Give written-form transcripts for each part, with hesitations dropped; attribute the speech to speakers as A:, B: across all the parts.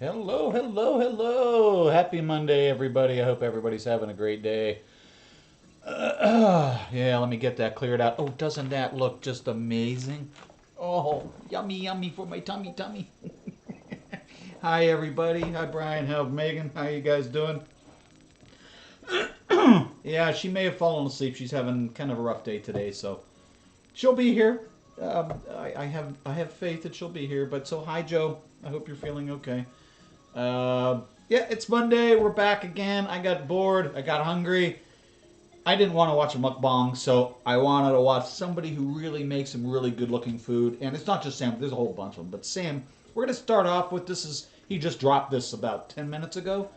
A: Hello, hello, hello. Happy Monday, everybody. I hope everybody's having a great day. Yeah, let me get that cleared out. Oh, doesn't that look just amazing? Oh, yummy, yummy for my tummy, tummy. Hi, everybody. Hi, Brian. How Megan? How you guys doing? Yeah, she may have fallen asleep. She's having kind of a rough day today, so she'll be here. I have faith that she'll be here. But so, hi, Joe. I hope you're feeling okay. Yeah, it's Monday. We're back again. I got bored. I got hungry. I didn't want to watch a mukbang, so I wanted to watch somebody who really makes some really good-looking food. And it's not just Sam. There's a whole bunch of them. But Sam, we're going to start off with this. He just dropped this about 10 minutes ago.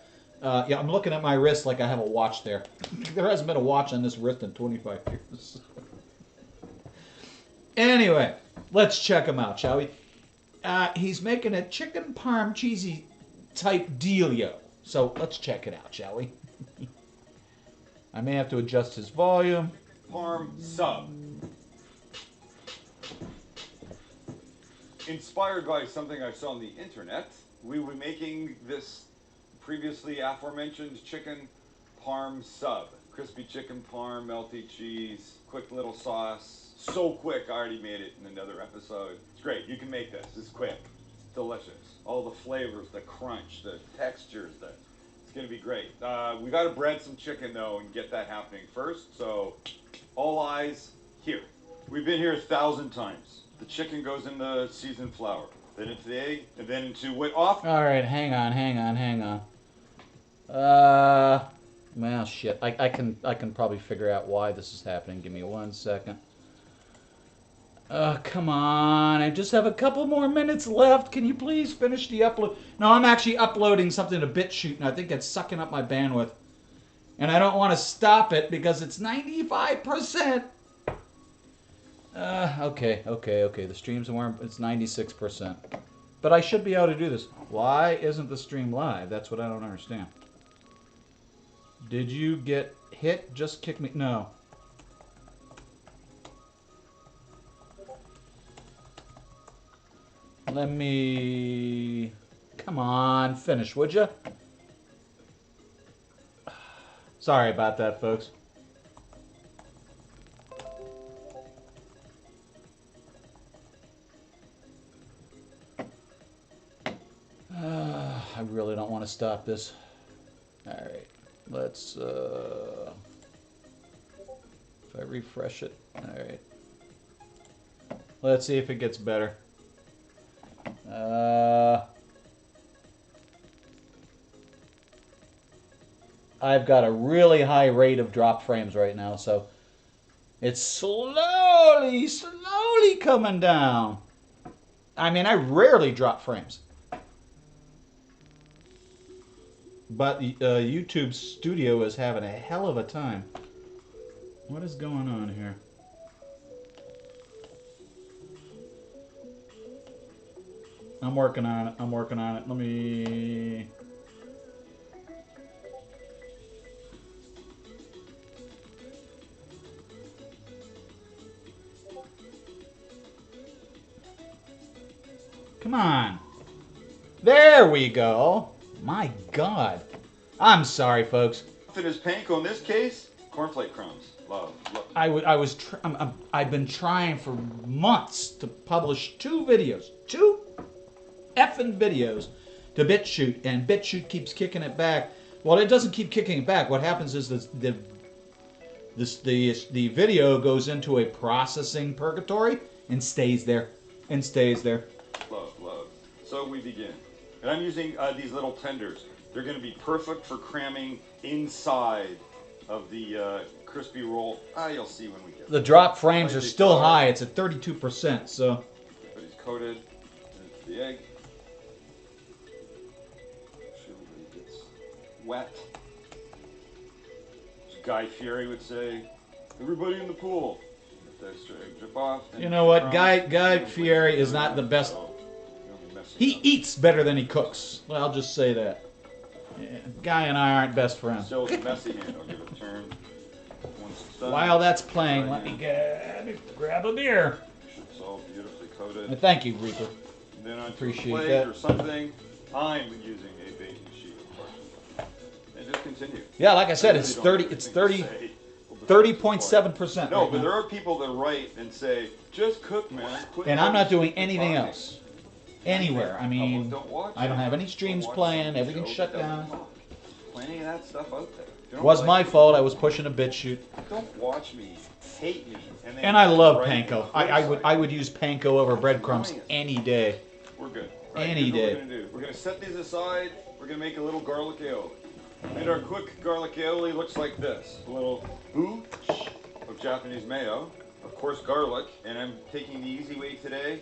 A: Yeah, I'm looking at my wrist like I have a watch there. There hasn't been a watch on this wrist in 25 years. Anyway, let's check him out, shall we? He's making a chicken parm cheesy type dealio. So let's check it out, shall we? I may have to adjust his volume.
B: Parm sub. Inspired by something I saw on the internet, we were making this previously aforementioned chicken parm sub. Crispy chicken parm, melty cheese, quick little sauce. So quick, I already made it in another episode. It's great, you can make this. It's quick, it's delicious. All the flavors, the crunch, the textures, it's gonna be great. We gotta bread some chicken though and get that happening first, so all eyes here. We've been here 1,000 times. The chicken goes in the seasoned flour, then into the egg, and then into what off.
A: All right, hang on. Well, shit. I can probably figure out why this is happening. Give me 1 second. Come on. I just have a couple more minutes left. Can you please finish the upload? No, I'm actually uploading something to BitChute, and I think it's sucking up my bandwidth. And I don't want to stop it because it's 95%. Okay. The stream's warm. It's 96%. But I should be able to do this. Why isn't the stream live? That's what I don't understand. Did you get hit? Just kick me. No. Let me... Come on, finish, would you? Sorry about that, folks. I really don't want to stop this. Alright, let's... if I refresh it... Alright. Let's see if it gets better. I've got a really high rate of drop frames right now, so it's slowly coming down. I mean, I rarely drop frames. But YouTube Studio is having a hell of a time. What is going on here? I'm working on it. Let me... Come on. There we go. My God. I'm sorry, folks.
B: In his panko, in this case, cornflake crumbs. Love.
A: I've been trying for months to publish two effing videos to BitChute, and BitChute keeps kicking it back. Well, it doesn't keep kicking it back. What happens is the video goes into a processing purgatory and stays there.
B: Love. So we begin. And I'm using these little tenders. They're going to be perfect for cramming inside of the crispy roll. You'll see when we get
A: the drop frames are still high. It's at 32%, so.
B: But it's coated. And it's the egg. Make sure everybody gets wet. As Guy Fieri would say, Everybody in the pool. Get the extra egg drip off.
A: You know what? Guy Fieri is not the best. He eats better than he cooks. Well, I'll just say that. Yeah, Guy and I aren't best friends.
B: Still with a messy hand. I'll give it a turn. Once it's done,
A: While that's playing, let me grab a beer.
B: It's all beautifully coated.
A: Thank you, Reaper.
B: And then on
A: Appreciate
B: a plate
A: that.
B: or something, I'm using a baking sheet, of course. And just continue.
A: Yeah, like I said, it's
B: really
A: 30.
B: don't
A: It's
B: have anything
A: 30.
B: to say.
A: 30.7%.
B: No,
A: right
B: but
A: now.
B: there are people that write and say, just cook, man. Quit
A: And I'm not
B: watching
A: doing
B: the
A: anything
B: talking."
A: else. Anywhere. I mean,
B: Don't watch
A: I don't
B: it.
A: have any streams
B: Don't watch
A: playing.
B: some
A: Everything's
B: show
A: shut
B: that doesn't
A: down.
B: talk. Plenty of that stuff out there. If you don't
A: Was
B: like
A: my
B: it,
A: fault. I was pushing a bit shoot.
B: Don't watch me, hate me, then
A: And I love
B: write me
A: panko.
B: criticize
A: I would use panko over breadcrumbs
B: annoying.
A: any day.
B: We're good.
A: Any
B: here's what
A: day.
B: We're gonna do. We're gonna set these aside. We're gonna make a little garlic aioli. And our quick garlic aioli looks like this: a little booch of Japanese mayo, of course garlic, and I'm taking the easy way today,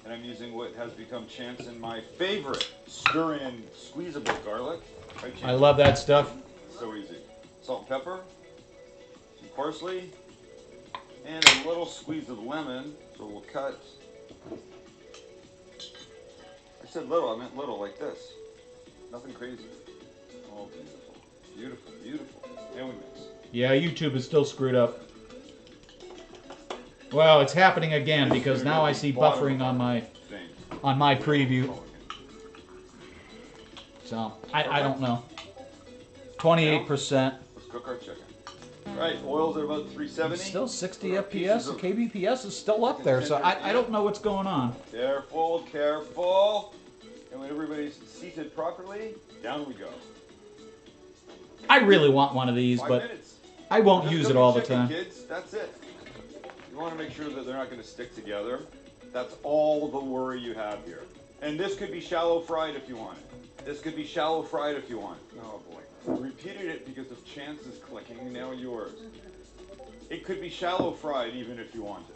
B: and I'm using what has become chance in my favorite stir-in squeezable garlic. Right,
A: I love that stuff.
B: So easy. Salt and pepper, some parsley, and a little squeeze of lemon. So we'll cut. I said little, I meant little, like this. Nothing crazy. Oh, beautiful. Beautiful, beautiful. And we mix.
A: Yeah, YouTube is still screwed up. Well, it's happening again because now I see buffering on my preview. So I don't know. 28%.
B: Let's cook our chicken. Right, oil's at about 370.
A: Still 60 FPS. The kbps is still up there, so I don't know what's going on.
B: Careful, careful. And when everybody's seated properly, down we go.
A: I really want one of these,
B: 5
A: but
B: minutes.
A: I won't
B: Just
A: use
B: cook
A: it all
B: your
A: the
B: chicken,
A: time.
B: Kids, that's it. You want to make sure that they're not going to stick together. That's all the worry you have here. And this could be shallow fried if you want it. This could be shallow fried if you want it. Oh boy. I repeated it because of Chance's clicking, now yours. It could be shallow fried even if you want it.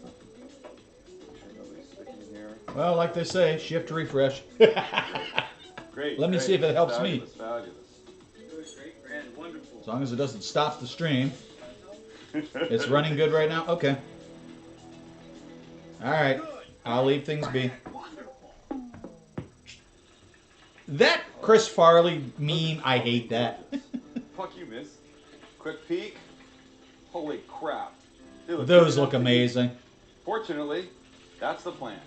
B: Make sure nobody's sticking in here.
A: Well, like they say, shift refresh.
B: Great.
A: Let me see if it helps me.
B: Fabulous, fabulous.
C: Great, grand, wonderful.
A: As long as it doesn't stop the stream. It's running good right now? Okay. Alright. I'll leave things be. That Chris Farley meme, I hate that.
B: Fuck you, miss. Quick peek. Holy crap.
A: Those look amazing.
B: Fortunately, that's the plan.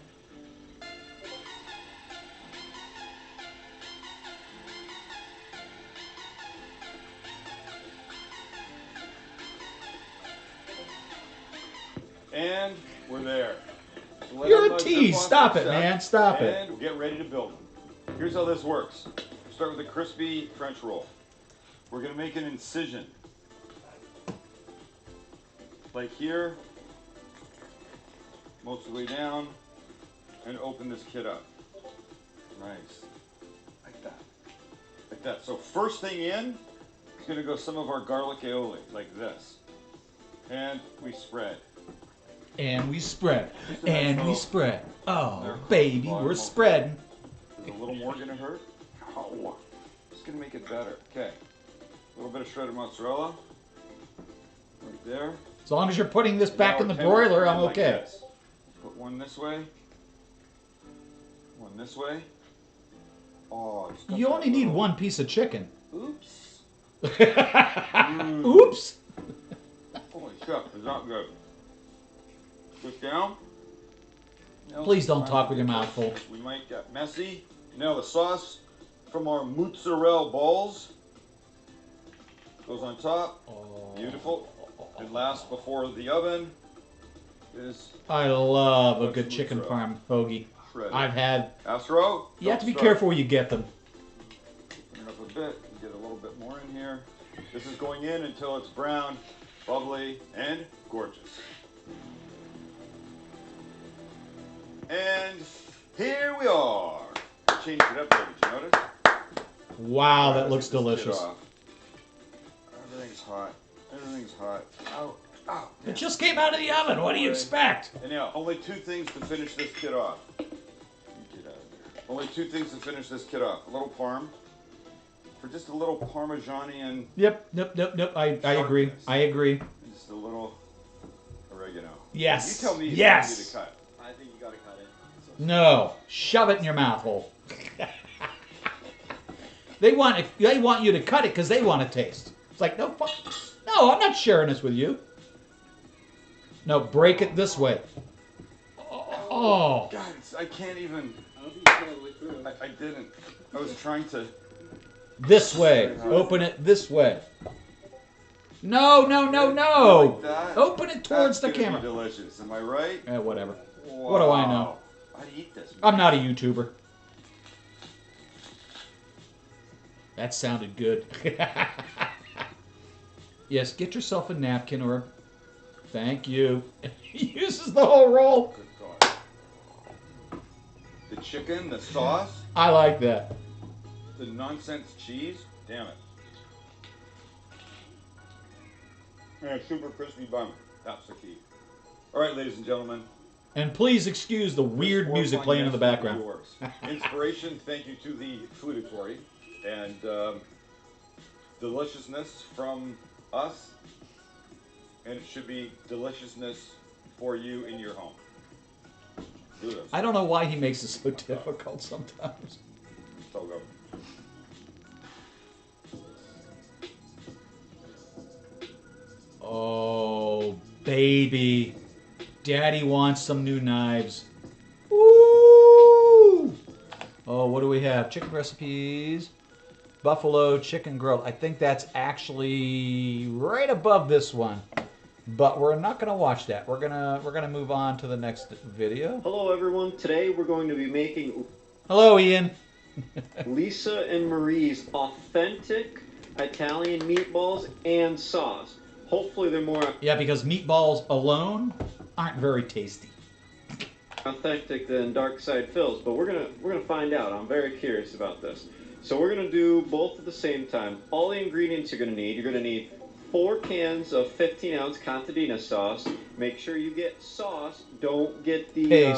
B: And we're there. So let
A: You're
B: them,
A: a
B: jump
A: tease.
B: off
A: Stop
B: that
A: it,
B: shelf,
A: man. Stop it.
B: And we'll get ready to build them. Here's how this works. Start with a crispy French roll. We're going to make an incision. Like here, most of the way down, and open this kid up. Nice. Like that. Like that. So first thing in is going to go some of our garlic aioli, like this. And we spread.
A: And we spread.
B: Just a
A: And
B: nice
A: we
B: little-
A: spread. Oh,
B: there.
A: baby,
B: Bottom
A: we're
B: of it.
A: spreading.
B: Is a little more going to hurt? Oh, it's going to make it better. Okay. A little bit of shredded mozzarella. Right there.
A: As long as you're putting this back
B: Now
A: in the
B: our tender
A: broiler, I'm
B: like
A: okay.
B: this. Put one this way. One this way. Oh, it's got
A: You
B: that
A: only need
B: little-
A: one piece of chicken.
B: Oops.
A: Oops.
B: Holy crap, is that good? Push down. Now,
A: Please don't talk with your mouth full.
B: We might get messy. Now the sauce from our mozzarella balls goes on top. Beautiful. And last before the oven is
A: I love a good chicken parm hoagie.
B: shredded.
A: I've had.
B: Astro.
A: You have to be
B: don't start.
A: careful where you get them.
B: Turn it up a bit and get a little bit more in here. This is going in until it's brown, bubbly, and gorgeous. And here we are. Changed it up there, did you notice?
A: Wow, that
B: Let's
A: looks
B: get this kid
A: delicious.
B: off. Everything's hot. Everything's hot. Ow. Ow.
A: It just came out of the oven. What do you expect?
B: And now, only two things to finish this kid off. Get out of here. Only two things to finish this kid off. A little parm. for just a little Parmesan.
A: Yep. I agree.
B: Sharpness.
A: I agree.
B: Just a little oregano.
A: Yes.
B: You tell me if
A: Yes.
B: you need to cut.
C: I think you gotta cut it.
A: No. Shove it in your mouth hole. They want you to cut it because they want to taste. It's like, no, fuck. No, I'm not sharing this with you. No, break it this way. Oh.
B: God, I can't even.
C: I don't think you cut all the way through.
B: I didn't. I was trying to.
A: This way. Open it this way. No.
B: Like that?
A: Open it towards
B: That's
A: the
B: gonna
A: camera.
B: be delicious. Am I right?
A: Whatever.
B: Wow.
A: What do I know?
B: I'd eat this.
A: I'm not a YouTuber. That sounded good. Yes, get yourself a napkin or... Thank you. He uses the whole roll.
B: Good God. The chicken, the sauce,
A: I like that.
B: the nonsense cheese. Damn it. And a super crispy bun. That's the key. All right, ladies and gentlemen.
A: And please excuse the weird
B: This
A: music
B: horrifying
A: playing in the
B: mess is
A: background.
B: yours. Inspiration, thank you to the Foodatory. And deliciousness from us. And it should be deliciousness for you in your home. Do this.
A: I don't know why he makes it so difficult sometimes.
B: So good.
A: Oh, baby. Daddy wants some new knives. Woo! Oh, what do we have? Chicken recipes. Buffalo chicken grilled. I think that's actually right above this one. But we're not going to watch that. We're gonna move on to the next video.
D: Hello everyone, today we're going to be making
A: Hello, Ian.
D: Lisa and Marie's authentic Italian meatballs and sauce. Hopefully they're more
A: Yeah, because meatballs alone aren't very tasty.
D: authentic than Dark Side Phil's, but we're gonna find out. I'm very curious about this. So we're gonna do both at the same time. All the ingredients you're gonna need 4 cans of 15-ounce contadina sauce. Make sure you get sauce. Don't get the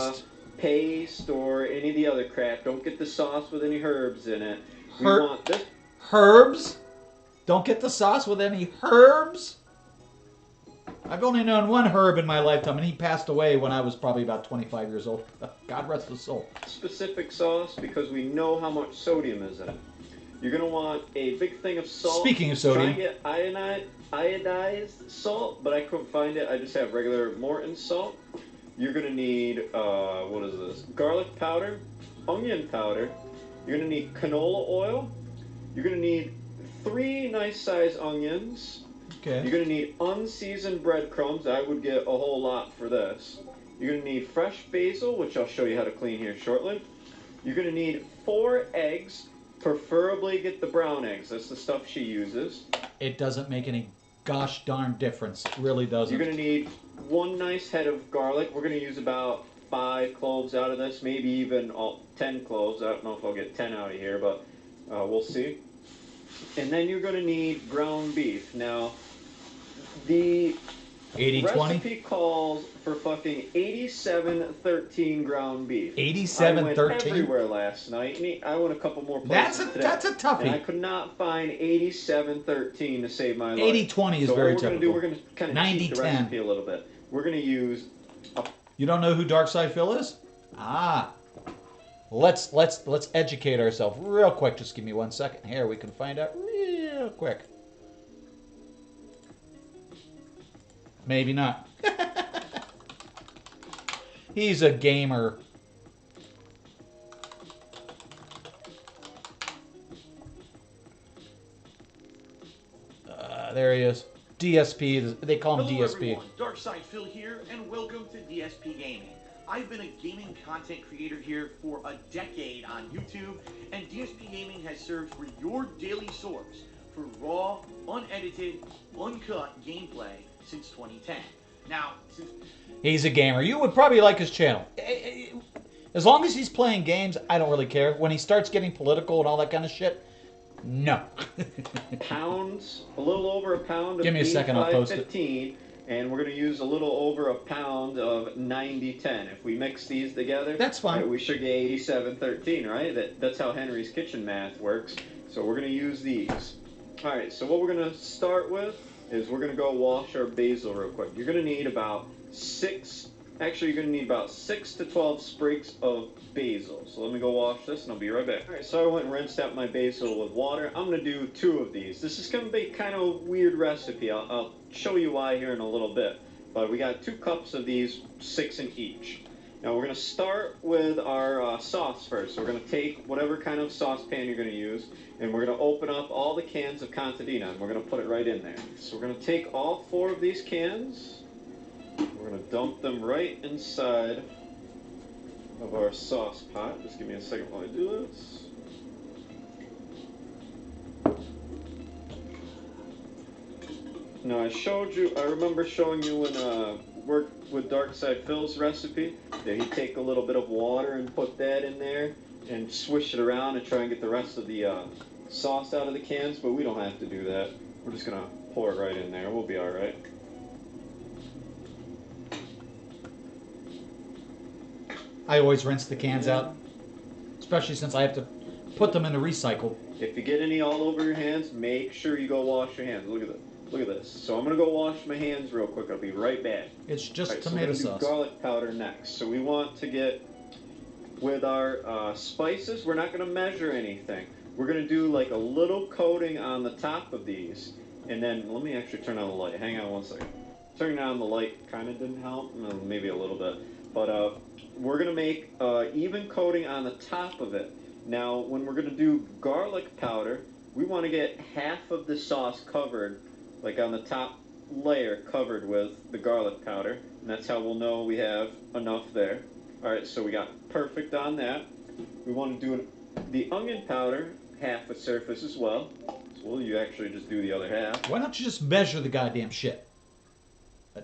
D: paste or any of the other crap. Don't get the sauce with any herbs in it. We want this.
A: Herbs? Don't get the sauce with any herbs? I've only known one herb in my lifetime, and he passed away when I was probably about 25 years old. God rest his soul.
D: Specific sauce because we know how much sodium is in it. You're going to want a big thing of salt.
A: Speaking of sodium.
D: Try and get iodized salt, but I couldn't find it. I just have regular Morton salt. You're going to need, what is this? Garlic powder, onion powder. You're going to need canola oil. You're going to need 3 nice-sized onions.
A: Okay.
D: You're going to need unseasoned breadcrumbs. I would get a whole lot for this. You're going to need fresh basil, which I'll show you how to clean here shortly. You're going to need 4 eggs. Preferably get the brown eggs. That's the stuff she uses.
A: It doesn't make any gosh darn difference. It really doesn't.
D: You're going to need 1 nice head of garlic. We're going to use about 5 cloves out of this, maybe even 10 cloves. I don't know if I'll get 10 out of here, but we'll see. And then you're going to need ground beef. Now, the
A: 80-20?
D: recipe calls for fucking 87-13 ground beef.
A: 87-13?
D: I went everywhere last night. And I went a couple more places today.
A: That's a toughie.
D: And I could not find 87-13 to save my life.
A: 80-20 is
D: so
A: very
D: what we're
A: typical.
D: do, we're going to kind of cheat the
A: 90-10.
D: recipe a little bit. We're going to use
A: You don't know who Dark Side Phil is? Ah. Let's educate ourselves real quick. Just give me 1 second here. We can find out real quick. Maybe not. He's a gamer. There he is. DSP. They call him
E: Hello
A: DSP.
E: everyone, Darkside Phil here, and welcome to DSP Gaming. I've been a gaming content creator here for a decade on YouTube, and DSP Gaming has served for your daily source for raw, unedited, uncut gameplay since 2010. Now,
A: He's a gamer. You would probably like his channel. As long as he's playing games, I don't really care. When he starts getting political and all that kind of shit, no.
D: pounds, a little over a pound of
A: Give me a second, I'll post it.
D: 15, and we're going to use a little over a pound of 90-10. If we mix these together,
A: That's fine.
D: we should get 87-13, right? That's how Henry's Kitchen math works. So we're going to use these. All right, so what we're going to start with is we're going to go wash our basil real quick. You're going to need about 6 to 12 sprigs of basil. So let me go wash this and I'll be right back. All right, so I went and rinsed out my basil with water. I'm going to do 2 of these. This is going to be kind of a weird recipe. I'll show you why here in a little bit. But we got 2 cups of these, 6 in each. Now we're going to start with our sauce first. So we're going to take whatever kind of saucepan you're going to use, and we're going to open up all the cans of contadina, and we're going to put it right in there. So we're going to take all 4 of these cans, we're going to dump them right inside of our sauce pot. Just give me a second while I do this. Now I remember showing you when worked with Dark Side Phil's recipe that he'd take a little bit of water and put that in there and swish it around and try and get the rest of the sauce out of the cans, but we don't have to do that. We're just gonna pour it right in there. We'll be all right.
A: I always rinse the cans out, especially since I have to put them in the recycle.
D: If you get any all over your hands, make sure you go wash your hands. Look at that. Look at this. So I'm going to go wash my hands real quick. I'll be right back.
A: It's just
D: right,
A: tomato
D: so we're gonna
A: sauce.
D: do garlic powder next. So we want to get, with our spices, we're not going to measure anything. We're going to do like a little coating on the top of these. And then, let me actually turn on the light. Hang on one second. Turning on the light kind of didn't help. Maybe a little bit. But we're going to make even coating on the top of it. Now, when we're going to do garlic powder, we want to get half of the sauce covered, like on the top layer covered with the garlic powder, and that's how we'll know we have enough there. Alright, so we got perfect on that. We want to do the onion powder, half the surface as well. So you actually just do the other half.
A: Why don't you just measure the goddamn shit?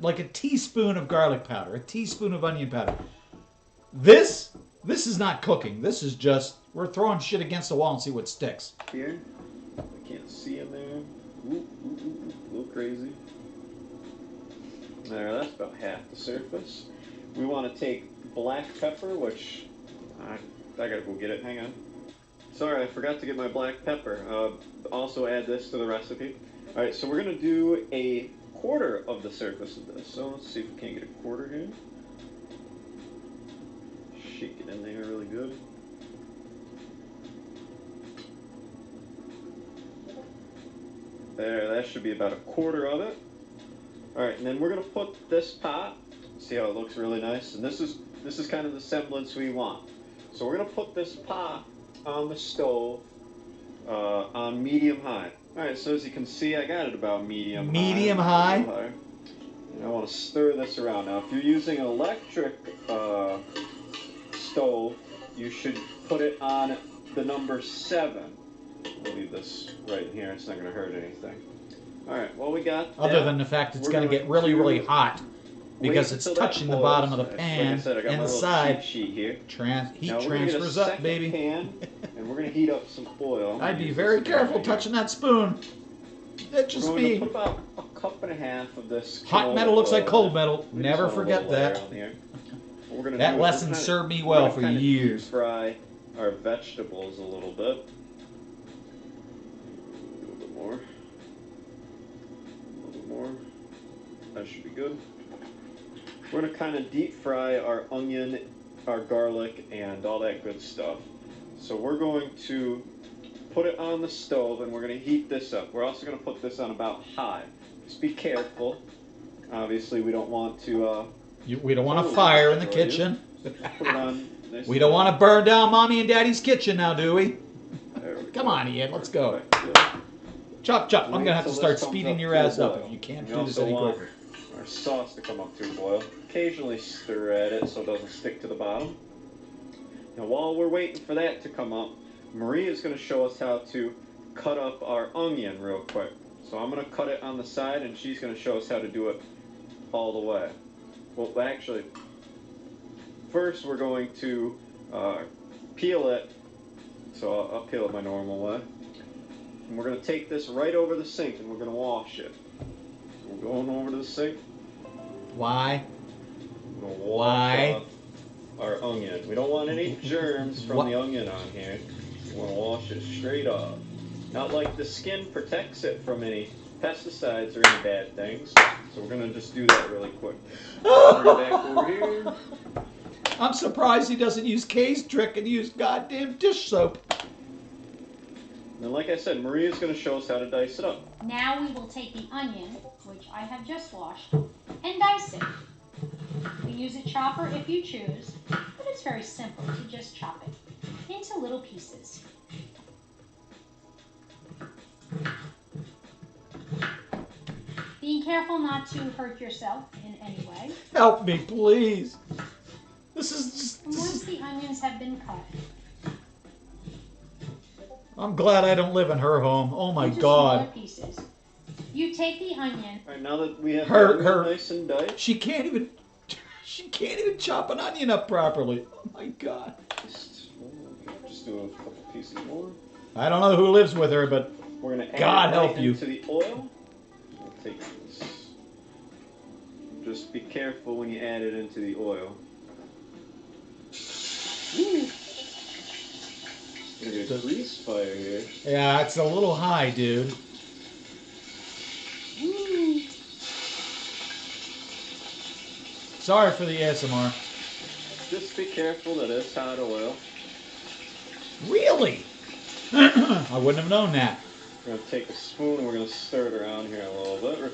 A: Like a teaspoon of garlic powder, a teaspoon of onion powder. This is not cooking. This is just, we're throwing shit against the wall and see what sticks.
D: Here, I can't see in there. Ooh, a little crazy. There, that's about half the surface. We want to take black pepper, which I gotta go get it. Hang on. Sorry, I forgot to get my black pepper. Also add this to the recipe. All right, so we're gonna do a quarter of the surface of this. So let's see if we can't get a quarter here. Shake it in there really good. There, that should be about a quarter of it. Alright, and then we're going to put this pot, see how it looks really nice, and this is kind of the semblance we want. So we're going to put this pot on the stove on medium high. Alright, so as you can see, I got it about medium high. And I want to stir this around. Now, if you're using an electric stove, you should put it on the number 7. We'll leave this right here. It's not going to hurt anything. All right. Well, we got
A: Other than the fact it's going to get really, really hot because it's touching the bottom of the pan
D: like I said, I got
A: and
D: my
A: the
D: little
A: side.
D: cheat sheet here.
A: Heat
D: now, we're
A: transfers
D: get a
A: up, baby.
D: Pan, and we're going to heat up some oil.
A: I'd be very careful touching that spoon. That's just
D: me.
A: me.
D: Put about a cup and a half of this.
A: Hot metal looks like cold metal. Never forget that. That lesson served me well for years.
D: Fry our vegetables a little bit. A little more. That should be good. We're going to kind of deep fry our onion, our garlic, and all that good stuff. So we're going to put it on the stove and we're going to heat this up. We're also going to put this on about high. Just be careful. Obviously, we don't want to...
A: we don't want a fire in the kitchen.
D: Put it on this
A: we don't want to burn down Mommy and Daddy's kitchen now, do we? Come on, Ian, let's go. Chop, chop. I'm going to have to start speeding your ass up if you can't do this any quicker.
D: Our sauce to come up to a boil. Occasionally stir at it so it doesn't stick to the bottom. Now while we're waiting for that to come up, Maria is going to show us how to cut up our onion real quick. So I'm going to cut it on the side and she's going to show us how to do it all the way. Well, actually, first we're going to peel it. So I'll peel it my normal way. And we're going to take this right over the sink and we're going to wash it. So we're going over to the sink.
A: Why?
D: We're going to wash off our onion. We don't want any germs from the onion on here. We want to wash it straight off. Now, like, the skin protects it from any pesticides or any bad things. So we're gonna just do that really quick. Bring it back over here.
A: I'm surprised he doesn't use Kay's trick and use goddamn dish soap.
D: And like I said, Maria's gonna show us how to dice it up.
F: Now we will take the onion, which I have just washed, and dice it. You use a chopper if you choose, but it's very simple to just chop it into little pieces. Being careful not to hurt yourself in any way.
A: Help me, please. This is just...
F: And once the onions have been cut,
A: I'm glad I don't live in her home. Oh my
F: into
A: God.
F: smaller pieces. You take the onion.
D: All right, now that we have
A: Her-
D: the
A: her-
D: onion nice and diced,
A: She can't even chop an onion up properly. Oh my God.
D: just do a couple pieces more.
A: I don't know who lives with her, but
D: We're gonna add
A: God
D: it
A: help
D: right
A: you.
D: into the oil. We'll take this. Just be careful when you add it into the oil. Ooh. Gonna get a grease fire here.
A: yeah, it's a little high, dude.
F: Woo.
A: Sorry for the ASMR.
D: Just be careful that it's hot oil.
A: Really? I wouldn't have known that.
D: We're gonna take a spoon and we're gonna stir it around here a little bit.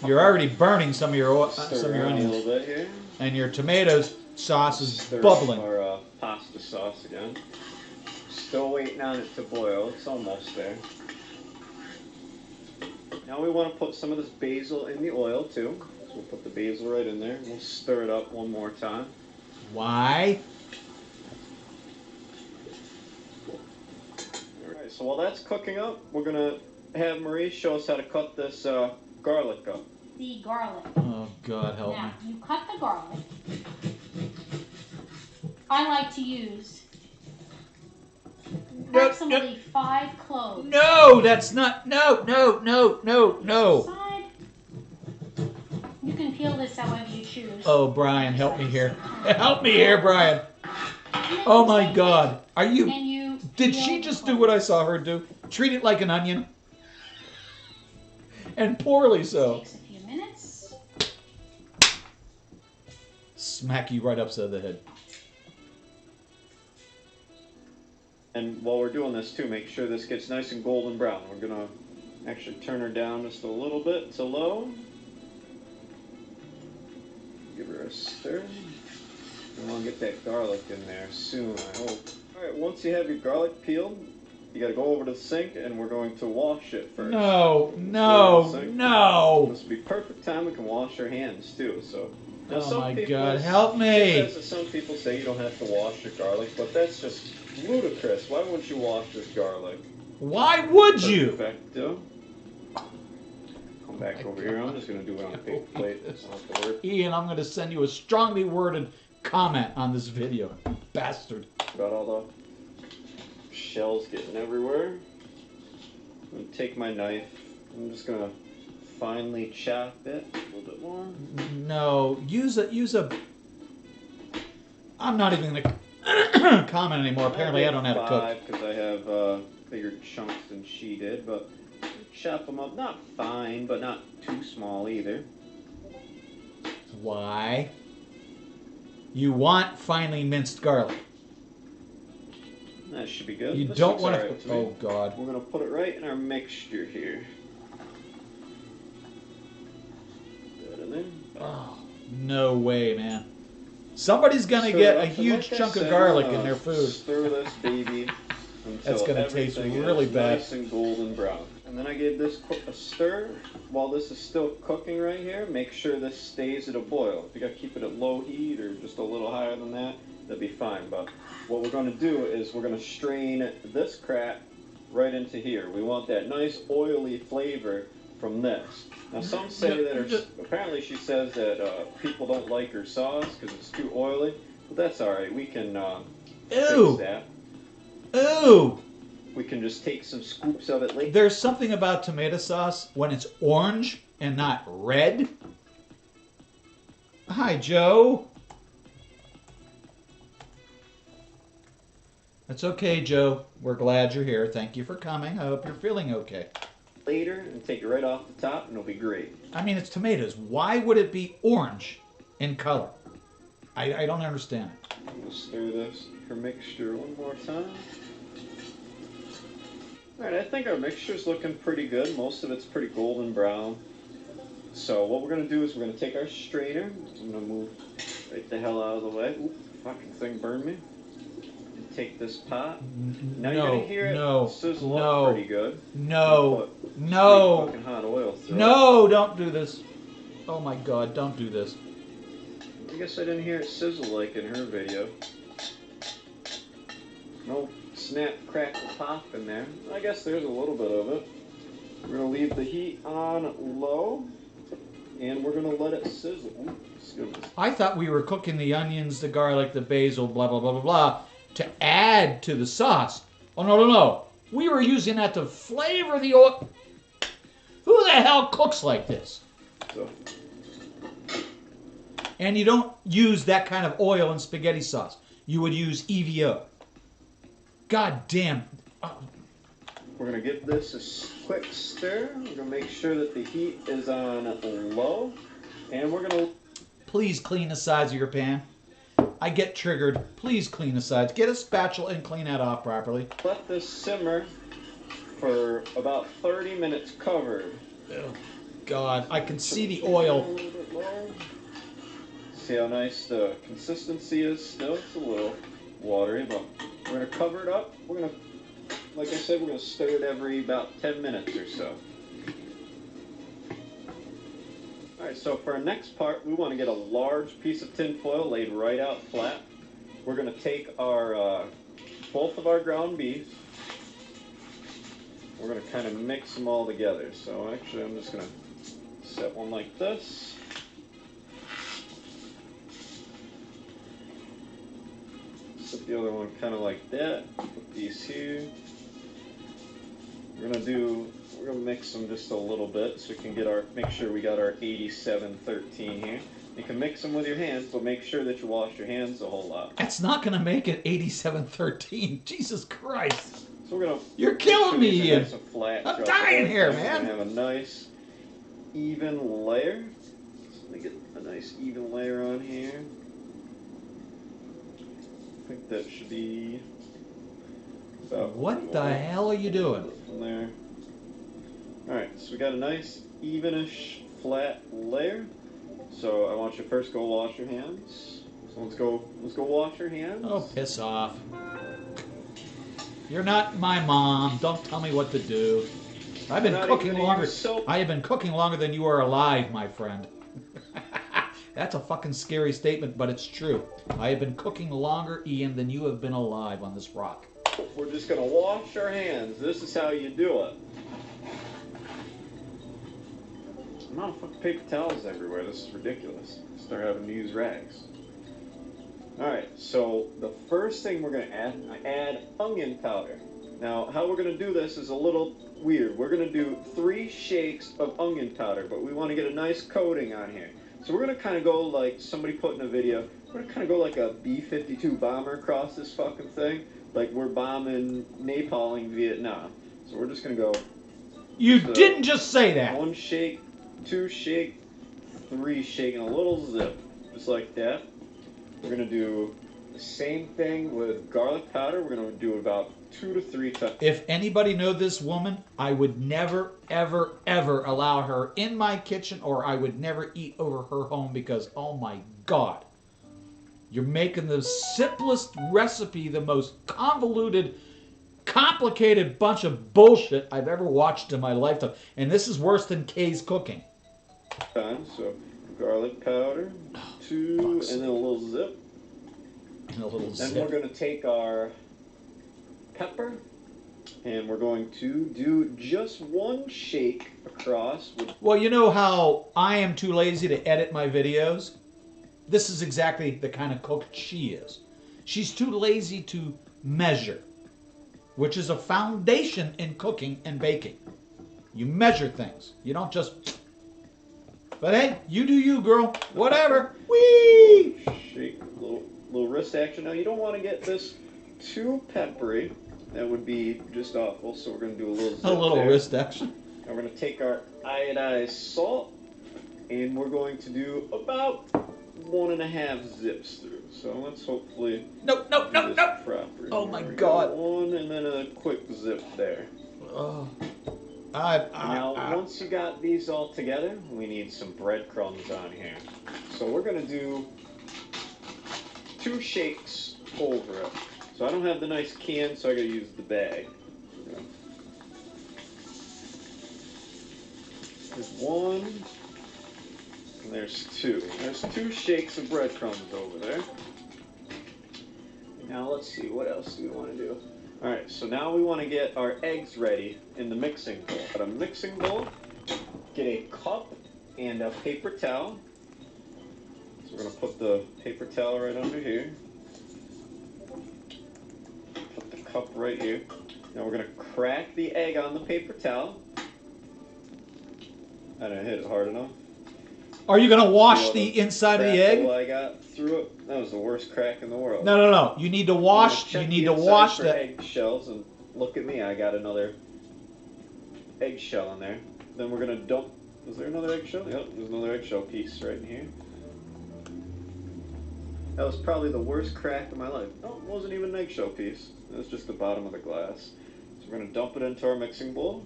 A: You're already burning some of your
D: Stir
A: some of
D: it
A: your
D: around a
A: onions,
D: little bit here.
A: and your tomatoes sauce is
D: Stir
A: bubbling.
D: our pasta sauce again. Still waiting on it to boil. It's almost there. Now we want to put some of this basil in the oil too. So we'll put the basil right in there. We'll stir it up one more time.
A: Why?
D: Alright, so while that's cooking up, we're going to have Marie show us how to cut this garlic up.
F: The garlic.
A: Oh God, help
F: Now,
A: me.
F: you cut the garlic. I like to use approximately 5 cloves.
A: No, that's not. No, no, no, no, no.
F: Side. You can peel this however you choose.
A: Oh, Brian, help me here. Help me here, Brian. Oh my God, are you?
F: And you
A: Did
F: peel
A: she
F: the
A: just do what I saw her do? Treat it like an onion, and poorly so.
F: Takes a few minutes.
A: Smack you right upside the head.
D: And while we're doing this too, make sure this gets nice and golden brown. We're going to actually turn her down just a little bit to low. Give her a stir. We want to get that garlic in there soon, I hope. Alright, once you have your garlic peeled, you got to go over to the sink and we're going to wash it first.
A: No, no, no.
D: This would be perfect time we can wash our hands too. So now
A: Oh
D: some
A: my
D: people,
A: God, help me.
D: it says that some people say you don't have to wash your garlic, but that's just ludicrous. Why wouldn't you wash this garlic?
A: Why would you?
D: Perfecto. Come back over here. I'm just gonna do it on a paper plate. It's not gonna work.
A: Ian, I'm going to send you a strongly worded comment on this video. You bastard.
D: Got all the shells getting everywhere. I'm gonna take my knife. I'm just gonna finely chop it a little bit more.
A: No, use a. I'm not even going to comment anymore. Apparently, I don't know how to cook.
D: Because I have bigger chunks than she did, but chop them up. Not fine, but not too small either.
A: Why? You want finely minced garlic.
D: That should be good.
A: You
D: This
A: don't
D: looks
A: want
D: alright
A: to.
D: me.
A: Oh God.
D: We're gonna put it right in our mixture here. Put it in there.
A: Oh, no way, man. Somebody's gonna
D: Stir
A: get
D: it
A: a
D: up, and
A: huge
D: like I
A: chunk of
D: said,
A: garlic
D: we're
A: in their
D: gonna
A: food.
D: Stir this baby until
A: That's gonna taste
D: everything
A: really
D: is
A: bad.
D: nice and golden brown. And then I gave this cook a stir. While this is still cooking right here, make sure this stays at a boil. If you gotta keep it at low heat or just a little higher than that, that'd be fine. But what we're gonna do is we're gonna strain this crap right into here. We want that nice oily flavor from this. Now some say that apparently she says that people don't like her sauce because it's too oily, but that's alright. We can
A: Ew.
D: fix that.
A: Ooh.
D: We can just take some scoops of it later.
A: There's something about tomato sauce when it's orange and not red. Hi, Joe. That's okay, Joe. We're glad you're here. Thank you for coming. I hope you're feeling okay.
D: Later and take it right off the top and it'll be great.
A: I mean, it's tomatoes. Why would it be orange in color? I don't understand it.
D: I'm gonna stir this for mixture one more time. Alright, I think our mixture's looking pretty good. Most of it's pretty golden brown. So what we're gonna do is we're gonna take our strainer. I'm gonna move right the hell out of the way. Oop, fucking thing burned me. And take this pot. Now you're gonna hear it sizzle up pretty good.
A: No.
D: Fucking hot oil through
A: No, don't do this. Oh my god, don't do this.
D: I guess I didn't hear it sizzle like in her video. No snap, crackle, pop in there. I guess there's a little bit of it. We're gonna leave the heat on low, and we're gonna let it sizzle. Ooh, excuse me.
A: I thought we were cooking the onions, the garlic, the basil, blah, blah, blah, blah, blah, to add to the sauce. Oh, no, no, no. We were using that to flavor the oil. Who the hell cooks like this?
D: So,
A: And you don't use that kind of oil in spaghetti sauce. You would use EVO. God damn. Oh.
D: we're gonna give this a quick stir. We're gonna make sure that the heat is on low, and we're gonna...
A: Please clean the sides of your pan. I get triggered. Please clean the sides. Get a spatula and clean that off properly.
D: let this simmer for about 30 minutes covered.
A: Oh, God. I can see the oil.
D: A little bit more. See how nice the consistency is still? It's a little watery, but we're going to cover it up. We're going to, like I said, we're going to stir it every about 10 minutes or so. Alright, so for our next part, we want to get a large piece of tin foil laid right out flat. We're going to take our both of our ground beef. We're going to kind of mix them all together. So actually, I'm just going to set one like this. Set the other one kind of like that. Put these here. We're gonna mix them just a little bit so we can get make sure we got our 8713 here. You can mix them with your hands, but make sure that you wash your hands a whole lot.
A: That's not going to make it 8713. Jesus Christ.
D: So we're gonna.
A: You're killing me, Ian.
D: Nice and flat.
A: I'm dying here, man.
D: We're gonna have a nice even layer. So let me get a nice even layer on here. I think that should be about
A: What the hell are you doing?
D: from there. Alright, so we got a nice evenish flat layer. So I want you to first go wash your hands. So let's go wash your hands.
A: Oh, piss off. You're not my mom. Don't tell me what to do. I've been cooking longer. I have been cooking longer than you are alive, my friend. That's a fucking scary statement, but it's true. I have been cooking longer, Ian, than you have been alive on this rock.
D: We're just gonna wash our hands. This is how you do it. Amount of fucking paper towels everywhere. This is ridiculous. Start having to use rags. Alright, so the first thing we're gonna add onion powder. Now, how we're gonna do this is a little weird. We're gonna do 3 shakes of onion powder, but we want to get a nice coating on here. So we're gonna kind of go like somebody put in a video. We're gonna kind of go like a B-52 bomber across this fucking thing, like we're bombing, napalming Vietnam. So we're just gonna go.
A: You didn't just say that.
D: 1 shake, 2 shake, 3 shake, and a little zip, just like that. We're gonna do the same thing with garlic powder. We're gonna do about 2 to 3 times.
A: If anybody know this woman, I would never, ever, ever allow her in my kitchen, or I would never eat over her home because, oh my God, you're making the simplest recipe, the most convoluted, complicated bunch of bullshit I've ever watched in my lifetime. And this is worse than Kay's cooking.
D: So garlic powder, 2, and then a little zip.
A: And a little
D: Then
A: zip.
D: we're gonna take our pepper, and we're going to do just 1 shake across.
A: Well, you know how I am too lazy to edit my videos? This is exactly the kind of cook she is. She's too lazy to measure, which is a foundation in cooking and baking. You measure things. You don't just... But hey, you do you, girl. Whatever. Whee!
D: Shake, little wrist action. Now you don't want to get this too peppery, that would be just awful. So we're going to do a little zip
A: A little
D: there.
A: wrist action.
D: And we're going to take our iodized salt, and we're going to do about 1.5 zips through. So let's hopefully
A: No, no,
D: do
A: no,
D: this
A: no.
D: proper.
A: Oh my
D: There we
A: God.
D: go. One, and then a quick zip there.
A: Oh.
D: Now, once you got these all together, we need some breadcrumbs on here. So we're going to do 2 shakes over it. So I don't have the nice can, so I got to use the bag. There's 1, and there's 2. There's 2 shakes of breadcrumbs over there. Now let's see, what else do we want to do? Alright, so now we want to get our eggs ready in the mixing bowl. Got a mixing bowl, get a cup and a paper towel. So we're going to put the paper towel right under here. Put the cup right here. Now we're going to crack the egg on the paper towel. I didn't hit it hard enough.
A: Are you going to wash the inside of the egg?
D: I got through it. That was the worst crack in the world.
A: No, no, no. You need to wash. You need to wash
D: the
A: the
D: eggshells, and look at me. I got another eggshell in there. Then we're gonna dump. Was there another eggshell? Yep, there's another eggshell piece right in here. That was probably the worst crack of my life. No, it wasn't even an eggshell piece. It was just the bottom of the glass. So we're gonna dump it into our mixing bowl.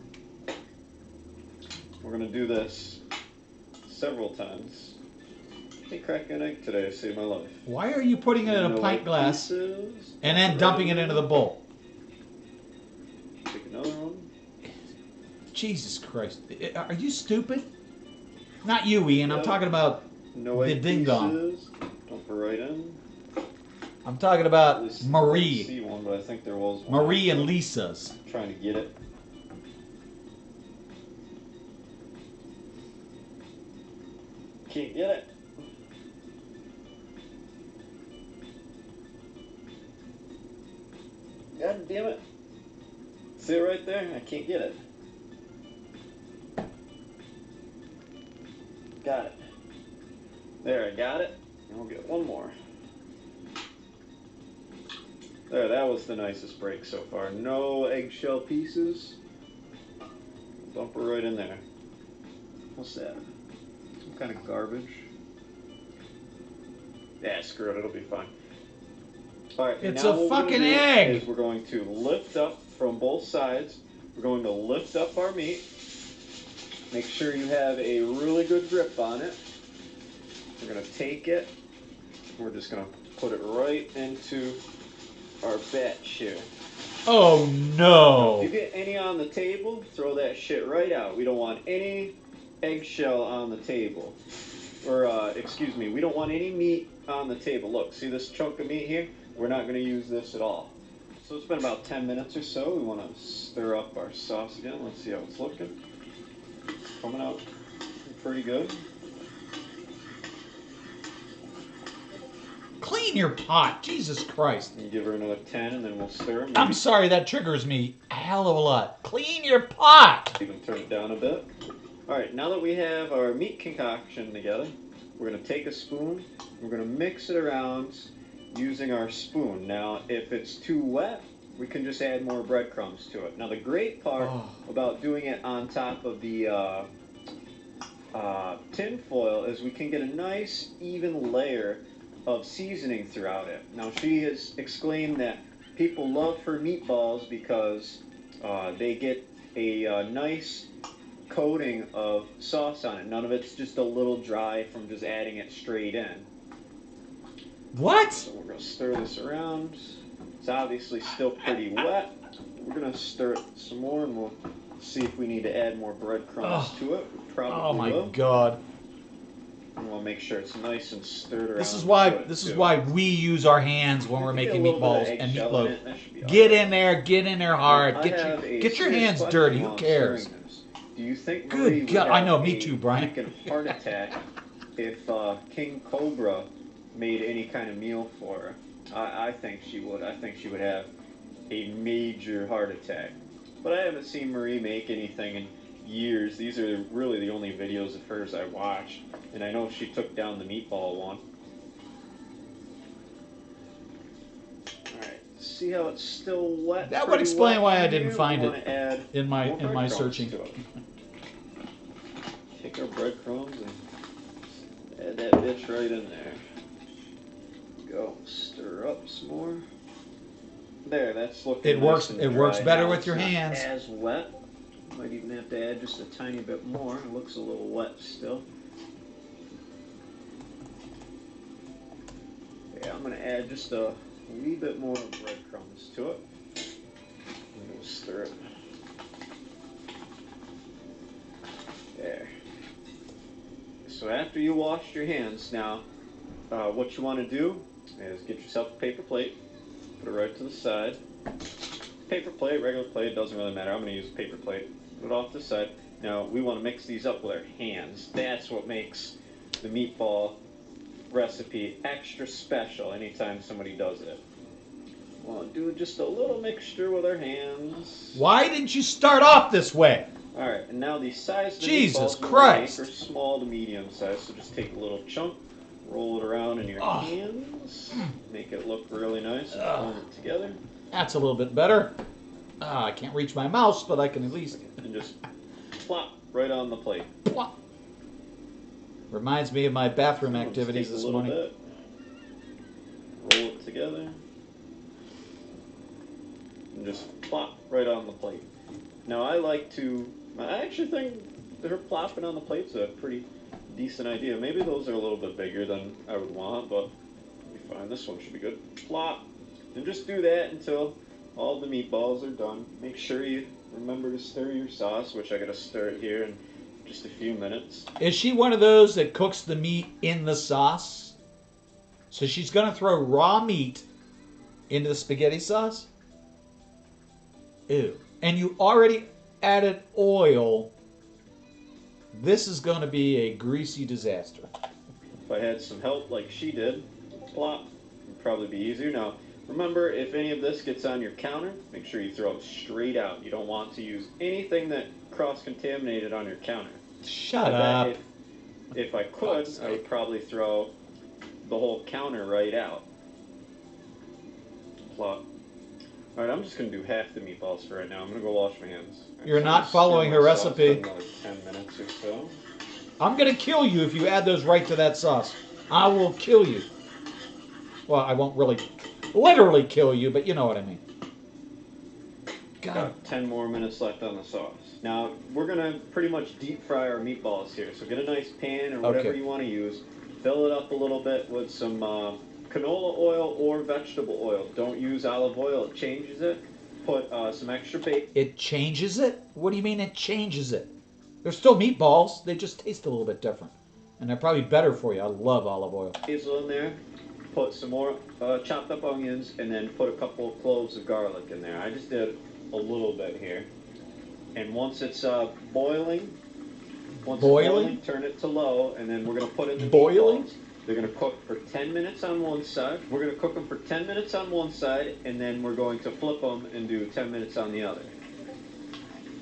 D: We're gonna do this several times. I cracked an egg today to save my life.
A: Why are you putting it in a pint glass and then dumping it into the bowl?
D: Take another one.
A: Jesus Christ. Are you stupid? Not you, Ian. I'm talking about the ding-dong.
D: Dump it right in.
A: I'm talking about Marie.
D: I see one, but I think there was one.
A: Marie and Lisa's.
D: I'm trying to get it. Can't get it. God damn it. See it right there? I can't get it. Got it. There, I got it. And we'll get one more. There, that was the nicest break so far. No eggshell pieces. Dump her right in there. What's that? Some kind of garbage. Yeah, screw it, it'll be fine. Alright,
A: It's
D: now
A: a
D: what
A: fucking
D: we're gonna do
A: egg!
D: is we're going to lift up from both sides. We're going to lift up our meat. Make sure you have a really good grip on it. We're going to take it. We're just going to put it right into our batch here.
A: Oh no!
D: If you get any on the table, throw that shit right out. We don't want any eggshell on the table. Or, excuse me, we don't want any meat on the table. Look, see this chunk of meat here? We're not going to use this at all. So it's been about 10 minutes or so. We want to stir up our sauce again. Let's see how it's looking. Coming out pretty good.
A: Clean your pot. Jesus Christ.
D: And give her another 10 and then we'll stir them.
A: I'm sorry, that triggers me a hell of a lot. Clean your pot!
D: Even turn it down a bit. Alright, now that we have our meat concoction together, we're going to take a spoon. We're going to mix it around using our spoon. Now, if it's too wet, we can just add more breadcrumbs to it. Now, the great part about doing it on top of the tin foil is we can get a nice, even layer of seasoning throughout it. Now, she has exclaimed that people love her meatballs because they get a nice coating of sauce on it. None of it's just a little dry from just adding it straight in.
A: What?
D: So we're going to stir this around. It's obviously still pretty wet. We're going to stir it some more and we'll see if we need to add more breadcrumbs to it. We probably will.
A: Oh my God.
D: And we'll make sure it's nice and stirred around.
A: This is why we use our hands when we're making meatballs and meatloaf. Get in there hard. Get your hands dirty. Who cares?
D: Do you think
A: Good God, I know, me too, Brian.
D: Heart attack if King Cobra made any kind of meal for her? I think she would. I think she would have a major heart attack. But I haven't seen Marie make anything in years. These are really the only videos of hers I watched. And I know she took down the meatball one. Alright, See how it's still wet?
A: That would
D: pretty
A: explain
D: wet
A: why I
D: in
A: didn't
D: here?
A: find
D: We
A: it
D: wanna add
A: in my
D: more breadcrumbs
A: searching.
D: to it. Take our breadcrumbs and add that bitch right in there. Go, stir up some more. There, that's looking
A: It works.
D: nice and
A: It works
D: dry
A: better
D: now.
A: with
D: It's
A: your
D: not
A: hands.
D: as wet. Might even have to add just a tiny bit more. It looks a little wet still. Yeah, I'm gonna add just a wee bit more breadcrumbs to it. And we'll stir it. There. So after you washed your hands, now what you want to do is get yourself a paper plate, put it right to the side. Paper plate, regular plate, doesn't really matter. I'm going to use a paper plate. Put it off to the side. Now we want to mix these up with our hands. That's what makes the meatball recipe extra special anytime somebody does it. We'll do just a little mixture with our hands.
A: Why didn't you start off this way?
D: All right, and now the size of the
A: Jesus
D: meatballs we
A: Christ.
D: make are small to medium size, so just take a little chunk, roll it around in your hands, make it look really nice, and form it together.
A: That's a little bit better. I can't reach my mouse, but I can at least.
D: And just plop right on the plate.
A: Plop. Reminds me of my bathroom
D: Let's
A: activities
D: take a
A: this
D: little
A: morning.
D: bit, roll it together, and just plop right on the plate. Now I actually think her plopping on the plate's a pretty decent idea. Maybe those are a little bit bigger than I would want, but it'll be fine. This one should be good. Plop. And just do that until all the meatballs are done. Make sure you remember to stir your sauce, which I gotta stir it here in just a few minutes.
A: Is she one of those that cooks the meat in the sauce? So she's going to throw raw meat into the spaghetti sauce? Ew. And you already added oil. This is going to be a greasy disaster.
D: If I had some help like she did, plop, it'd probably be easier. Now, remember, if any of this gets on your counter, make sure you throw it straight out. You don't want to use anything that cross-contaminated on your counter.
A: Shut up.
D: If I could, I would probably throw the whole counter right out. Plop. All right, I'm just going to do half the meatballs for right now. I'm going to go wash my hands.
A: You're not following her recipe.
D: Another 10 minutes or so.
A: I'm going to kill you if you add those right to that sauce. I will kill you. Well, I won't really literally kill you, but you know what I mean. God.
D: Got 10 more minutes left on the sauce. Now, we're going to pretty much deep fry our meatballs here. So get a nice pan or whatever you want to use. Fill it up a little bit with some canola oil or vegetable oil. Don't use olive oil. It changes it. Put some extra bacon.
A: It changes it? What do you mean it changes it? They're still meatballs. They just taste a little bit different. And they're probably better for you. I love olive oil.
D: Basil in there. Put some more chopped up onions, and then put a couple of cloves of garlic in there. I just did a little bit here. And once it's boiling, turn it to low, and then we're going to put in the meatballs. They're going to cook for 10 minutes on one side. We're going to cook them for 10 minutes on one side, and then we're going to flip them and do 10 minutes on the other.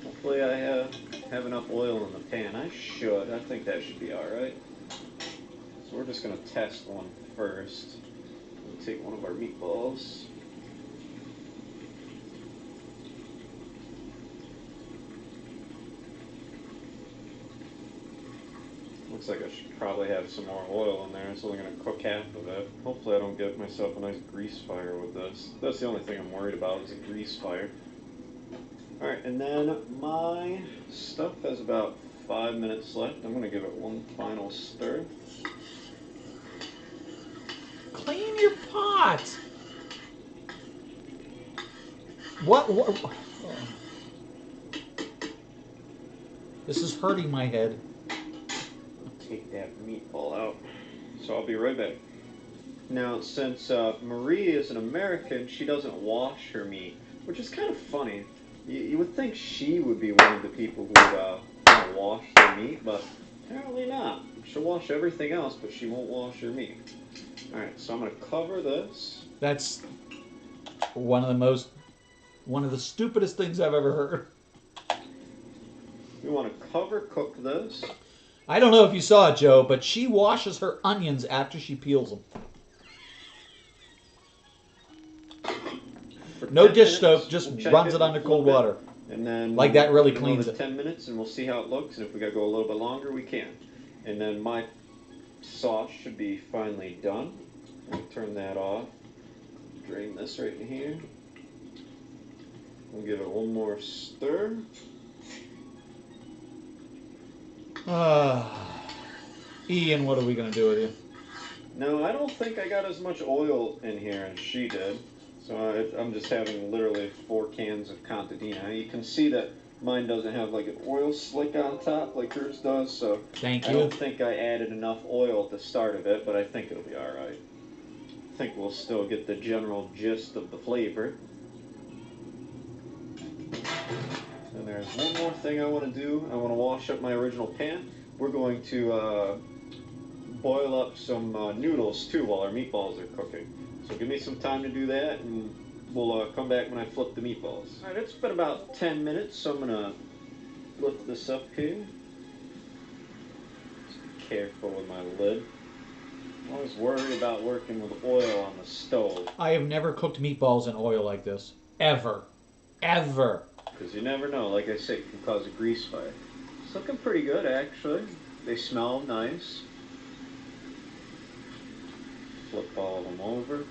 D: Hopefully I have enough oil in the pan. I should. I think that should be all right. So we're just going to test one first. We'll take one of our meatballs. Looks like I should probably have some more oil in there. It's only going to cook half of it. Hopefully I don't get myself a nice grease fire with this. That's the only thing I'm worried about is a grease fire. Alright, and then my stuff has about 5 minutes left. I'm going to give it one final stir.
A: Clean your pot. What? Oh. This is hurting my head.
D: Take that meatball out. So I'll be right back. Now, since Marie is an American, she doesn't wash her meat, which is kind of funny. You would think she would be one of the people who would wash their meat, but apparently not. She'll wash everything else, but she won't wash her meat. Alright, so I'm going to cover this.
A: That's one of the stupidest things I've ever heard.
D: We want to cover cook this.
A: I don't know if you saw it, Joe, but she washes her onions after she peels them. No
D: 10
A: dish
D: minutes.
A: soap, just
D: We'll check
A: runs it under
D: flip
A: cold
D: it,
A: water.
D: and then
A: Like that really
D: give
A: cleans
D: another
A: it.
D: 10 minutes, and we'll see how it looks. And if we gotta go a little bit longer, we can. And then my sauce should be finally done. Let me turn that off. Drain this right in here. We'll give it one more stir.
A: Ian, what are we gonna do with you?
D: No, I don't think I got as much oil in here as she did. So I'm just having literally 4 cans of contadina. You can see that mine doesn't have like an oil slick on top like yours does. So
A: Thank
D: I
A: you.
D: don't think I added enough oil at the start of it, but I think it'll be all right. I think we'll still get the general gist of the flavor. And there's one more thing I want to do. I want to wash up my original pan. We're going to boil up some noodles too while our meatballs are cooking. So give me some time to do that, and we'll come back when I flip the meatballs. All right, it's been about 10 minutes, so I'm gonna lift this up here. Just be careful with my lid. I always worry about working with oil on the stove.
A: I have never cooked meatballs in oil like this. Ever. Ever.
D: Because you never know, like I said, it can cause a grease fire. It's looking pretty good, actually. They smell nice. Flip all of them over.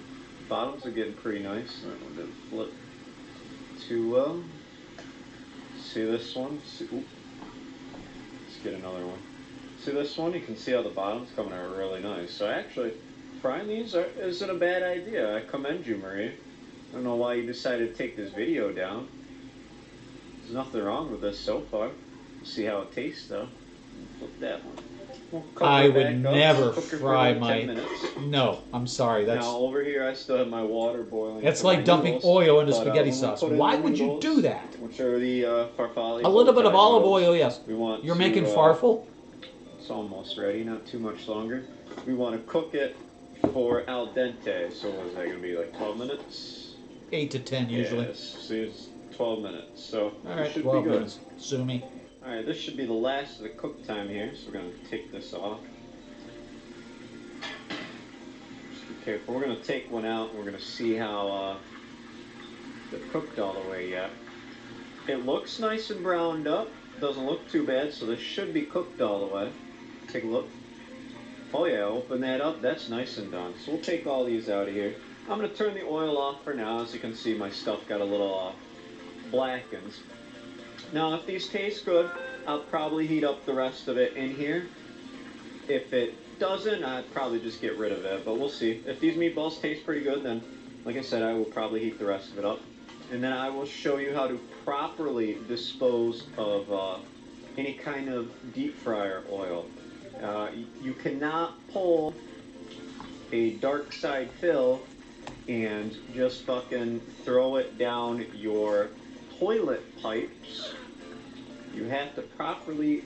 D: Bottoms are getting pretty nice. That one didn't flip too well. See this one? Let's get another one. See this one? You can see how the bottom's coming out really nice. So actually, frying these isn't a bad idea. I commend you, Marie. I don't know why you decided to take this video down. There's nothing wrong with this so far. We'll see how it tastes though. Flip that one. We'll cover
A: I
D: it
A: would
D: back up,
A: never
D: cook her for
A: fry
D: another
A: my.
D: 10 minutes.
A: No, I'm sorry. That's
D: Now over here, I still have my water boiling.
A: that's
D: for my
A: like dumping
D: noodles,
A: oil into
D: but,
A: spaghetti
D: when we
A: sauce.
D: put in
A: Why
D: the
A: would you
D: noodles,
A: do that?
D: Which are the farfalle.
A: A little bit of
D: Thai
A: olive
D: noodles,
A: oil, yes.
D: We want
A: You're
D: to,
A: making farfel?
D: It's almost ready, not too much longer. We want to cook it for al dente. So what is that going to be, like 12 minutes?
A: 8 to 10 usually.
D: Yes, see, it's 12 minutes. So
A: All
D: it
A: right,
D: should be
A: 12
D: good.
A: minutes. Sue me.
D: Alright, this should be the last of the cook time here, so we're going to take this off. Just be careful. We're going to take one out and we're going to see how they're cooked all the way yet. It looks nice and browned up. Doesn't look too bad, so this should be cooked all the way. Take a look. Oh yeah, open that up. That's nice and done. So we'll take all these out of here. I'm going to turn the oil off for now. As you can see, my stuff got a little blackened. Now, if these taste good, I'll probably heat up the rest of it in here. If it doesn't, I'd probably just get rid of it, but we'll see. If these meatballs taste pretty good, then, like I said, I will probably heat the rest of it up. And then I will show you how to properly dispose of any kind of deep fryer oil. You cannot pull a dark side fill and just fucking throw it down your toilet pipes. You have to properly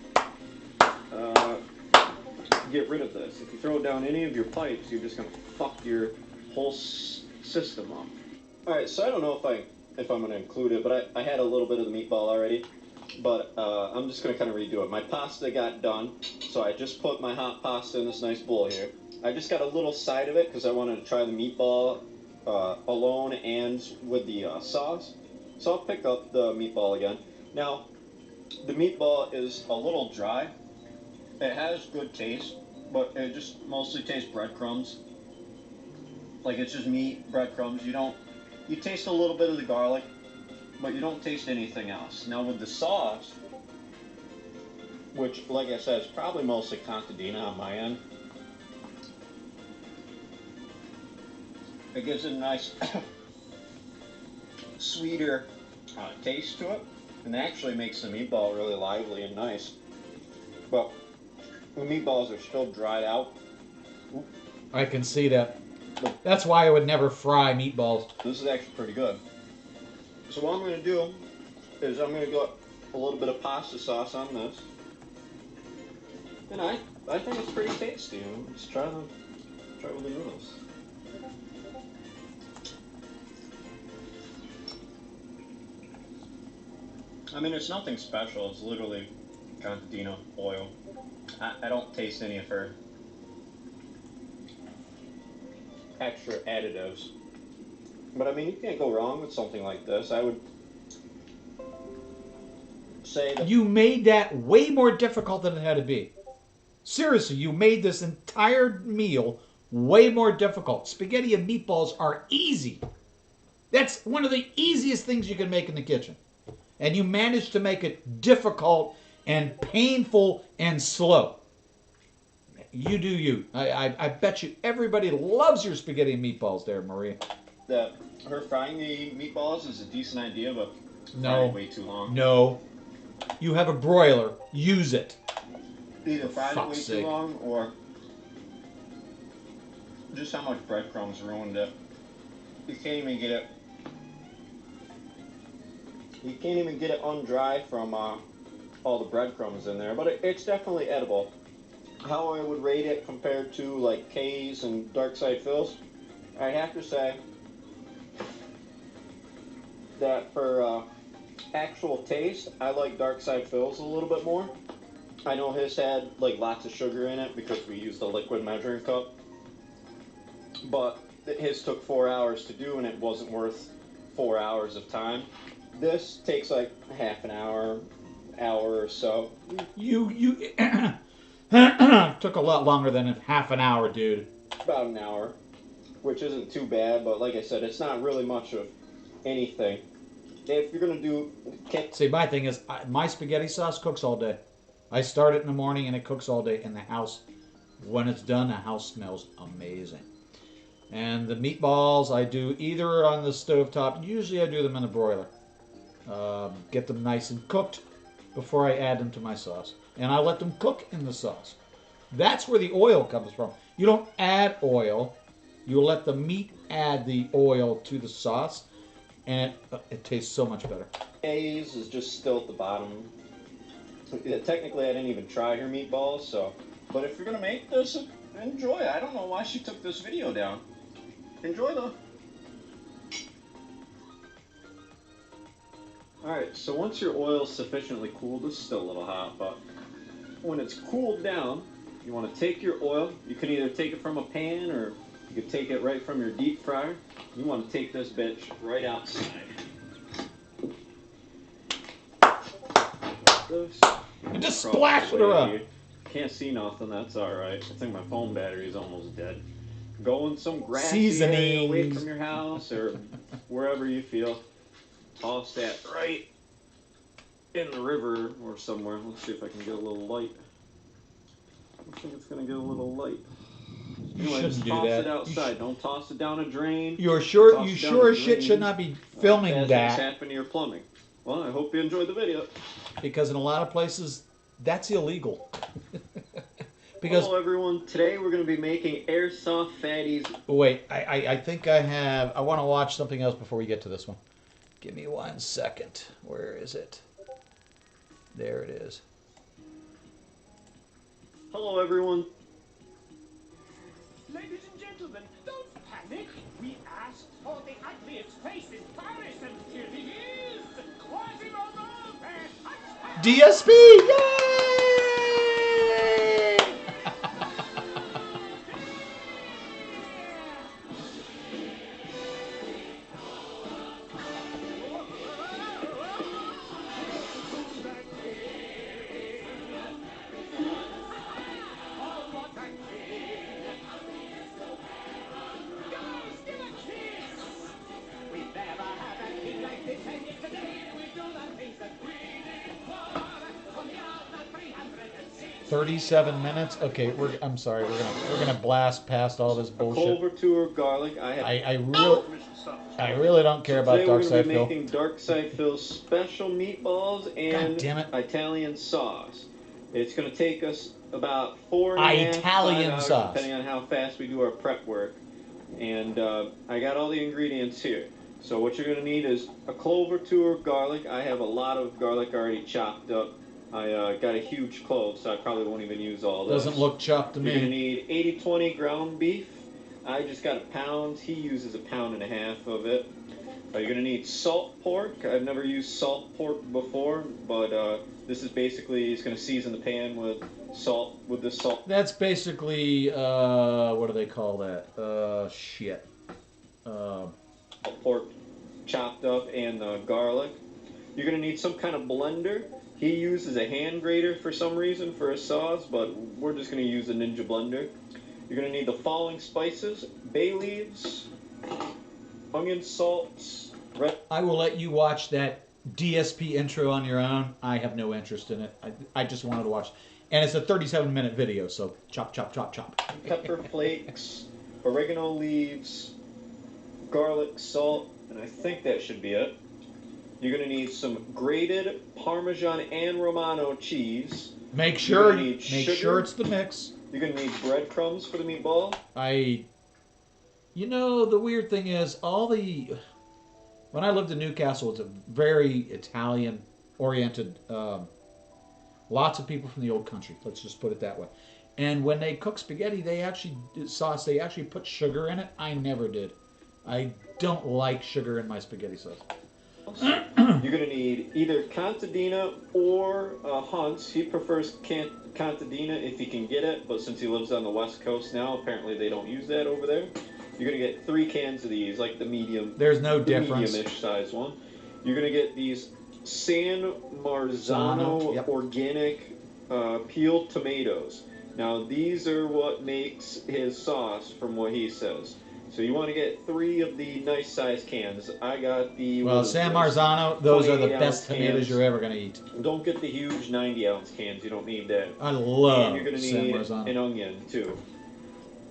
D: get rid of this. If you throw down any of your pipes, you're just gonna fuck your whole system up. All right, so I don't know if I'm gonna include it, but I had a little bit of the meatball already, but I'm just gonna kind of redo it. My pasta got done, so I just put my hot pasta in this nice bowl here. I just got a little side of it because I wanted to try the meatball alone and with the sauce. So I'll pick up the meatball again. Now, the meatball is a little dry. It has good taste, but it just mostly tastes breadcrumbs. Like it's just meat, breadcrumbs. You taste a little bit of the garlic, but you don't taste anything else. Now with the sauce, which like I said is probably mostly contadina on my end, it gives it a nice sweeter taste to it, and actually makes the meatball really lively and nice. But the meatballs are still dried out.
A: I can see that. That's why I would never fry meatballs.
D: This is actually pretty good. So what I'm going to do is I'm going to go a little bit of pasta sauce on this. And I think it's pretty tasty. Let's try with the noodles. I mean, it's nothing special. It's literally contadina oil. I don't taste any of her extra additives. But I mean, you can't go wrong with something like this. I would say that
A: You made that way more difficult than it had to be. Seriously, you made this entire meal way more difficult. Spaghetti and meatballs are easy. That's one of the easiest things you can make in the kitchen. And you managed to make it difficult and painful and slow. You do you. I bet you everybody loves your spaghetti and meatballs there, Maria.
D: that her frying the meatballs is a decent idea, but
A: No.
D: frying way too long.
A: No. You have a broiler. Use it.
D: Either
A: For
D: fried it way
A: fuck's
D: too
A: sake.
D: long, or just how much breadcrumbs ruined it. You can't even get it. You can't even get it undry from all the breadcrumbs in there, but it's definitely edible. How I would rate it compared to like K's and Dark Side Phil's, I have to say that for actual taste, I like Dark Side Phil's a little bit more. I know his had like lots of sugar in it because we used a liquid measuring cup, but his took 4 hours to do and it wasn't worth 4 hours of time. This takes like half an hour or so.
A: You took a lot longer than half an hour, dude.
D: About an hour, which isn't too bad, but like I said, it's not really much of anything. If you're gonna do
A: See, my thing is, my spaghetti sauce cooks all day. I start it in the morning and it cooks all day in the house. When it's done, the house smells amazing. And the meatballs, I do either on the stovetop. Usually I do them in a broiler. Get them nice and cooked before I add them to my sauce. And I let them cook in the sauce. That's where the oil comes from. You don't add oil. You let the meat add the oil to the sauce. And it tastes so much better.
D: A's is just still at the bottom. Technically, I didn't even try her meatballs, so. But if you're gonna make this, enjoy it. I don't know why she took this video down. Enjoy though. Alright, so once your oil's sufficiently cooled, it's still a little hot, but when it's cooled down, you want to take your oil. You can either take it from a pan or you can take it right from your deep fryer. You want to take this bitch right outside. This.
A: And just splash it around.
D: Can't see nothing, that's alright. I think my phone battery is almost dead. Go in some grassy
A: Seasonings.
D: area away from your house or wherever you feel. Toss that right in the river or somewhere. Let's see if I can get a little light. I think it's going to get a little light. Anyway,
A: shouldn't
D: just
A: do
D: toss
A: that.
D: it outside. Don't toss it down a drain.
A: You sure
D: Toss
A: you
D: it down
A: sure
D: a
A: as shit
D: drain.
A: should not be filming
D: Bad things
A: that,
D: happen to your plumbing. Well, I hope you enjoyed the video.
A: because in a lot of places that's illegal. Because
D: Hello everyone, today we're going to be making airsoft fatties.
A: wait, I think I want to watch something else before we get to this one. Give me 1 second. Where is it? There it is.
D: Hello everyone.
G: Ladies and gentlemen, don't panic. We asked for the ugliest face in Paris, and here he is. Quasimodo the
A: DSP! Yay! 37 minutes. Okay, I'm sorry. We're gonna blast past all this bullshit.
D: Culver tour garlic.
A: I really don't care about
D: Today
A: Dark
D: we're going
A: Side
D: to be
A: Phil.
D: making Dark Side Phil's special meatballs and
A: God damn it.
D: Italian sauce. It's going to take us about 4 and a half,
A: Italian
D: 5 hours,
A: sauce.
D: depending on how fast we do our prep work. And I got all the ingredients here. So what you're going to need is a clover tour garlic. I have a lot of garlic already chopped up. I got a huge clove, so I probably won't even use all this.
A: Doesn't look chopped to
D: You're going to
A: me.
D: need 80-20 ground beef. I just got a pound. He uses a pound and a half of it. You're going to need salt pork. I've never used salt pork before, but this is basically, he's going to season the pan with salt, with this salt.
A: That's basically what do they call that? Shit.
D: pork chopped up and the garlic. You're going to need some kind of blender. He uses a hand grater for some reason for his sauce, but we're just going to use a Ninja blender. You're going to need the following spices: bay leaves, onion, salts, red.
A: I will let you watch that DSP intro on your own. I have no interest in it. I just wanted to watch. And it's a 37-minute video, so chop, chop, chop, chop.
D: Pepper flakes, oregano leaves, garlic, salt, and I think that should be it. You're going to need some grated Parmesan and Romano cheese.
A: Make sure it's the mix.
D: You're going to need breadcrumbs for the meatball.
A: You know, the weird thing is, when I lived in Newcastle, it's a very Italian-oriented, lots of people from the old country, let's just put it that way. And when they cook spaghetti, they actually put sugar in it. I never did. I don't like sugar in my spaghetti sauce.
D: You're going to need either contadina or Hunt's. He prefers contadina if he can get it, but since he lives on the West Coast now, apparently they don't use that over there. You're going to get 3 cans of these, like the medium.
A: There's no difference.
D: Medium-ish size one. You're going to get these San Marzano
A: Yep.
D: organic peeled tomatoes. Now, these are what makes his sauce, from what he says. So you want to get 3 of the nice sized cans. I got the...
A: Well, San Marzano, those are the
D: 28-ounce
A: best tomatoes
D: cans.
A: you're ever going to eat.
D: Don't get the huge 90-ounce cans. You don't need that.
A: I love
D: And you're going to
A: San
D: need
A: Marzano.
D: an onion, too.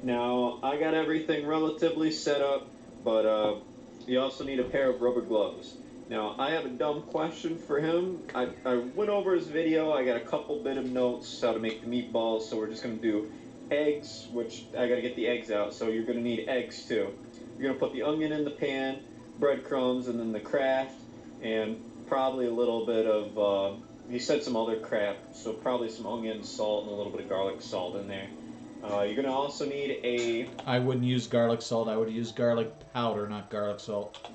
D: Now, I got everything relatively set up, but you also need a pair of rubber gloves. Now, I have a dumb question for him. I went over his video. I got a couple bit of notes how to make the meatballs, so we're just going to do eggs, which I got to get the eggs out, so you're going to need eggs, too. You're going to put the onion in the pan, breadcrumbs, and then the Kraft, and probably a little bit of, he said some other crap, so probably some onion, salt, and a little bit of garlic salt in there. You're going to also need
A: I wouldn't use garlic salt. I would use garlic powder, not garlic salt.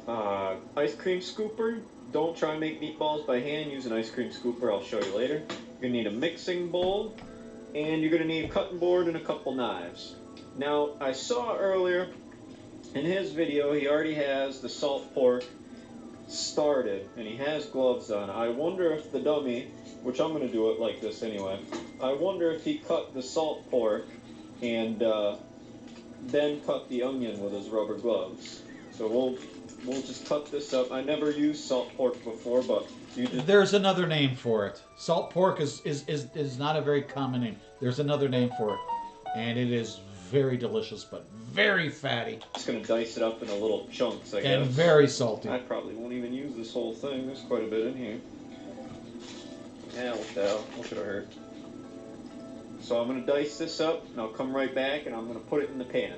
D: ice cream scooper. Don't try and make meatballs by hand. Use an ice cream scooper. I'll show you later. You're going to need a mixing bowl. And you're going to need a cutting board and a couple knives. Now, I saw earlier in his video, he already has the salt pork started, and he has gloves on. I wonder if the dummy, which I'm going to do it like this anyway, I wonder if he cut the salt pork and then cut the onion with his rubber gloves. So we'll just cut this up. I never used salt pork before, but
A: there's another name for it. Salt pork is not a very common name. There's another name for it, and it is very delicious, but very fatty.
D: Just gonna dice it up into little chunks, I guess.
A: And very salty.
D: I probably won't even use this whole thing. There's quite a bit in here. Yeah, what the hell? What could have hurt? So I'm gonna dice this up, and I'll come right back, and I'm gonna put it in the pan.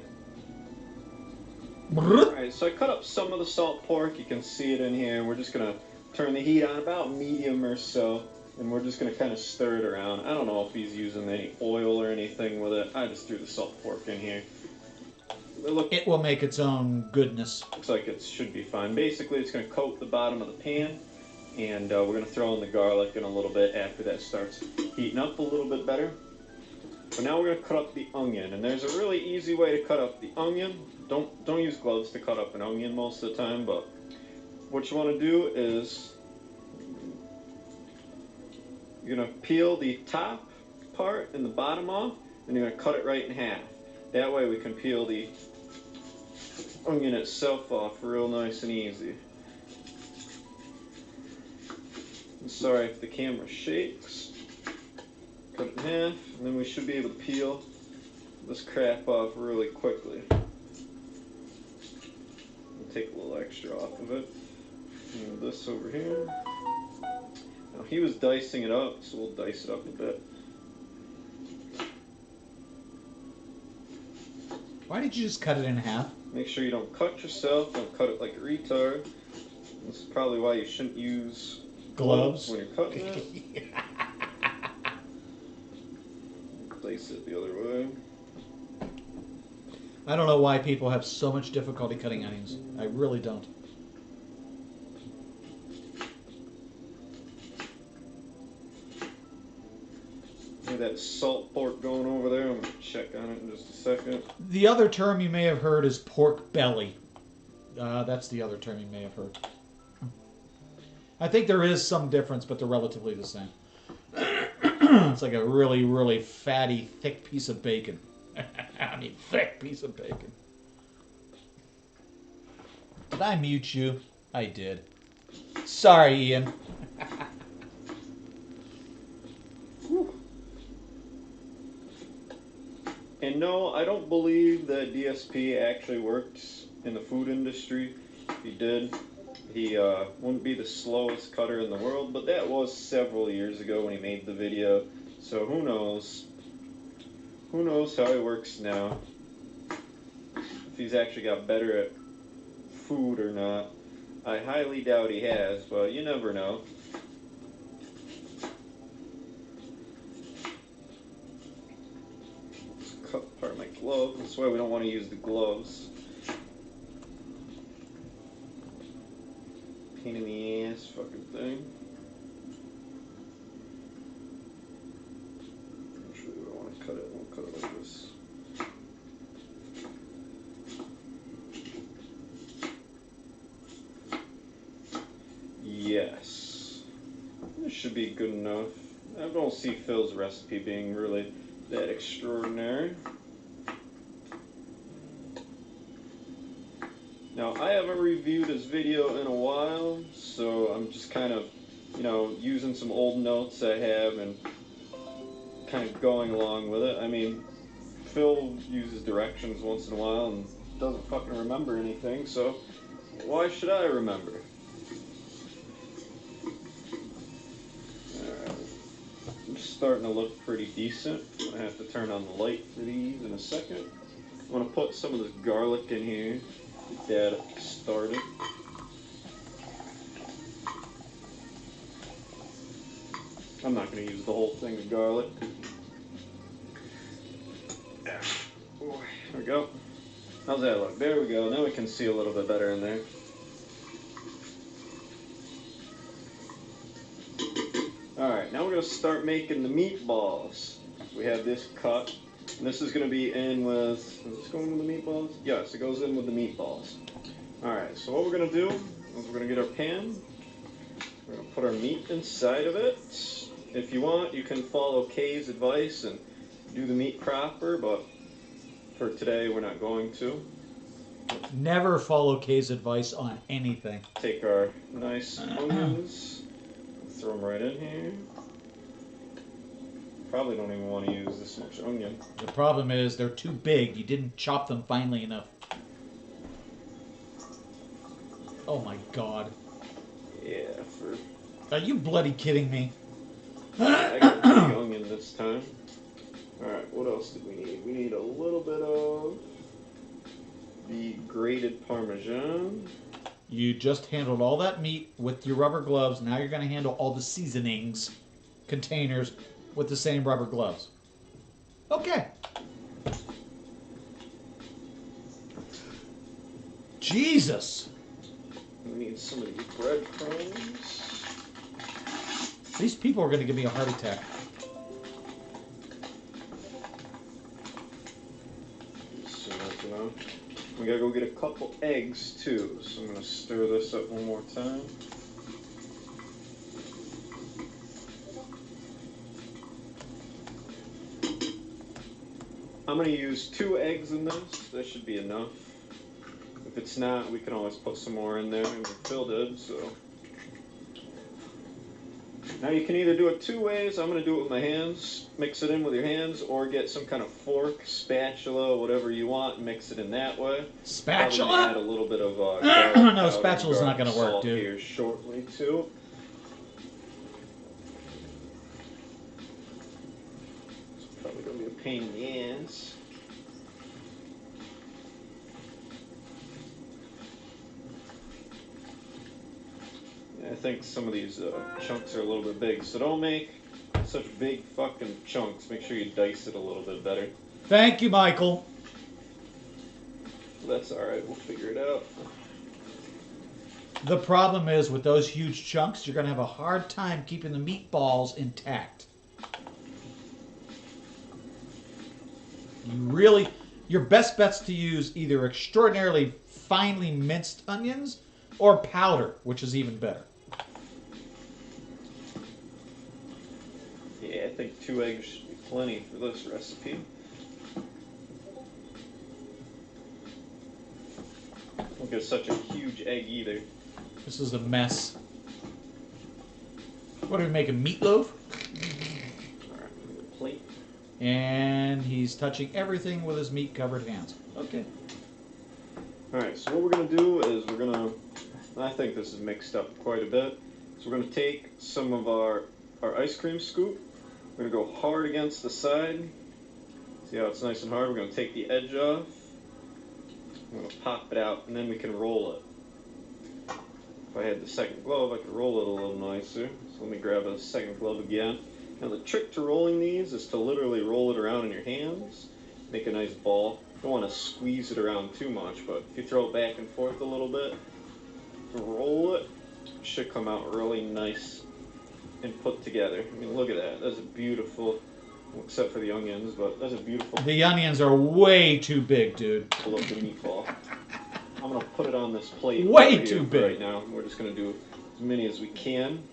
D: Alright, so I cut up some of the salt pork. You can see it in here. We're just gonna turn the heat on about medium or so, and we're just gonna kind of stir it around. I don't know if he's using any oil or anything with it. I just threw the salt pork in here.
A: It will make its own goodness.
D: Looks like it should be fine. Basically, it's gonna coat the bottom of the pan, and we're gonna throw in the garlic in a little bit after that starts heating up a little bit better. But now we're gonna cut up the onion, and there's a really easy way to cut up the onion. Don't use gloves to cut up an onion most of the time, but what you want to do is you're going to peel the top part and the bottom off, and you're going to cut it right in half. That way we can peel the onion itself off real nice and easy. I'm sorry if the camera shakes. Cut it in half, and then we should be able to peel this crap off really quickly. Take a little extra off of it. Move this over here. Now he was dicing it up, so we'll dice it up a bit.
A: Why did you just cut it in half?
D: Make sure you don't cut yourself. Don't cut it like a retard. This is probably why you shouldn't use
A: Gloves?
D: when you're cutting it. Dice it the other way.
A: I don't know why people have so much difficulty cutting onions. I really don't.
D: Look at that salt pork going over there. I'm going to check on it in just a second.
A: The other term you may have heard is pork belly. That's the other term you may have heard. I think there is some difference, but they're relatively the same. It's like a really, really fatty, thick piece of bacon. I mean, thick piece of bacon. Did I mute you? I did. Sorry, Ian.
D: And no, I don't believe that DSP actually works in the food industry. If he did, he wouldn't be the slowest cutter in the world, but that was several years ago when he made the video. So who knows? Who knows how he works now? If he's actually got better at food or not. I highly doubt he has, but you never know. Cut part of my glove. That's why we don't want to use the gloves. Pain in the ass fucking thing. Actually, we don't want to cut it. We'll cut it like this. Yes. This should be good enough. I don't see Phil's recipe being really that extraordinary. Now, I haven't reviewed his video in a while, so I'm just kind of, you know, using some old notes I have and kind of going along with it. I mean, Phil uses directions once in a while and doesn't fucking remember anything, so why should I remember? Starting to look pretty decent. I'm gonna have to turn on the light for these in a second. I'm gonna put some of this garlic in here. Get that started. I'm not gonna use the whole thing of garlic. There we go. How's that look? There we go. Now we can see a little bit better in there. Alright, now we're going to start making the meatballs. We have this cut. And this is going to be in with... Is this going with the meatballs? Yes, it goes in with the meatballs. Alright, so what we're going to do is we're going to get our pan. We're going to put our meat inside of it. If you want, you can follow Kay's advice and do the meat proper, but for today we're not going to.
A: Never follow Kay's advice on anything.
D: Take our nice onions. Throw them right in here. Probably don't even want to use this much onion.
A: The problem is they're too big. You didn't chop them finely enough. Oh my god.
D: Yeah,
A: Are you bloody kidding me?
D: I got a big onion this time. Alright, what else did we need? We need a little bit of the grated Parmesan.
A: You just handled all that meat with your rubber gloves. Now you're going to handle all the seasonings containers with the same rubber gloves. Okay. Jesus.
D: We need some of these breadcrumbs.
A: These people are going to give me a heart attack.
D: So, you know. We gotta go get a couple eggs too, so I'm gonna stir this up one more time. I'm gonna use 2 eggs in this. That should be enough. If it's not, we can always put some more in there. And we filled it, so. Now you can either do it 2 ways. I'm going to do it with my hands, mix it in with your hands, or get some kind of fork, spatula, whatever you want, and mix it in that way.
A: Spatula?
D: Add a little bit of
A: no, spatula's not going to work, dude.
D: Here shortly too. It's probably going to be a pain in the ass. I think some of these chunks are a little bit big, so don't make such big fucking chunks. Make sure you dice it a little bit better.
A: Thank you, Michael.
D: That's alright, we'll figure it out.
A: The problem is with those huge chunks, you're going to have a hard time keeping the meatballs intact. Your best bet's to use either extraordinarily finely minced onions or powder, which is even better.
D: Yeah, I think 2 eggs should be plenty for this recipe. Don't get such a huge egg either.
A: This is a mess. What are we making, meatloaf?
D: Alright, plate.
A: And he's touching everything with his meat-covered hands. Okay.
D: Alright, so what we're going to do is we're going to, I think this is mixed up quite a bit. So we're going to take some of our ice cream scoop. We're going to go hard against the side. See how it's nice and hard? We're going to take the edge off. I'm going to pop it out, and then we can roll it. If I had the second glove, I could roll it a little nicer. So let me grab a second glove again. Now the trick to rolling these is to literally roll it around in your hands. Make a nice ball. Don't want to squeeze it around too much, but if you throw it back and forth a little bit, roll it, it should come out really nice and put together. I mean, look at that. That's a beautiful, except for the onions, but that's a beautiful.
A: The onions are way too big, dude.
D: Looking meatball. I'm gonna put it on this plate.
A: Way too big
D: right now. We're just gonna do as many as we can.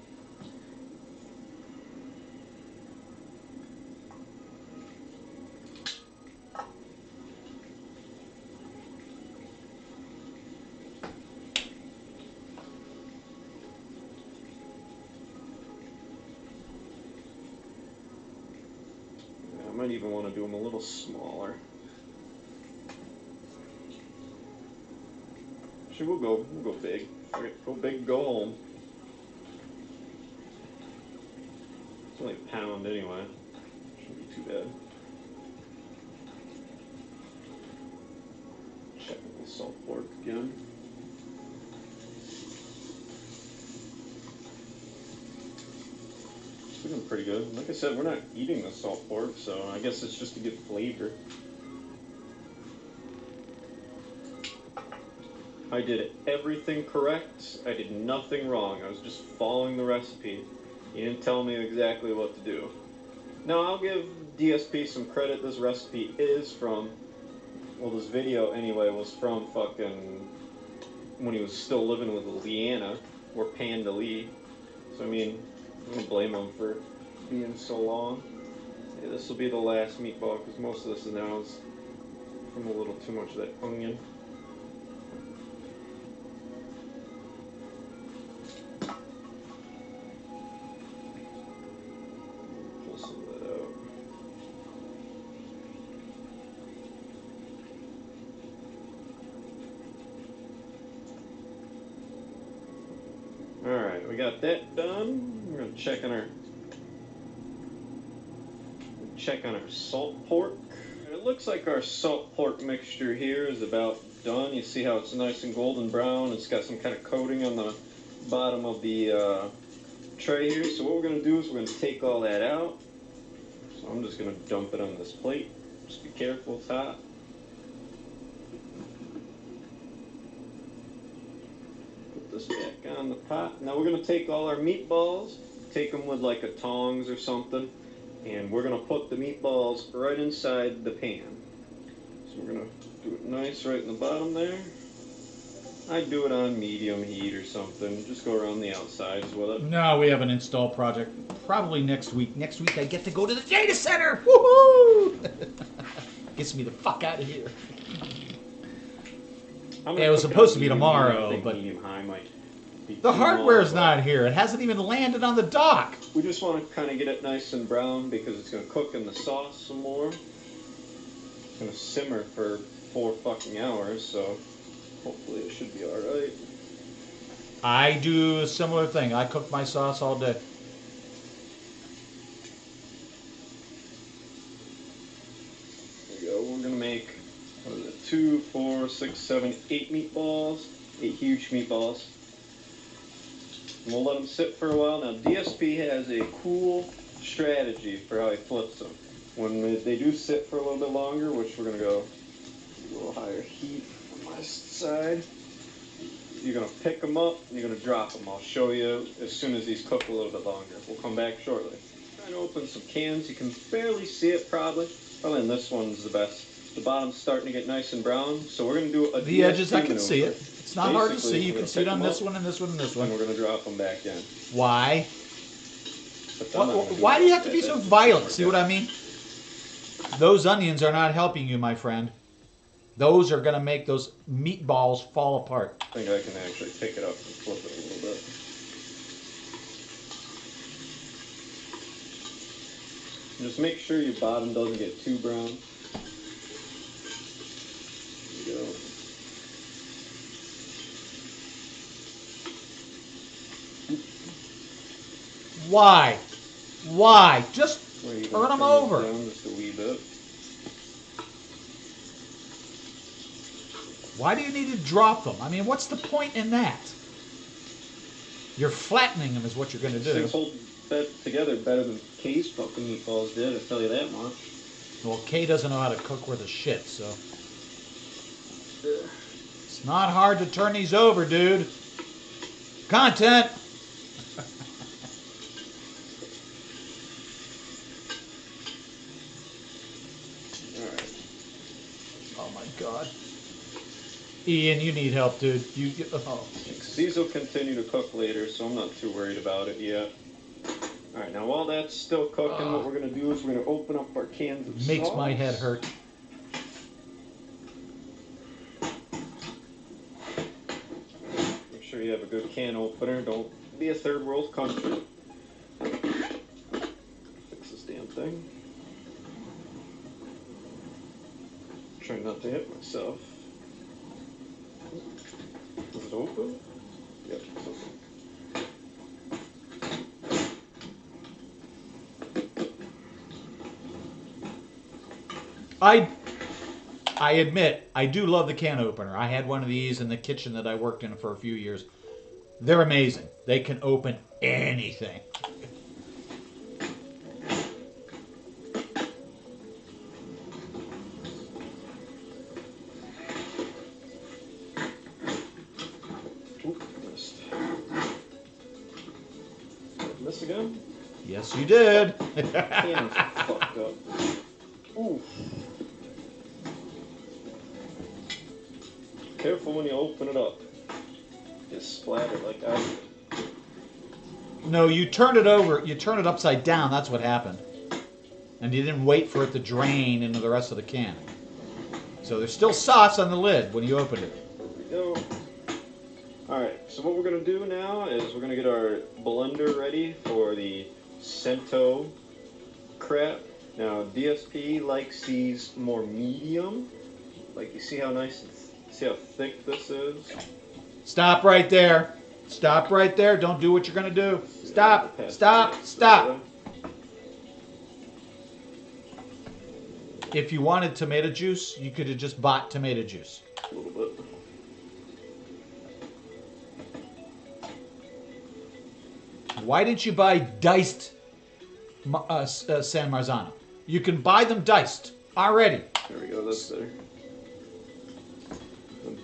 D: I might even want to do them a little smaller. Actually, we'll go big. Go big, go home. It's only a pound anyway. Shouldn't be too bad. Checking the salt pork again. It's looking pretty good. Like I said, we're not eating the salt pork, so I guess it's just to get flavor. I did everything correct. I did nothing wrong. I was just following the recipe. You didn't tell me exactly what to do. Now, I'll give DSP some credit. This recipe is from, well, this video anyway was from fucking when he was still living with Leanna, or Panda Lee. So, I mean, I'm gonna blame him for being so long. Yeah, this will be the last meatball because most of this is now is from a little too much of that onion. Pull some of that out. Alright, we got that done. We're gonna check on our salt pork. It looks like our salt pork mixture here is about done. You see how it's nice and golden brown. It's got some kind of coating on the bottom of the tray here. So what we're going to do is we're going to take all that out. So I'm just going to dump it on this plate. Just be careful, it's hot. Put this back on the pot. Now we're going to take all our meatballs, take them with like a tongs or something, and we're going to put the meatballs right inside the pan. So we're going to do it nice right in the bottom there. I'd do it on medium heat or something. Just go around the outsides with it.
A: No, we have an install project. Probably next week. Next week I get to go to the data center! Woohoo! Gets me the fuck out of here. It was supposed to be tomorrow, but the hardware's not here. It hasn't even landed on the dock.
D: We just want to kind of get it nice and brown because it's going to cook in the sauce some more. It's going to simmer for 4 fucking hours, so hopefully it should be alright.
A: I do a similar thing. I cook my sauce all day.
D: There we go. We're going to make, what is it, 2, 4, 6, 7, 8 meatballs. 8 huge meatballs. And we'll let them sit for a while. Now, DSP has a cool strategy for how he flips them. When they do sit for a little bit longer, which we're going to go a little higher heat on my side, you're going to pick them up and you're going to drop them. I'll show you as soon as these cook a little bit longer. We'll come back shortly. Trying to open some cans. You can barely see it probably. Probably in this one's the best. The bottom's starting to get nice and brown, so we're going to do a
A: The edges, I
D: DSP
A: can see it.
D: maneuver.
A: It's not hard to
D: Basically,
A: see. You
D: we're
A: can
D: gonna
A: see it
D: pick
A: on
D: 'em
A: this
D: up,
A: one and this one and this
D: and
A: one.
D: we're going to drop them back in.
A: Why?
D: But I'm not gonna do
A: Why do you
D: that.
A: have to be so
D: That's
A: violent?
D: more
A: See what I mean? Those onions are not helping you, my friend. Those are going to make those meatballs fall apart.
D: I think I can actually pick it up and flip it a little bit. Just make sure your bottom doesn't get too brown. There you go.
A: Why? Why? Just
D: Where you
A: turn them
D: turn this
A: over.
D: down just a wee bit.
A: Why do you need to drop them? I mean, what's the point in that? You're flattening them is what you're going to
D: These
A: do.
D: things hold that together better than Kay's fucking meatballs did, I'll tell you that much.
A: Well, Kay doesn't know how to cook worth a shit, so. It's not hard to turn these over, dude. Content!
D: Alright.
A: Oh my god. Ian, you need help, dude. Oh.
D: These will continue to cook later, so I'm not too worried about it yet. Alright, now while that's still cooking, what we're going to do is we're going to open up our cans of
A: Makes
D: sauce.
A: my head hurt.
D: Make sure you have a good can opener. Don't be a third world country. Fix this damn thing. Try not to hit myself. Is it open? Yep, it's open.
A: I admit, I do love the can opener. I had one of these in the kitchen that I worked in for a few years. They're amazing. They can open anything.
D: Oop, missed. Miss again?
A: Yes, you did.
D: Can's fucked up. Ooh. Careful when you open it up. Just splatter like I did.
A: No, you turned it over. You turned it upside down. That's what happened. And you didn't wait for it to drain into the rest of the can. So there's still sauce on the lid when you opened it.
D: There we go. Alright, so what we're going to do now is we're going to get our blender ready for the Cento crap. Now, DSP likes these more medium. Like, you see how nice and see how thick this is?
A: Stop right there. Stop right there. Don't do what you're going to do. Stop. Stop. Stop. If you wanted tomato juice, you could have just bought tomato juice.
D: A little bit.
A: Why didn't you buy diced San Marzano? You can buy them diced already.
D: There we go, that's better.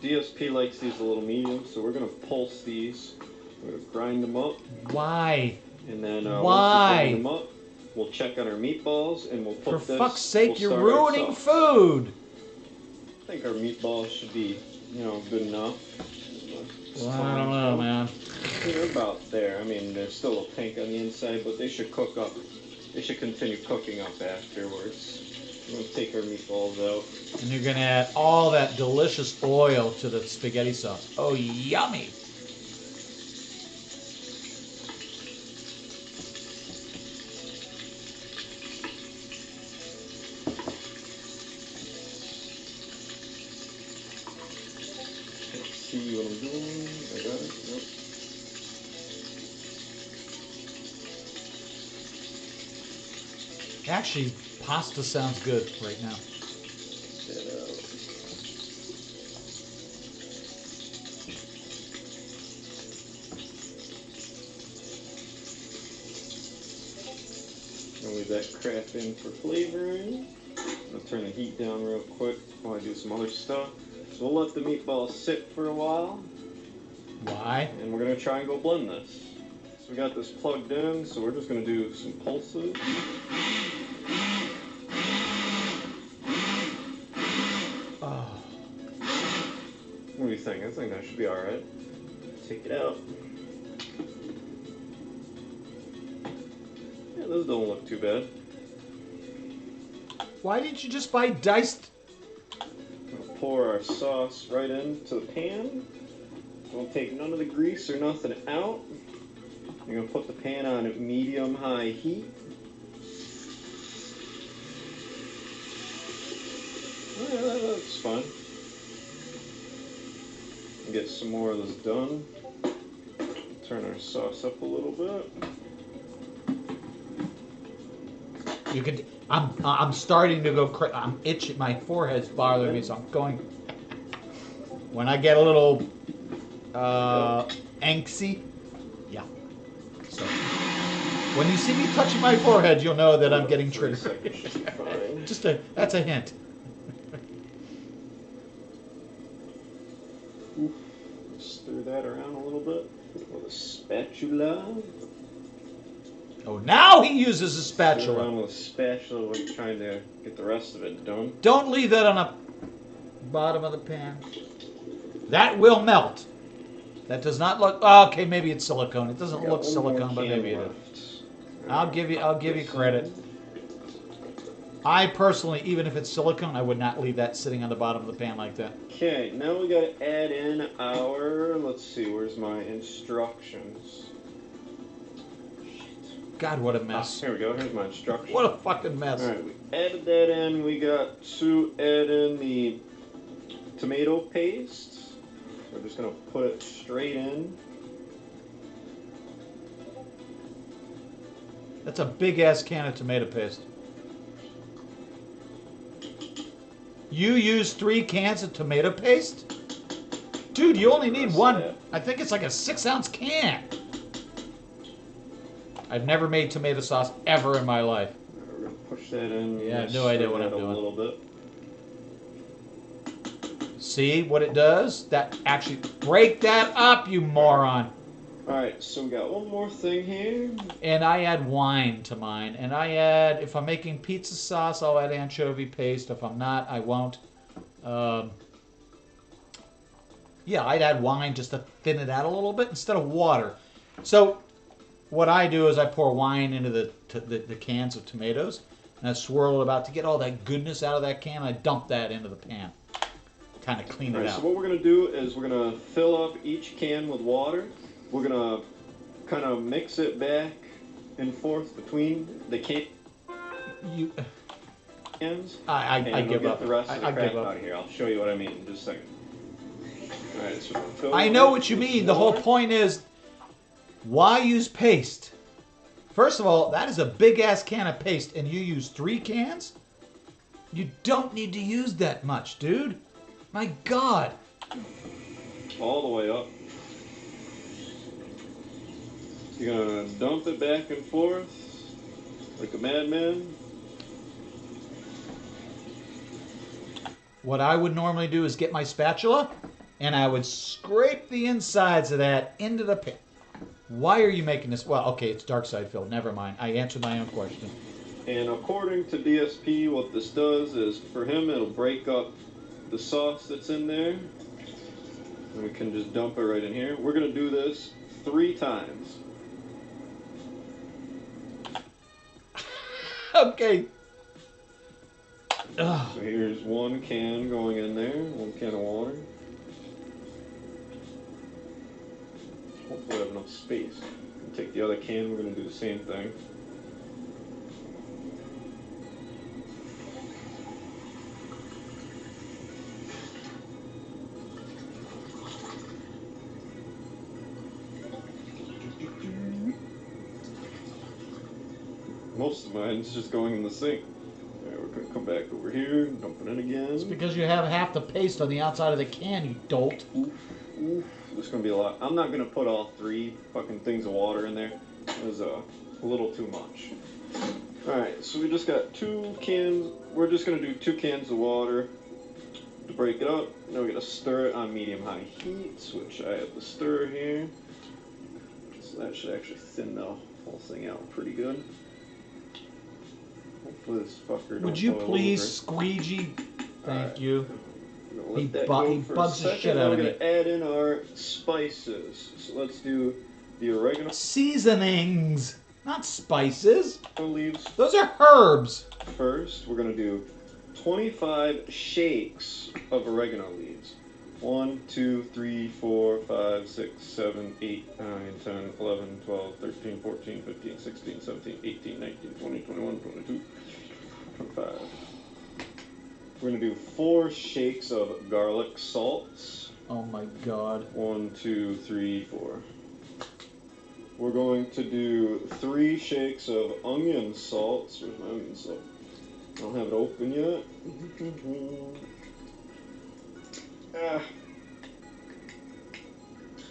D: DSP likes these a little medium, so we're going to pulse these. We're going to grind them up.
A: Why?
D: And then
A: Why?
D: once we grind them up, we'll check on our meatballs and we'll put
A: For
D: this.
A: fuck's sake,
D: we'll
A: you're
D: start
A: ruining
D: ourselves.
A: food.
D: I think our meatballs should be, good enough.
A: Well, I don't know, man.
D: They're about there. I mean, there's still a pink on the inside, but they should cook up. They should continue cooking up afterwards. I'm going to take our meatballs out.
A: And you're going to add all that delicious oil to the spaghetti sauce. Oh, yummy.
D: Let's see what I'm doing. I got it. Yep.
A: Actually, pasta sounds good right now.
D: Get that out. I'll leave that crap in for flavoring. I'll turn the heat down real quick while I do some other stuff. So we'll let the meatballs sit for a while,
A: Why?
D: and we're going to try and go blend this. So we got this plugged in, so we're just going to do some pulses. think? I think that should be alright. Take it out. Yeah, those don't look too bad.
A: Why didn't you just buy diced?
D: We'll pour our sauce right into the pan. Don't take none of the grease or nothing out. You're going to put the pan on medium-high heat. Oh, yeah, that looks fun. Get some more of this done. Turn our sauce up a little bit.
A: You could. I'm starting to go. I'm itching. My forehead's bothering me, so I'm going. When I get a little angsty, yeah. So when you see me touching my forehead, you'll know that I'm getting triggered. That's a hint.
D: Stir that around a little bit with a spatula.
A: Oh, now he uses a spatula.
D: Stir around with a spatula. We're trying to get the rest of it done.
A: Don't leave that on the bottom of the pan. That will melt. That does not look. Oh, okay, maybe it's silicone. It doesn't look silicone, but maybe it is. I'll give you credit. I personally, even if it's silicone, I would not leave that sitting on the bottom of the pan like that.
D: Okay, now we gotta add in our, let's see, where's my instructions?
A: God, what a mess.
D: Here we go, here's my instructions.
A: What a fucking mess.
D: Alright, we added that in. We got to add in the tomato paste. We're just gonna put it straight in.
A: That's a big-ass can of tomato paste. You use 3 cans of tomato paste? Dude, you only need one. I think it's like a 6-ounce can. I've never made tomato sauce ever in my life.
D: We're going to push that in.
A: Yeah, I have no idea what I'm doing.
D: A little bit.
A: See what it does? That actually, break that up, you moron.
D: Alright, so we got one more thing here.
A: And I add wine to mine. And I add, if I'm making pizza sauce, I'll add anchovy paste. If I'm not, I won't. Yeah, I'd add wine just to thin it out a little bit instead of water. So what I do is I pour wine into the cans of tomatoes. And I swirl it about to get all that goodness out of that can. I dump that into the pan. Kind of clean it out.
D: So what we're going to do is we're going to fill up each can with water. We're going to kind of mix it back and forth between the cans.
A: I give up.
D: The rest of the
A: I
D: crap
A: give up.
D: out of here. I'll show you what I mean in just a second. All right, so fill
A: I
D: it
A: know
D: up
A: what you
D: with
A: mean. The whole
D: water.
A: point is, why use paste? First of all, that is a big-ass can of paste, and you use 3 cans? You don't need to use that much, dude. My God.
D: All the way up. You're going to dump it back and forth like a madman.
A: What I would normally do is get my spatula, and I would scrape the insides of that into the pan. Why are you making this? Well, okay, it's dark side filled. Never mind. I answered my own question.
D: And according to DSP, what this does is, for him, it'll break up the sauce that's in there. And we can just dump it right in here. We're going to do this 3 times.
A: Okay. Ugh.
D: So here's 1 can going in there, 1 can of water. Hopefully I have enough space. Take the other can, we're going to do the same thing. Most of mine's just going in the sink. Alright, we're going to come back over here, dump it in again.
A: It's because you have half the paste on the outside of the can, you dolt.
D: Oof. There's going to be a lot. I'm not going to put all 3 fucking things of water in there. It was a little too much. Alright, so we just got 2 cans. We're just going to do 2 cans of water to break it up. Now we're going to stir it on medium-high heat, which I have the stir here. So that should actually thin the whole thing out pretty good. Hopefully this fucker don't
A: Would you
D: boil
A: please
D: over.
A: squeegee? Thank you.
D: Let
A: He
D: that
A: bu-
D: go
A: he
D: for a
A: bugs the
D: second.
A: shit
D: Now
A: out
D: we're
A: of
D: going
A: me.
D: to add in our spices. So let's do the oregano
A: Seasonings, not spices.
D: leaves
A: Those are herbs.
D: first. We're going to do 25 shakes of oregano leaves. 1, 2, 3, 4, 5, 6, 7, 8, 9, 10, 11, 12, 13, 14, 15, 16, 17, 18, 19, 20, 21, 22, 25. We're going to do 4 shakes of garlic salts.
A: Oh my god.
D: 1, 2, 3, 4. We're going to do 3 shakes of onion salts. Where's my onion salt? I don't have it open yet.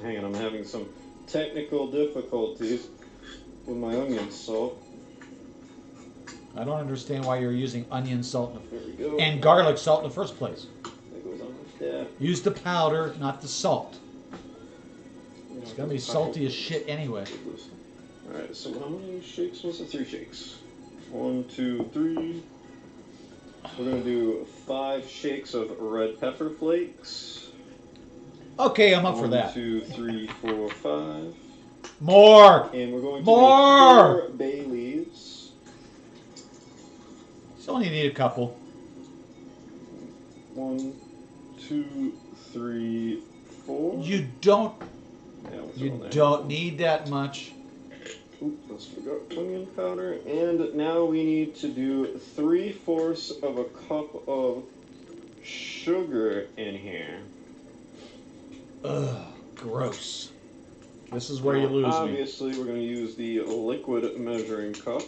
D: Hang on, I'm having some technical difficulties with my onion salt.
A: I don't understand why you're using onion salt
D: There we go.
A: and garlic salt in the first place.
D: That goes on like that.
A: Use the powder, not the salt. It's gonna be salty as shit anyway.
D: Alright, so how many shakes was it? 3 shakes. 1, 2, 3. We're gonna do 5 shakes of red pepper flakes.
A: Okay, I'm up for
D: 1,
A: that.
D: 2, 3, 4, 5.
A: More!
D: And we're going to
A: More!
D: do 4 bay leaves.
A: You only need a couple.
D: 1, 2, 3, 4.
A: You don't.
D: Yeah, we'll throw
A: You
D: in there.
A: don't need that much.
D: Oop, let's forgot onion powder. And now we need to do 3/4 of a cup of sugar in here.
A: Ugh, gross. This is where you lose me.
D: Obviously, we're going to use the liquid measuring cup.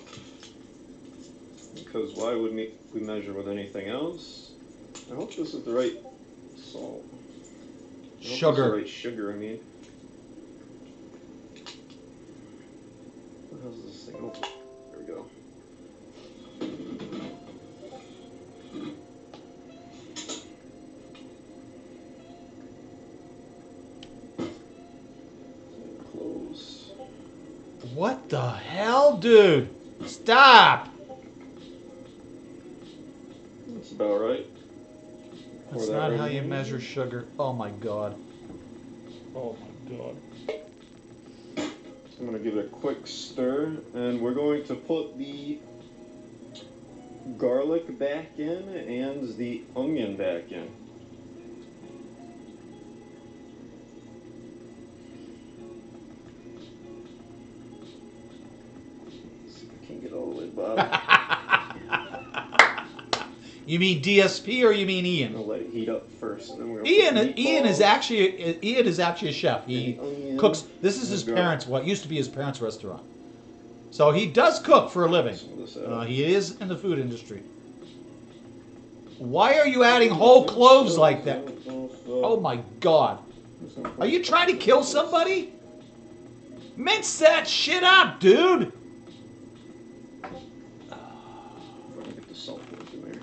D: Because why would we measure with anything else? I hope this is the right salt. I hope this is
A: Sugar.
D: the right sugar, I mean. How's this thing open? There we go. Close.
A: What the hell, dude? Stop!
D: That's about right.
A: That's
D: Pour that
A: not
D: right
A: how
D: in
A: you
D: there.
A: measure sugar. Oh my god. Oh my god.
D: I'm going to give it a quick stir, and we're going to put the garlic back in and the onion back in. Let's see if I can get all the way to the bottom.
A: You mean DSP or you mean
D: I'm
A: Ian?
D: going to let it heat up first, and then we're going to put the
A: Ian is
D: meatballs
A: actually a chef. He
D: and the onion
A: cooks. This is
D: and
A: his
D: the garlic.
A: parents. What used to be his parents' restaurant. So he does cook for a living.
D: Some of this out.
A: He is in the food industry. Why are you adding whole cloves like that? Oh my god. Are you trying to kill somebody? Mince that shit up, dude.
D: Get the salt in there.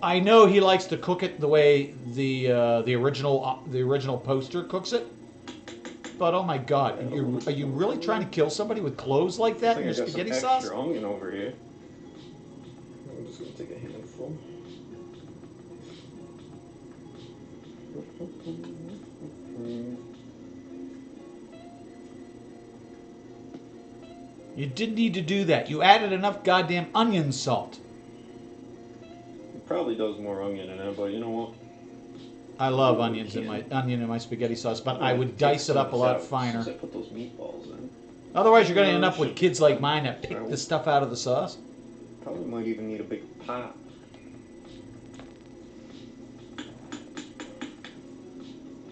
A: I know he likes to cook it the way the original poster cooks it. But oh my god, are you really trying to kill somebody with cloves like that in your spaghetti
D: some
A: sauce?
D: extra onion over here. I'm just gonna take a handful.
A: You didn't need to do that. You added enough goddamn onion salt.
D: It probably does more onion in it, but you know what?
A: I love
D: Ooh,
A: onions in
D: can.
A: my spaghetti sauce, but I would dice it up a lot finer.
D: Since I put those meatballs in.
A: Otherwise, you're going to end up with kids like mine that pick the stuff out of the sauce.
D: Probably might even need a big pot.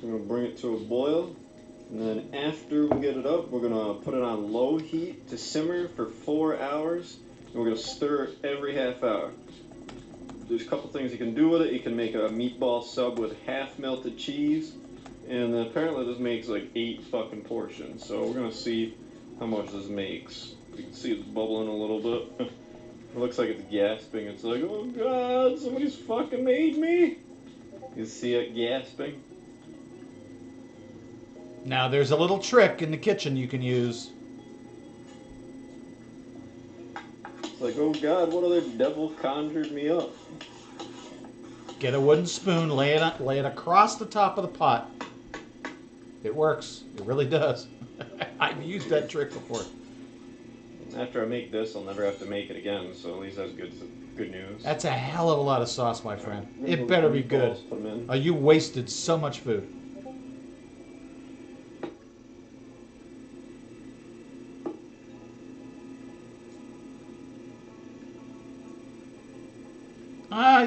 D: We're going to bring it to a boil. And then after we get it up, we're going to put it on low heat to simmer for 4 hours. And we're going to stir it every half hour. There's a couple things you can do with it. You can make a meatball sub with half melted cheese. And then apparently this makes like 8 fucking portions. So we're going to see how much this makes. You can see it's bubbling a little bit. It looks like it's gasping. It's like, oh god, somebody's fucking made me. You see it gasping?
A: Now, there's a little trick in the kitchen you can use.
D: It's like, oh god, what other devil conjured me up?
A: Get a wooden spoon, lay it across the top of the pot. It works. It really does. I've used that trick before.
D: After I make this, I'll never have to make it again, so at least that's good news.
A: That's a hell of a lot of sauce, my friend.
D: Right,
A: It better be good.
D: put 'em in.
A: Oh, you wasted so much food.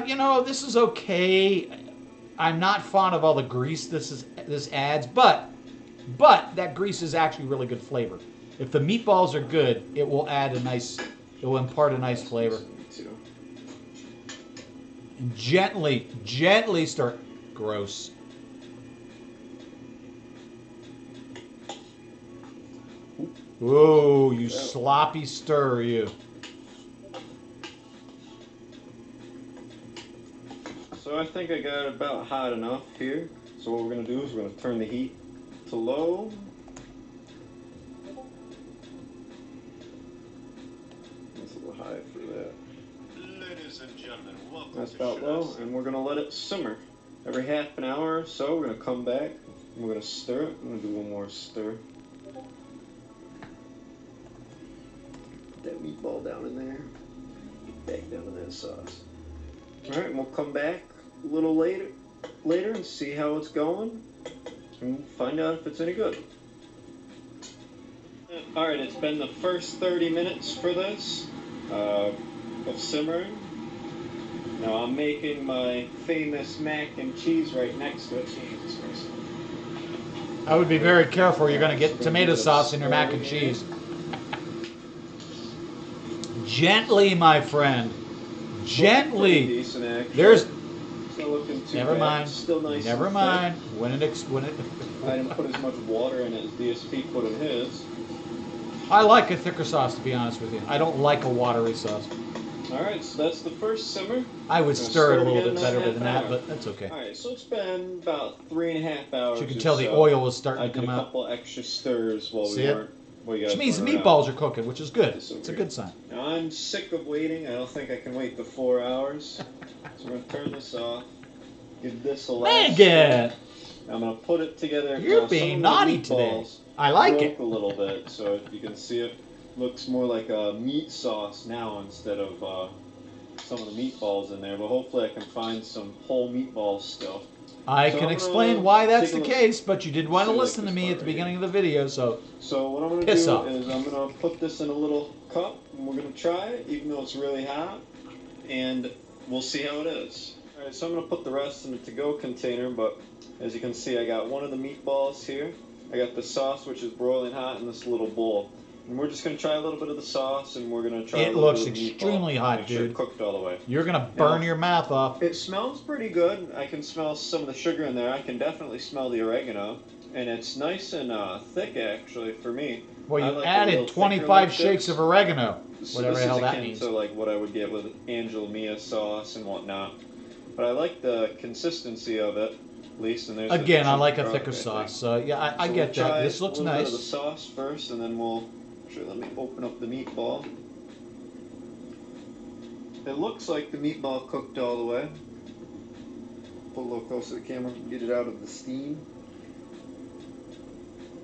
A: You know, this is okay. I'm not fond of all the grease this adds, but that grease is actually really good flavor. If the meatballs are good, it will impart a nice flavor. And gently stir. Gross. Whoa, you sloppy stir, you.
D: So I think I got it about hot enough here. So what we're going to do is we're going to turn the heat to low. That's a little high for that.
H: Ladies and gentlemen, welcome
D: That's
H: to
D: about low,
H: Chef's.
D: and we're going to let it simmer. Every half an hour or so, we're going to come back, and we're going to stir it. I'm going to do one more stir. Put that meatball down in there. Get back down in that sauce. Alright, and we'll come back a little later and see how it's going, and find out if it's any good. Alright, it's been the first 30 minutes for this, of simmering. Now I'm making my famous mac and cheese right next to it. Jesus Christ.
A: I would be very careful. You're going to get tomato sauce in your mac and cheese. Gently, my friend. Gently.
D: Decent, actually.
A: There's.
D: It's not looking too
A: Never
D: bad.
A: mind.
D: It's still nice.
A: Never
D: and
A: mind.
D: thick.
A: When it.
D: I didn't put as much water in it as DSP put in his.
A: I like a thicker sauce, to be honest with you. I don't like a watery sauce.
D: Alright, so that's the first simmer.
A: I would
D: Gonna
A: stir it a
D: stir it
A: little
D: again
A: bit better
D: another
A: than
D: half
A: that,
D: hour.
A: but that's okay.
D: Alright, so it's been about 3.5 hours.
A: As you can
D: or
A: tell, the
D: so.
A: oil is starting
D: I
A: to
D: did
A: come
D: a
A: out.
D: couple extra stirs while
A: See
D: we
A: it?
D: weren't. While you guys
A: Which means the
D: weren't around.
A: meatballs are cooking, which is good.
D: This over
A: It's a
D: here.
A: good sign.
D: Now I'm sick of waiting. I don't think I can wait the 4 hours. So we're gonna turn this off. Give this a last.
A: Megan!
D: I'm gonna put it together.
A: You're
D: Now,
A: being
D: some of my
A: naughty today.
D: meatballs
A: I like
D: broke
A: it.
D: a little bit, so if you can see it, looks more like a meat sauce now instead of some of the meatballs in there. But hopefully I can find some whole meatballs still.
A: I
D: So
A: can
D: I'm
A: explain
D: gonna
A: why that's
D: take
A: the
D: a look.
A: case, but you did want to
D: See, like
A: listen to
D: this
A: me
D: part
A: at the
D: right
A: beginning of the video, so
D: So what I'm gonna
A: Piss
D: do
A: off.
D: is I'm gonna put this in a little cup and we're gonna try it, even though it's really hot, and we'll see how it is. Alright, so I'm gonna put the rest in a to-go container, but as you can see, I got one of the meatballs here. I got the sauce, which is broiling hot, in this little bowl. And we're just gonna try a little bit of the sauce, and we're gonna try a
A: It
D: little
A: looks
D: bit of the meatball.
A: extremely hot,
D: Make sure it
A: dude.
D: cooked all the way.
A: you're going to burn
D: Yeah.
A: your mouth off.
D: It smells pretty good. I can smell some of the sugar in there. I can definitely smell the oregano. And it's nice and thick, actually, for me.
A: Well,
D: I
A: you
D: like a little
A: added
D: thicker
A: 25
D: like
A: shakes
D: this.
A: of oregano,
D: So
A: whatever
D: this
A: the hell
D: is
A: that
D: akin
A: means.
D: to like what I would get with Angel Mia sauce and whatnot. But I like the consistency of it, at least. And there's the
A: Again, I
D: chunk
A: like a
D: garlic,
A: thicker
D: I think.
A: sauce, so yeah, I
D: So
A: get
D: we'll
A: that.
D: try
A: This looks
D: a little bit of the
A: nice.
D: sauce first, and then we'll. Sure, let me open up the meatball. It looks like the meatball cooked all the way. Pull a little closer to the camera, get it out of the steam.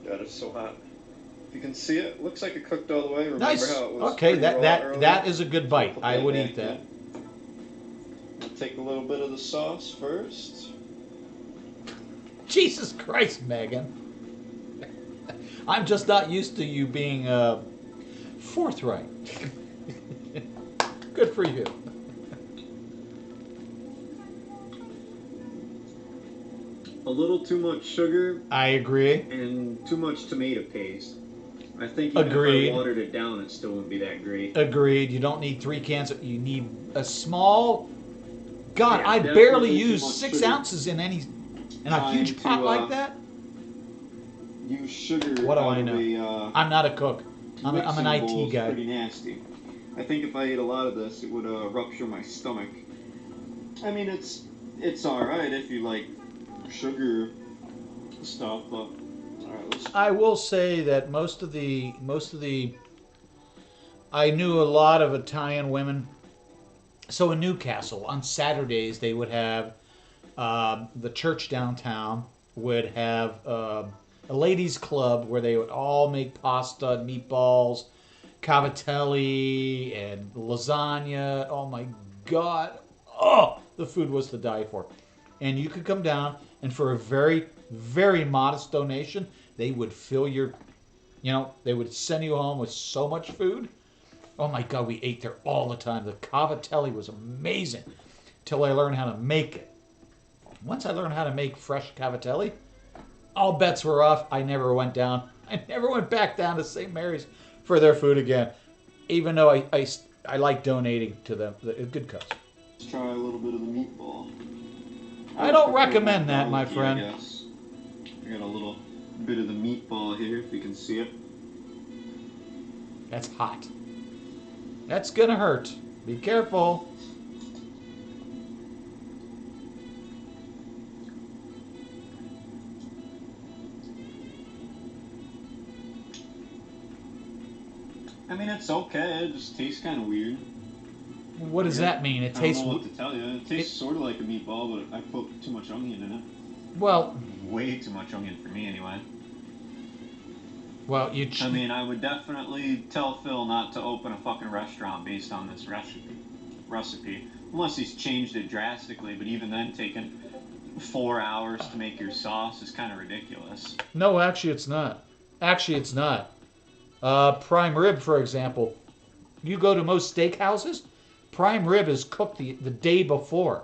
D: God, it's so hot. If you can see it, it looks like it cooked all the way. Remember
A: Nice.
D: how it was
A: Okay,
D: pretty raw
A: that
D: earlier?
A: is a good bite.
D: Put
A: I would
D: back
A: eat that.
D: in. I'll take a little bit of the sauce first.
A: Jesus Christ, Megan. I'm just not used to you being forthright. Good for you.
D: A little too much sugar
A: I agree.
D: and too much tomato paste. I think even
A: Agreed.
D: if I watered it down, it still wouldn't be that great.
A: Agreed. You don't need 3 cans. You need a small. God,
D: Yeah,
A: I
D: definitely
A: barely
D: too
A: use
D: much
A: 6
D: sugar.
A: ounces in a
D: Trying
A: huge
D: to,
A: pot like that.
D: Use sugar.
A: What do
D: out
A: I
D: of
A: know?
D: a,
A: I'm not a cook. I'm an
D: mixing bowl
A: IT
D: is
A: guy.
D: Pretty nasty. I think if I ate a lot of this, it would rupture my stomach. I mean, it's all right if you like sugar stuff, but all right, let's.
A: I will say that most of the I knew a lot of Italian women. So in Newcastle on Saturdays they would have The church downtown would have a ladies' club where they would all make pasta and meatballs, cavatelli, and lasagna. Oh my God. Oh, the food was to die for. And you could come down, and for a very, very modest donation, they would fill your, they would send you home with so much food. Oh my God, we ate there all the time. The cavatelli was amazing till I learned how to make it. Once I learned how to make fresh cavatelli, all bets were off. I never went down. I never went back down to St. Mary's for their food again, even though I like donating to them. Good cause.
D: Let's try a little bit of the meatball.
A: I don't recommend that, my friend.
D: I guess. I got a little bit of the meatball here, if you can see it.
A: That's hot. That's gonna hurt. Be careful.
D: I mean, it's okay. It just tastes kind of weird.
A: What does that mean? It tastes.
D: I don't know what to tell you. It tastes sort of like a meatball, but I put too much onion in it.
A: Well,
D: way too much onion for me, anyway.
A: Well,
D: I mean, I would definitely tell Phil not to open a fucking restaurant based on this recipe. Unless he's changed it drastically, but even then, taking 4 hours to make your sauce is kind of ridiculous.
A: No, actually it's not. Actually, it's not. Prime rib, for example. You go to most steakhouses, prime rib is cooked the day before.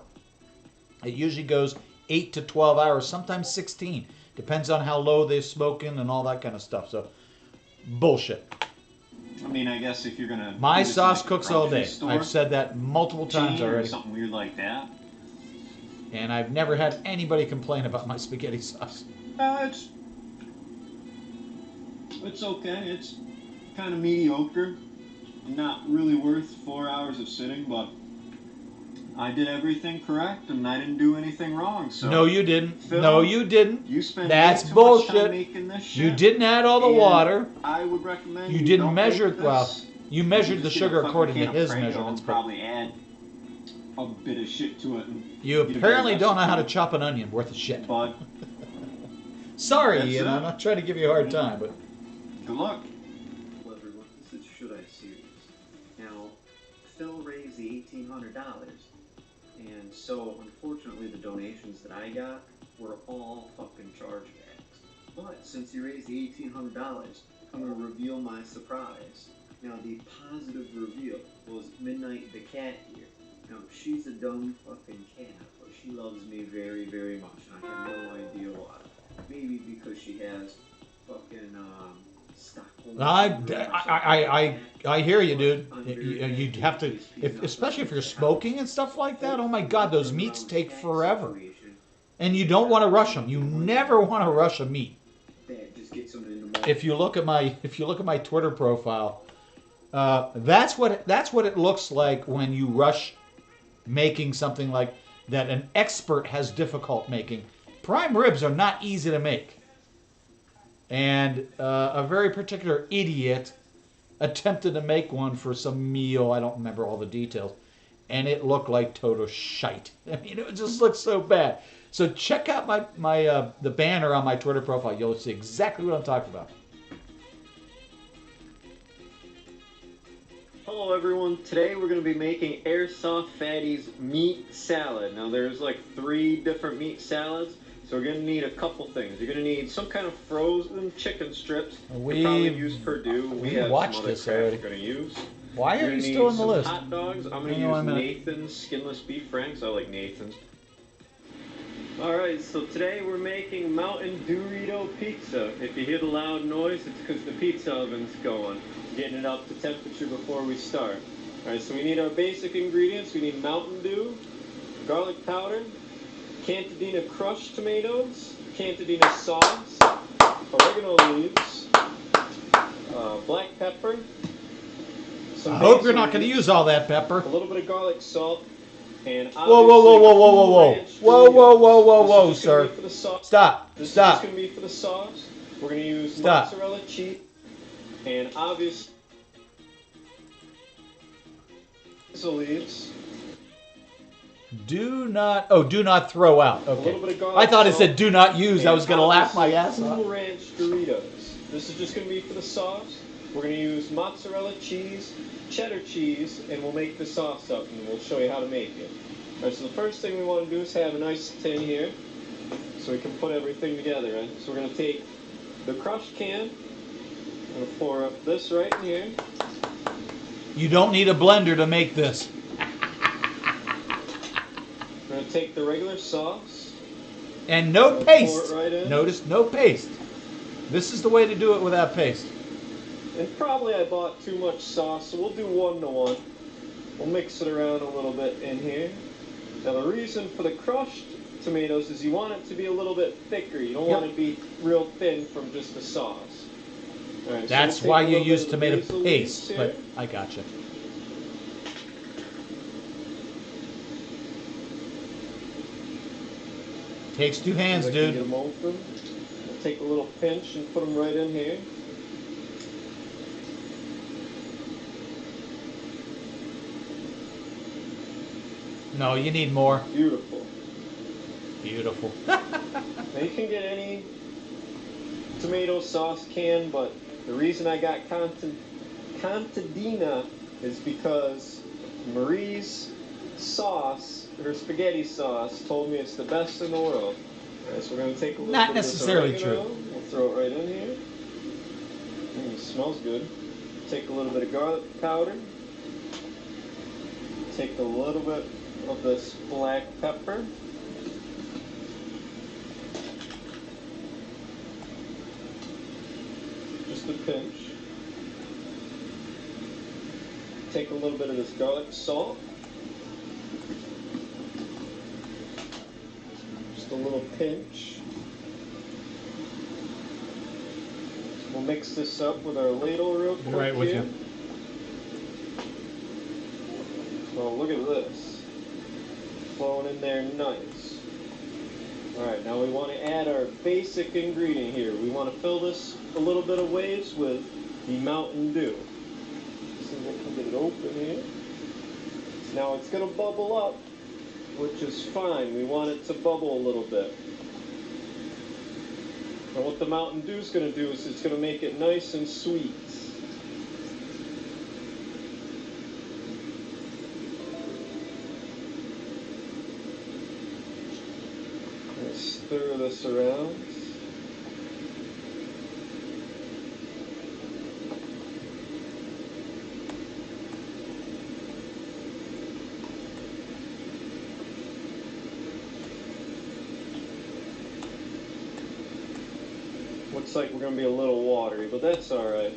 A: It usually goes 8 to 12 hours, sometimes 16. Depends on how low they're smoking and all that kind of stuff. So, bullshit.
D: I mean, I guess if you're gonna...
A: My sauce cooks all day. I've said that multiple times already.
D: Or something weird like that.
A: And I've never had anybody complain about my spaghetti sauce.
D: It's okay. It's kind of mediocre. Not really worth 4 hours of sitting, but I did everything correct and I didn't do anything wrong. So
A: no, you didn't.
D: Phil,
A: no, you didn't.
D: You spent
A: That's
D: way too
A: bullshit.
D: much time making this shit,
A: you didn't add all the water.
D: I would recommend
A: you didn't
D: don't
A: measure
D: make
A: well.
D: this.
A: You measured the sugar according to his
D: Prego
A: measurements.
D: and probably add a bit of shit to it. And
A: you apparently don't know how to chop an onion worth of shit.
D: But
A: sorry, Ian. I'm not trying to give you a hard time, but
D: good luck.
I: Hello everyone, this is Should I Series. Now, Phil raised the $1,800, and so unfortunately the donations that I got were all fucking chargebacks. But since he raised the $1,800, I'm going to reveal my surprise. Now, the positive reveal was Midnight the cat here. Now, she's a dumb fucking cat, but she loves me very, very much, and I have no idea why. Maybe because she has fucking, Stockholm.
A: I hear you, dude. You'd have to, especially if you're smoking and stuff like that. Oh my God, those meats take forever, and you don't want to rush them. You never want to rush a meat. If you look at my Twitter profile, that's what it looks like when you rush making something like that. An expert has difficult making. Prime ribs are not easy to make. And a very particular idiot attempted to make one for some meal. I don't remember all the details. And it looked like total shite. I mean, it just looked so bad. So check out the banner on my Twitter profile. You'll see exactly what I'm talking about.
D: Hello everyone, today we're going to be making Airsoft Fatty's meat salad. Now there's like 3 different meat salads. So we're going to need a couple things. You're going to need some kind of frozen chicken strips.
A: We
D: probably use Purdue. We have
A: watched
D: some other
A: this
D: crap
A: already.
D: we're going to use.
A: Why are you still on the list?
D: Hot dogs. I'm going to use Nathan's skinless beef franks. I like Nathan's. Alright, so today we're making Mountain Dorito pizza. If you hear the loud noise, it's because the pizza oven's going. Getting it up to temperature before we start. Alright, so we need our basic ingredients. We need Mountain Dew, garlic powder, Cantadina crushed tomatoes, Cantadina sauce, oregano leaves, black pepper.
A: I hope you're not going to use all that pepper.
D: A little bit of garlic salt. And
A: whoa, sir. Stop.
D: This
A: Stop.
D: is going to be for the sauce. We're going to use
A: Stop.
D: mozzarella cheese. And obviously, leaves.
A: Do not throw out.
D: A
A: Okay.
D: little bit of garlic
A: I thought it
D: salt,
A: said do not use. I
D: and
A: was going to laugh my
D: obviously
A: ass off.
D: Cool Ranch Doritos. This is just going to be for the sauce. We're going to use mozzarella cheese, cheddar cheese, and we'll make the sauce up, and we'll show you how to make it. All right, so the first thing we want to do is have a nice tin here, so we can put everything together, right? So we're going to take the crushed can, I'm going to pour up this right in here.
A: You don't need a blender to make this.
D: We're going to take the regular sauce.
A: And no
D: Pour
A: paste.
D: it right in.
A: Notice, no paste. This is the way to do it without paste.
D: And probably I bought too much sauce, so we'll do 1-to-1. We'll mix it around a little bit in here. Now the reason for the crushed tomatoes is you want it to be a little bit thicker. You don't want it to be real thin from just the sauce. All right,
A: That's
D: so we'll
A: why
D: take a
A: you
D: little
A: use
D: bit of the
A: tomato
D: basil
A: paste,
D: leaves
A: but
D: here.
A: I gotcha. Takes two hands,
D: See if I can
A: dude.
D: Get them open. We'll take a little pinch and put them right in here.
A: No, you need more.
D: Beautiful.
A: Beautiful.
D: Now you can get any tomato sauce can, but the reason I got Contadina is because Marie's sauce, her spaghetti sauce, told me it's the best in the world. Alright, so we're going to take a little
A: Not
D: bit
A: necessarily
D: of this oregano.
A: true.
D: We'll throw it right in here. It smells good. Take a little bit of garlic powder. Take a little bit of this black pepper. Just a pinch. Take a little bit of this garlic salt. Just a little pinch. We'll mix this up with our ladle real quick.
A: Right with
D: here.
A: you.
D: Oh, look at this. Flowing in there nice. Alright, now we want to add our basic ingredient here. We want to fill this a little bit of waves with the Mountain Dew. See if we can get it open here. Now it's going to bubble up, which is fine. We want it to bubble a little bit. And what the Mountain Dew is going to do is it's going to make it nice and sweet. Stir this around. Looks like we're going to be a little watery, but that's all right.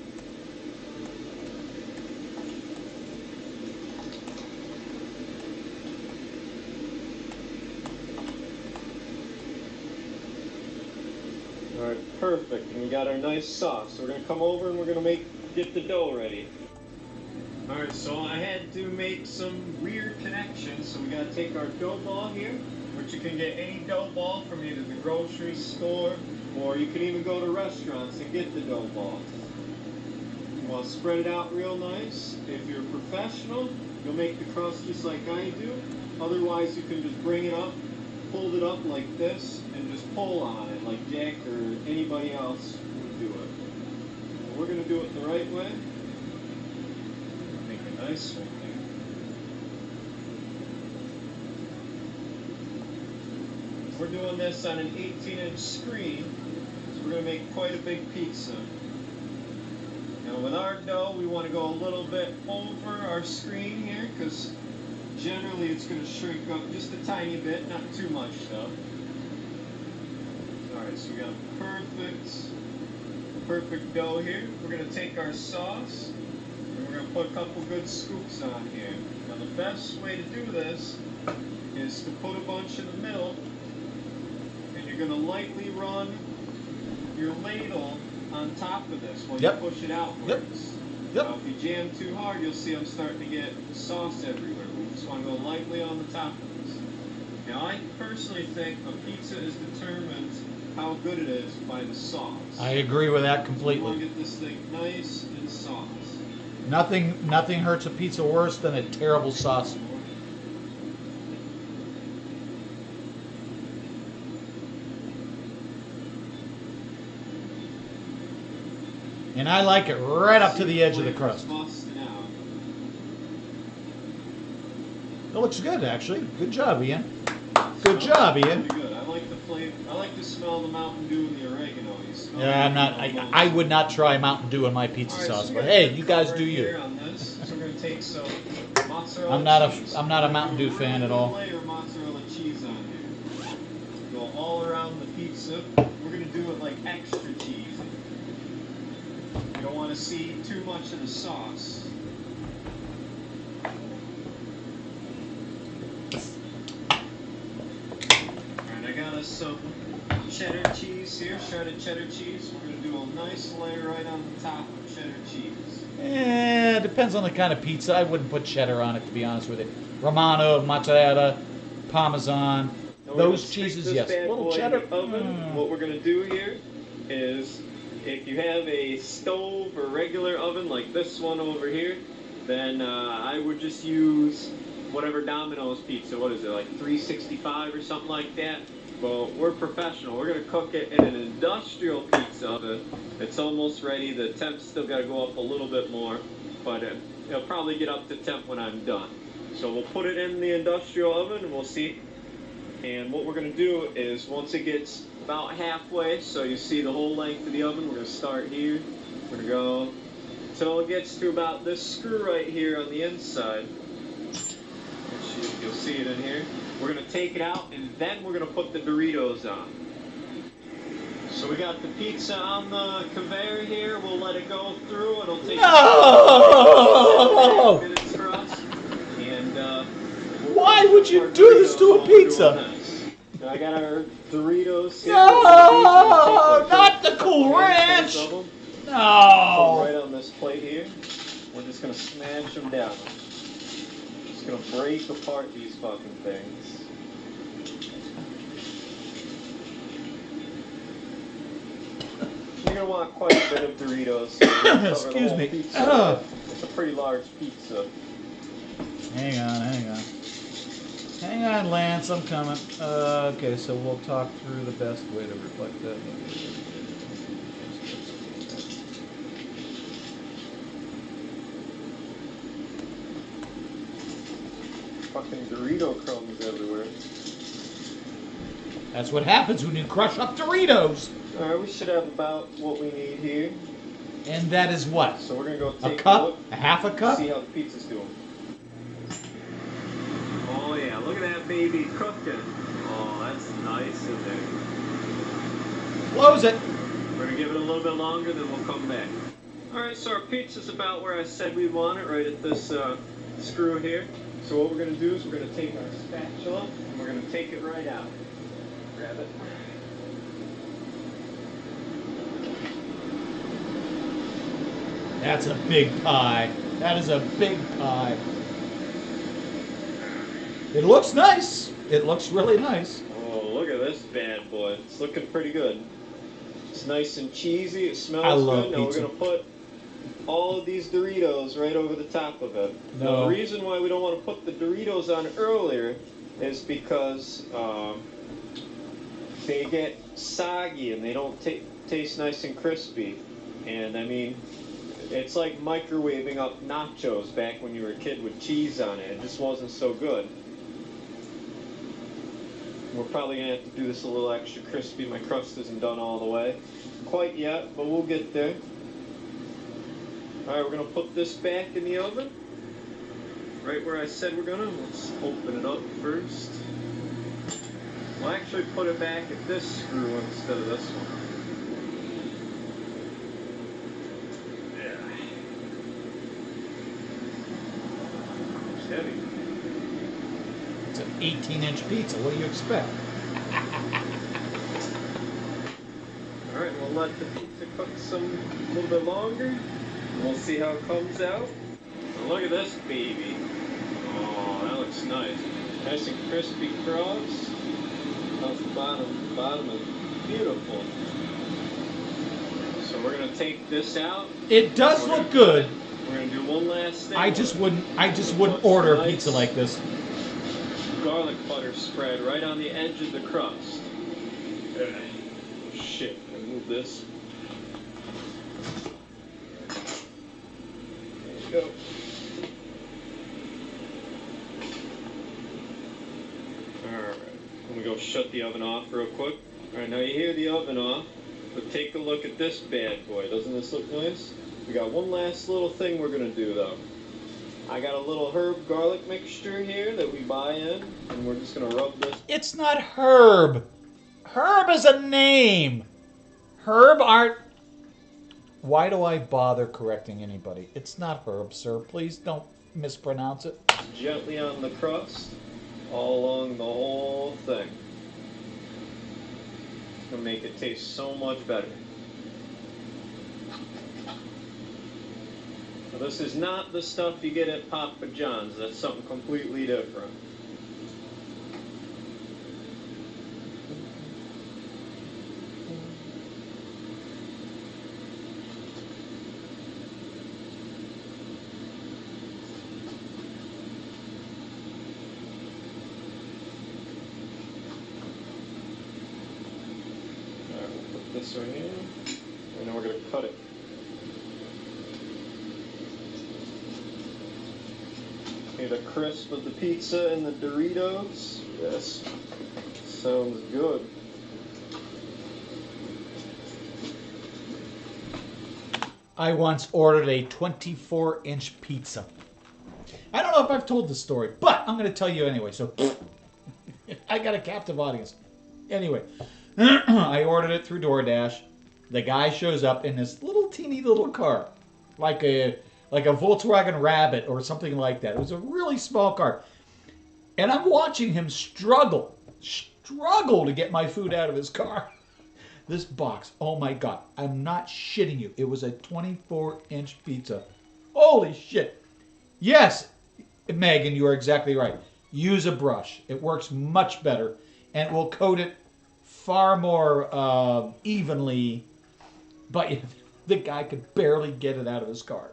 D: Alright, perfect. And we got our nice sauce. So we're going to come over and we're going to get the dough ready. Alright, so I had to make some weird connections. So we got to take our dough ball here, which you can get any dough ball from either the grocery store, or you can even go to restaurants and get the dough ball. You want to spread it out real nice. If you're a professional, you'll make the crust just like I do. Otherwise, you can just bring it up, hold it up like this, and just pull on it like Jack or anybody else would do it. But we're going to do it the right way. Make a nice one here. We're doing this on an 18-inch screen, so we're going to make quite a big pizza. Now with our dough, we want to go a little bit over our screen here, because generally it's going to shrink up just a tiny bit, not too much though. Alright, so we got a perfect dough here. We're going to take our sauce, and we're going to put a couple good scoops on here. Now the best way to do this is to put a bunch in the middle, and you're going to lightly run your ladle on top of this while you push it outwards.
A: Yep.
D: Now if you jam too hard, you'll see I'm starting to get sauce everywhere. We just want to go lightly on the top of this. Now I personally think a pizza is determined how good it is by the sauce.
A: I agree with that
D: You want
A: completely.
D: to get this thing nice and sauce.
A: Nothing hurts a pizza worse than a terrible sauce. And I like it right up to the edge of the crust.
D: Busting out.
A: It looks good, actually. Good job, Ian. Good job, Ian.
D: Pretty good. I like the flavor. I like to smell the Mountain Dew and the oregano. You smell
A: Yeah, I'm not. I would not try Mountain Dew in my pizza sauce, but hey, you guys do you.
D: On this. So we're gonna take some mozzarella cheese.
A: I'm not a Mountain Dew fan at all.
D: Layer mozzarella cheese on here. Go all around the pizza. We're gonna do it like extra cheesy. You don't want to see too much of the sauce. Alright, I got us some cheddar cheese here, shredded cheddar cheese. We're going to do a nice layer right on the top of cheddar cheese.
A: Depends on the kind of pizza. I wouldn't put cheddar on it, to be honest with you. Romano, mozzarella, Parmesan, those cheeses, yes. A little cheddar.
D: Oven. What we're going to do here is, if you have a stove or regular oven like this one over here, then I would just use whatever Domino's pizza, what is it, like 365 or something like that? Well, we're professional. We're going to cook it in an industrial pizza oven. It's almost ready. The temp's still got to go up a little bit more, but it'll probably get up to temp when I'm done. So we'll put it in the industrial oven and we'll see. And what we're going to do is, once it gets about halfway, so you see the whole length of the oven, we're going to start here. We're going to go until it gets to about this screw right here on the inside. You'll see it in here. We're going to take it out, and then we're going to put the Doritos on. So we got the pizza on the conveyor here. We'll let it go through. It'll take minutes for us. And
A: why would you do this to a pizza?
D: I got our Doritos here.
A: No, not the Cool Ranch. No.
D: Right on this plate here. We're just going to smash them down. Just going to break apart these fucking things. You're going to want quite a bit of Doritos.
A: Excuse me.
D: It's a pretty large pizza.
A: Hang on. Hang on, Lance, I'm coming. Okay, so we'll talk through the best way to reflect that.
D: Fucking Dorito crumbs everywhere.
A: That's what happens when you crush up Doritos.
D: Alright, we should have about what we need here.
A: And that is what?
D: So we're going to go take
A: a cup?
D: look,
A: A half a cup?
D: See how the pizza's doing. Oh yeah, look at that baby cooking. Oh, that's nice in there.
A: Close it.
D: We're going to give it a little bit longer, then we'll come back. Alright, so our pizza's about where I said we want it, right at this screw here. So what we're going to do is we're going to take our spatula and we're going to take it right out. Grab it.
A: That's a big pie. That is a big pie. It looks nice. It looks really nice.
D: Oh, look at this bad boy. It's looking pretty good. It's nice and cheesy. It smells
A: I love
D: good. Now
A: pizza.
D: we're going to put all of these Doritos right over the top of it.
A: No.
D: Now, the reason why we don't want to put the Doritos on earlier is because they get soggy and they don't taste nice and crispy. And I mean, it's like microwaving up nachos back when you were a kid with cheese on it. It just wasn't so good. We're probably going to have to do this a little extra crispy. My crust isn't done all the way. Quite yet, but we'll get there. Alright, we're going to put this back in the oven. Right where I said we're going to. Let's open it up first. We'll actually put it back at this screw instead of this one. Yeah. It's heavy.
A: It's an 18-inch pizza. What do you expect?
D: Alright, we'll let the pizza cook a little bit longer. And we'll see how it comes out. And look at this baby. Oh, that looks nice. Nice and crispy crust. How's the bottom? The bottom is beautiful. So we're gonna take this out.
A: It does look good.
D: We're gonna do one last thing.
A: I just wouldn't order a pizza like this.
D: Garlic butter spread right on the edge of the crust. Shit, remove this. go. Alright, let me go shut the oven off real quick. Alright, now you hear the oven off, but take a look at this bad boy. Doesn't this look nice? We got one last little thing we're gonna do though. I got a little herb garlic mixture here that we buy in, and we're just gonna rub this.
A: It's not Herb. Herb is a name. Herb aren't... Why do I bother correcting anybody? It's not Herb, sir. Please don't mispronounce it.
D: Gently on the crust, all along the whole thing. It's gonna make it taste so much better. Now, this is not the stuff you get at Papa John's. That's something completely different. This right here, and then we're going to cut it. Okay, the crisp of the pizza and the Doritos. Yes, sounds good.
A: I once ordered a 24-inch pizza. I don't know if I've told this story, but I'm going to tell you anyway. So I got a captive audience. Anyway. I ordered it through DoorDash. The guy shows up in this little teeny little car, like a Volkswagen Rabbit or something like that. It was a really small car, and I'm watching him struggle to get my food out of his car. This box, oh my God, I'm not shitting you. It was a 24-inch pizza. Holy shit! Yes, Megan, you are exactly right. Use a brush. It works much better, and it will coat it far more evenly, but the guy could barely get it out of his car.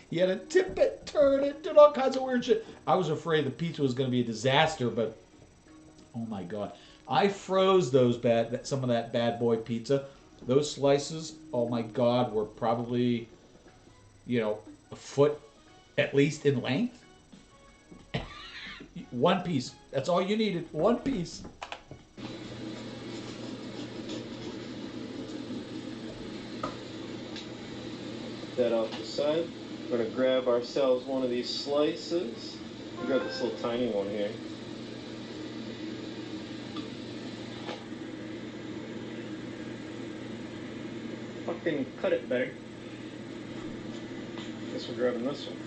A: He had to tip it, turn it, did all kinds of weird shit. I was afraid the pizza was going to be a disaster, but oh my God. I froze some of that bad boy pizza. Those slices, oh my God, were probably, a foot at least in length. One piece. That's all you needed. One piece.
D: That off the side. We're going to grab ourselves one of these slices. We got this little tiny one here. Fucking cut it better. Guess we're grabbing this one.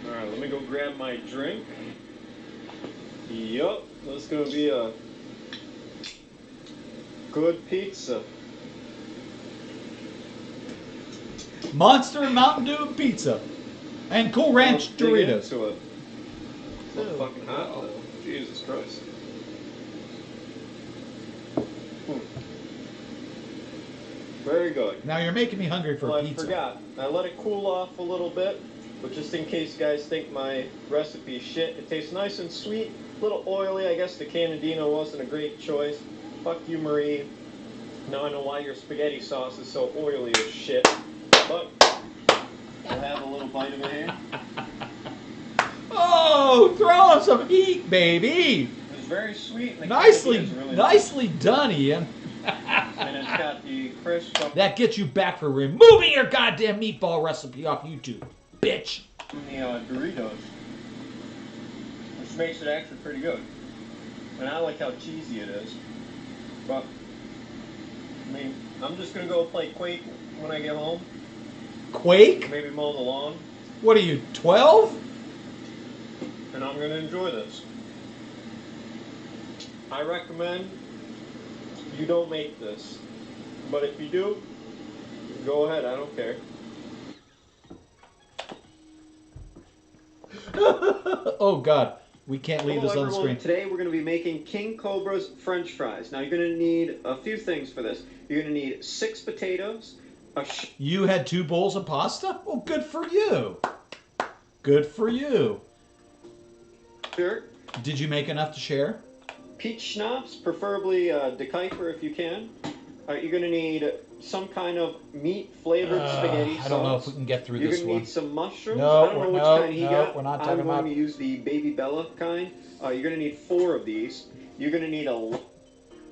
D: Alright, let me go grab my drink. Yup, that's gonna be a good pizza.
A: Monster and Mountain Dew pizza. And Cool Ranch Doritos.
D: It's so fucking hot though. Jesus Christ. Very good.
A: Now you're making me hungry for pizza.
D: I forgot. I let it cool off a little bit, but just in case you guys think my recipe is shit, it tastes nice and sweet, a little oily. I guess the Canadino wasn't a great choice. Fuck you, Marie. Now I know why your spaghetti sauce is so oily as shit. But I'll have a little bite of it here.
A: Oh, throw on some heat, baby.
D: It's very sweet. And
A: nicely done, Ian.
D: And it's got the crisp.
A: That gets you back for removing your goddamn meatball recipe off YouTube, bitch.
D: The Doritos, which makes it actually pretty good. And I like how cheesy it is. But I mean, I'm just gonna go play Quake when I get home.
A: Quake?
D: Maybe mow the lawn.
A: What are you, 12?
D: And I'm gonna enjoy this. I recommend you don't make this, but if you do, go ahead. I don't care.
A: Oh God, we can't leave
I: Hello,
A: this on
I: everyone.
A: screen.
I: Today we're going to be making King Cobra's French fries. Now you're going to need a few things for this. You're going to need 6 potatoes.
A: You had 2 bowls of pasta? Well, good for you. Good for you.
I: Sure.
A: Did you make enough to share?
D: peach schnapps, preferably De Kuyper if you can. You're going to need some kind of meat-flavored spaghetti sauce.
A: I don't know if we can get through
D: You're
A: this
D: going to
A: one.
D: need some mushrooms.
A: No,
D: I don't know which kind he got.
A: we're not
D: I'm
A: talking
D: going
A: about...
D: to use the Baby Bella kind. You're going to need 4 of these. You're going to need a...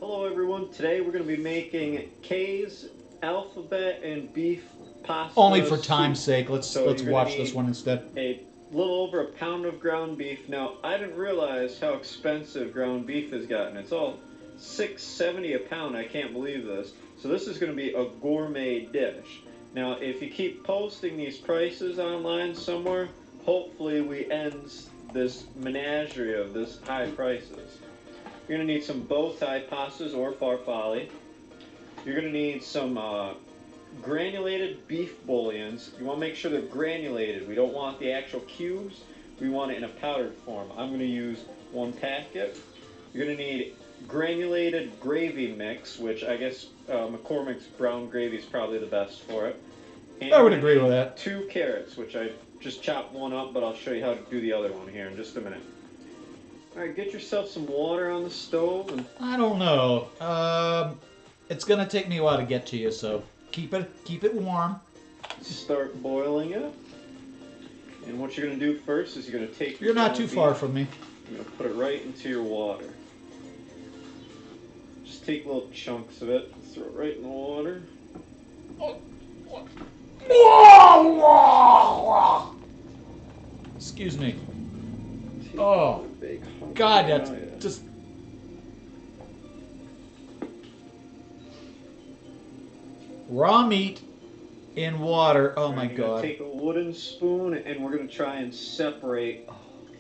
D: Hello, everyone. Today we're going to be making K's alphabet and beef pasta.
A: Only for time's sake. Let's watch this
D: need
A: one instead.
D: A little over a pound of ground beef. Now, I didn't realize how expensive ground beef has gotten. It's all $6.70 a pound. I can't believe this. So this is going to be a gourmet dish. Now, if you keep posting these prices online somewhere, hopefully we end this menagerie of this high prices. You're going to need some bow tie pastas or farfalle. You're going to need some granulated beef bouillons. You want to make sure they're granulated. We don't want the actual cubes. We want it in a powdered form. I'm going to use 1 packet. You're going to need granulated gravy mix, which I guess McCormick's brown gravy is probably the best for it. And
A: I would agree with that.
D: 2 carrots, which I just chopped one up, but I'll show you how to do the other one here in just a minute. Alright, get yourself some water on the stove. And
A: I don't know. It's going to take me a while to get to you, so keep it warm.
D: Start boiling it. And what you're going to do first is you're going to take your
A: You're not too far from me.
D: You're going to put it right into your water. Just take little chunks of it, throw it right in the water.
A: Excuse me.
D: Take
A: Oh,
D: a big hunk
A: God,
D: of
A: that's
D: it.
A: just... Raw meat in water. Oh, my
D: You're going
A: God.
D: to take a wooden spoon and we're going to try and separate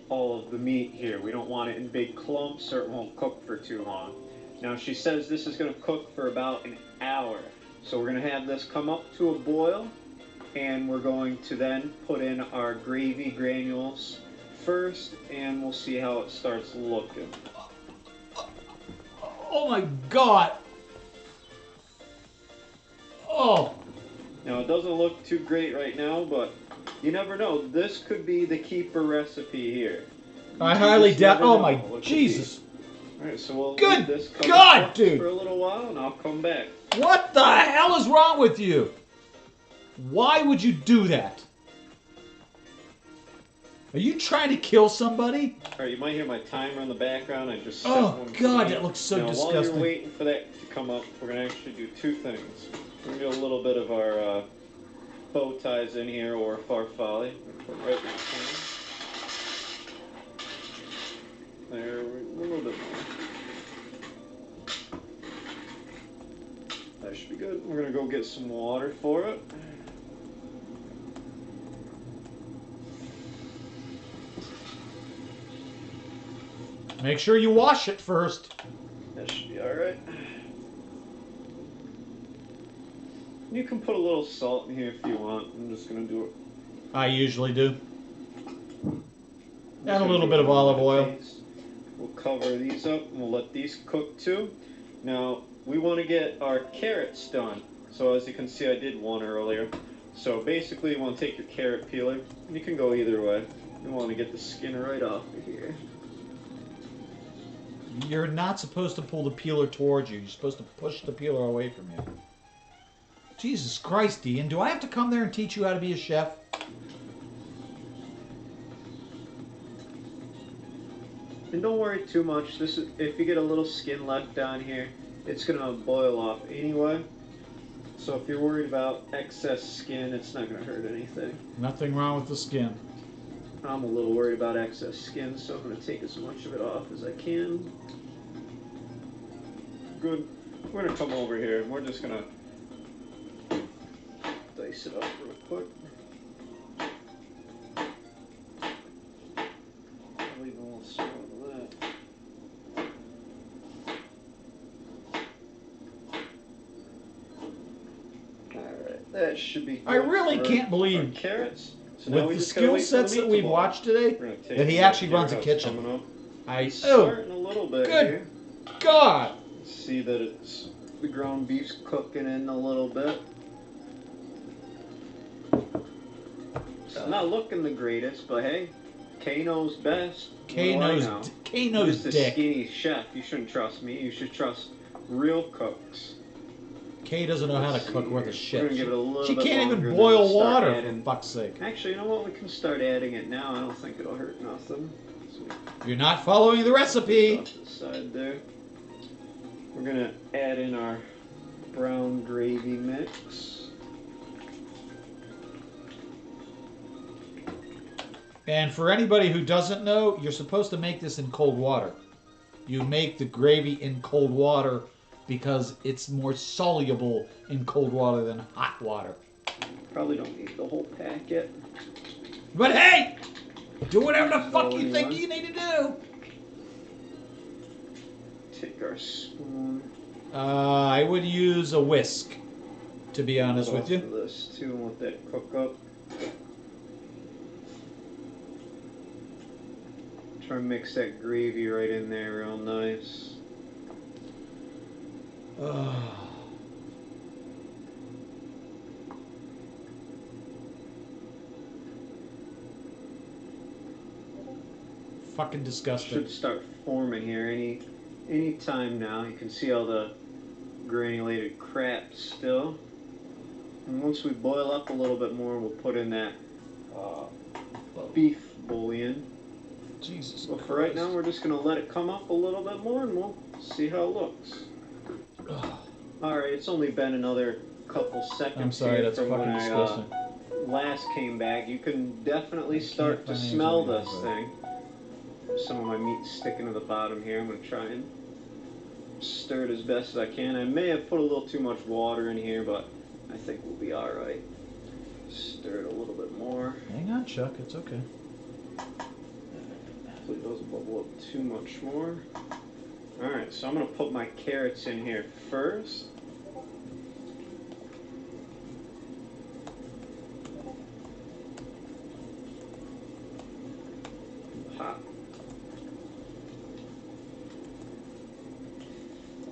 D: all of the meat here. We don't want it in big clumps or it won't cook for too long. Now she says this is going to cook for about an hour. So we're going to have this come up to a boil and we're going to then put in our gravy granules first and we'll see how it starts looking.
A: Oh, my God. Oh.
D: Now it doesn't look too great right now, but you never know. This could be the keeper recipe here.
A: I highly doubt...
D: never
A: Oh,
D: know
A: my...
D: what it could
A: Jesus.
D: Alright, so we'll
A: Good
D: leave this cover
A: God,
D: cooked
A: dude.
D: for a little while and I'll come back.
A: What the hell is wrong with you? Why would you do that? Are you trying to kill somebody?
D: Alright, you might hear my timer in the background. I just set
A: Oh,
D: one for
A: God,
D: me.
A: that looks so
D: now,
A: disgusting.
D: While you're waiting for that to come up, we're going to actually do 2 things. We're going to do a little bit of our bow ties in here, or farfalle. Put right in the There, a little bit more. That should be good. We're going to go get some water for it.
A: Make sure you wash it first.
D: That should be alright. You can put a little salt in here if you want. I'm just going to do it.
A: I usually do. And a little bit of olive oil.
D: We'll cover these up and we'll let these cook too. Now, we want to get our carrots done. So as you can see, I did one earlier. So basically, you want to take your carrot peeler. You can go either way. You want to get the skin right off of here.
A: You're not supposed to pull the peeler towards you. You're supposed to push the peeler away from you. Jesus Christ, Ian. Do I have to come there and teach you how to be a chef?
D: And don't worry too much. This is, if you get a little skin left down here, it's going to boil off anyway. So if you're worried about excess skin, it's not going to hurt anything.
A: Nothing wrong with the skin.
D: I'm a little worried about excess skin, so I'm going to take as much of it off as I can. Good. We're going to come over here and we're just going to dice it up real quick. I'll leave a little small of that. Alright, that should be good.
A: I really can't believe,
D: carrots. So now we
A: with the
D: just gotta
A: skill
D: wait for the
A: sets
D: meat
A: that
D: to
A: we've
D: boil.
A: watched today,
D: We're gonna take
A: that he
D: a
A: actually
D: look
A: runs a
D: here, how it's
A: kitchen.
D: coming up.
A: Oh,
D: Starting a little bit
A: good
D: here.
A: God!
D: See that it's the ground beef's cooking in a little bit. It's not looking the greatest, but hey, Kay knows best.
A: Kay
D: What do I
A: knows.
D: know?
A: Kano's
D: just a
A: dick.
D: skinny chef. You shouldn't trust me. You should trust real cooks.
A: Kay doesn't know how to
D: Let's
A: cook
D: see
A: worth
D: here.
A: a shit.
D: We're gonna give it a little
A: She
D: bit
A: can't
D: longer
A: even
D: and
A: boil
D: then start
A: water,
D: adding-
A: for fuck's sake.
D: Actually, you know what? We can start adding it now. I don't think it'll hurt nothing. So
A: You're not following the recipe.
D: off to the side there. We're gonna add in our brown gravy mix.
A: And for anybody who doesn't know, you're supposed to make this in cold water. You make the gravy in cold water because it's more soluble in cold water than hot water.
D: Probably don't need the whole packet.
A: But hey, do whatever the fuck
D: So
A: you think
D: anyway.
A: you need to do.
D: Take our spoon.
A: I would use a whisk, to be honest with
D: Off
A: you.
D: of this too, and let that cook up. Try and mix that gravy right in there real nice.
A: Fucking disgusting.
D: Should start forming here any time now. You can see all the granulated crap still. And once we boil up a little bit more, we'll put in that beef bouillon.
A: Jesus
D: But for right now, we're just gonna let it come up a little bit more, and we'll see how it looks. All right, it's only been another couple seconds
A: I'm sorry,
D: here
A: that's
D: from when
A: fucking
D: I
A: disgusting.
D: last came back. You can definitely
A: I
D: start
A: can't
D: to
A: find
D: smell
A: anything
D: this
A: about
D: thing. Some of my meat's sticking to the bottom here. I'm gonna try and stir it as best as I can. I may have put a little too much water in here, but I think we'll be all right. Stir it a little bit more.
A: Hang on, Chuck. It's okay.
D: Hopefully it doesn't bubble up too much more. All right, so I'm gonna put my carrots in here first. Hot.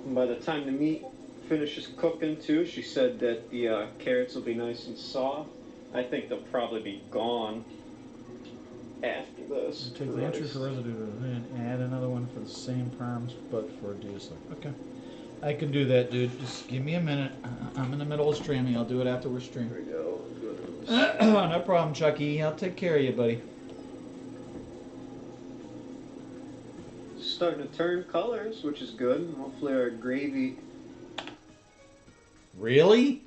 D: And by the time the meat finishes cooking too, she said that the carrots will be nice and soft. I think they'll probably be gone after this.
A: Take the entry for residue and add another one for the same parms, but for a DSL. Okay. I can do that, dude. Just give me a minute. I'm in the middle of streaming. I'll do it after we're
D: There
A: streaming.
D: we go.
A: No problem, Chucky. I'll take care of you, buddy.
D: Starting to turn colors, which is good. Hopefully our gravy.
A: Really?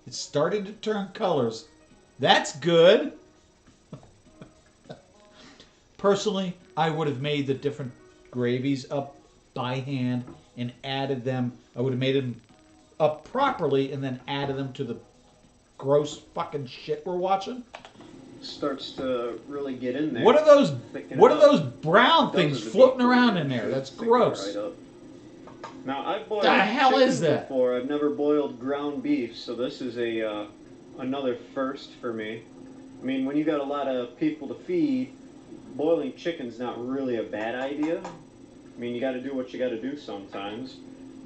A: It started to turn colors. That's good. Personally, I would have made the different gravies up by hand and added them. I would have made them up properly and then added them to the gross fucking shit we're watching.
D: Starts to really get in there.
A: What are those?
D: Thicken
A: What
D: it
A: are
D: up.
A: those brown
D: Those
A: things
D: are the
A: floating
D: beef
A: around
D: bouillon.
A: in there?
D: Should
A: That's
D: thicken it
A: gross.
D: right up. Now I've boiled
A: The hell
D: chicken
A: is that?
D: before. I've never boiled ground beef, so this is a another first for me. I mean, when you got a lot of people to feed, boiling chicken's not really a bad idea. I mean, you got to do what you got to do sometimes,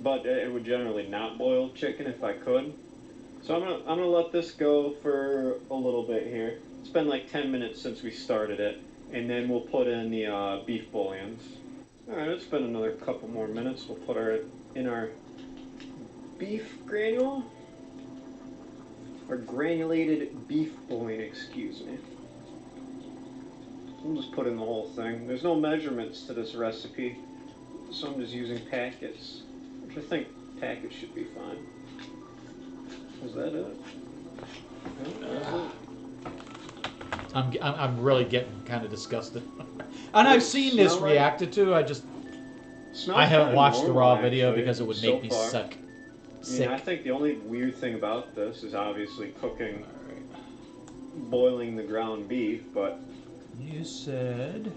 D: but it would generally not boil chicken if I could. So I'm gonna let this go for a little bit here. It's been like 10 minutes since we started it, and then we'll put in the beef bouillons. All right, it's been another couple more minutes. We'll put in our beef granule, or granulated beef bouillon, excuse me. We'll just put in the whole thing. There's no measurements to this recipe, so I'm just using packets, which I think packets should be fine. Is that it? No, that's it.
A: I'm really getting kind of disgusted. And I've seen this
D: Smell like-
A: reacted to.
D: Smells
A: I haven't
D: kinda
A: watched the
D: normal,
A: raw video
D: actually,
A: because it would
D: so
A: make me
D: far.
A: sick.
D: I
A: Sick.
D: mean, I think the only weird thing about this is obviously cooking, boiling the ground beef, but
A: You said.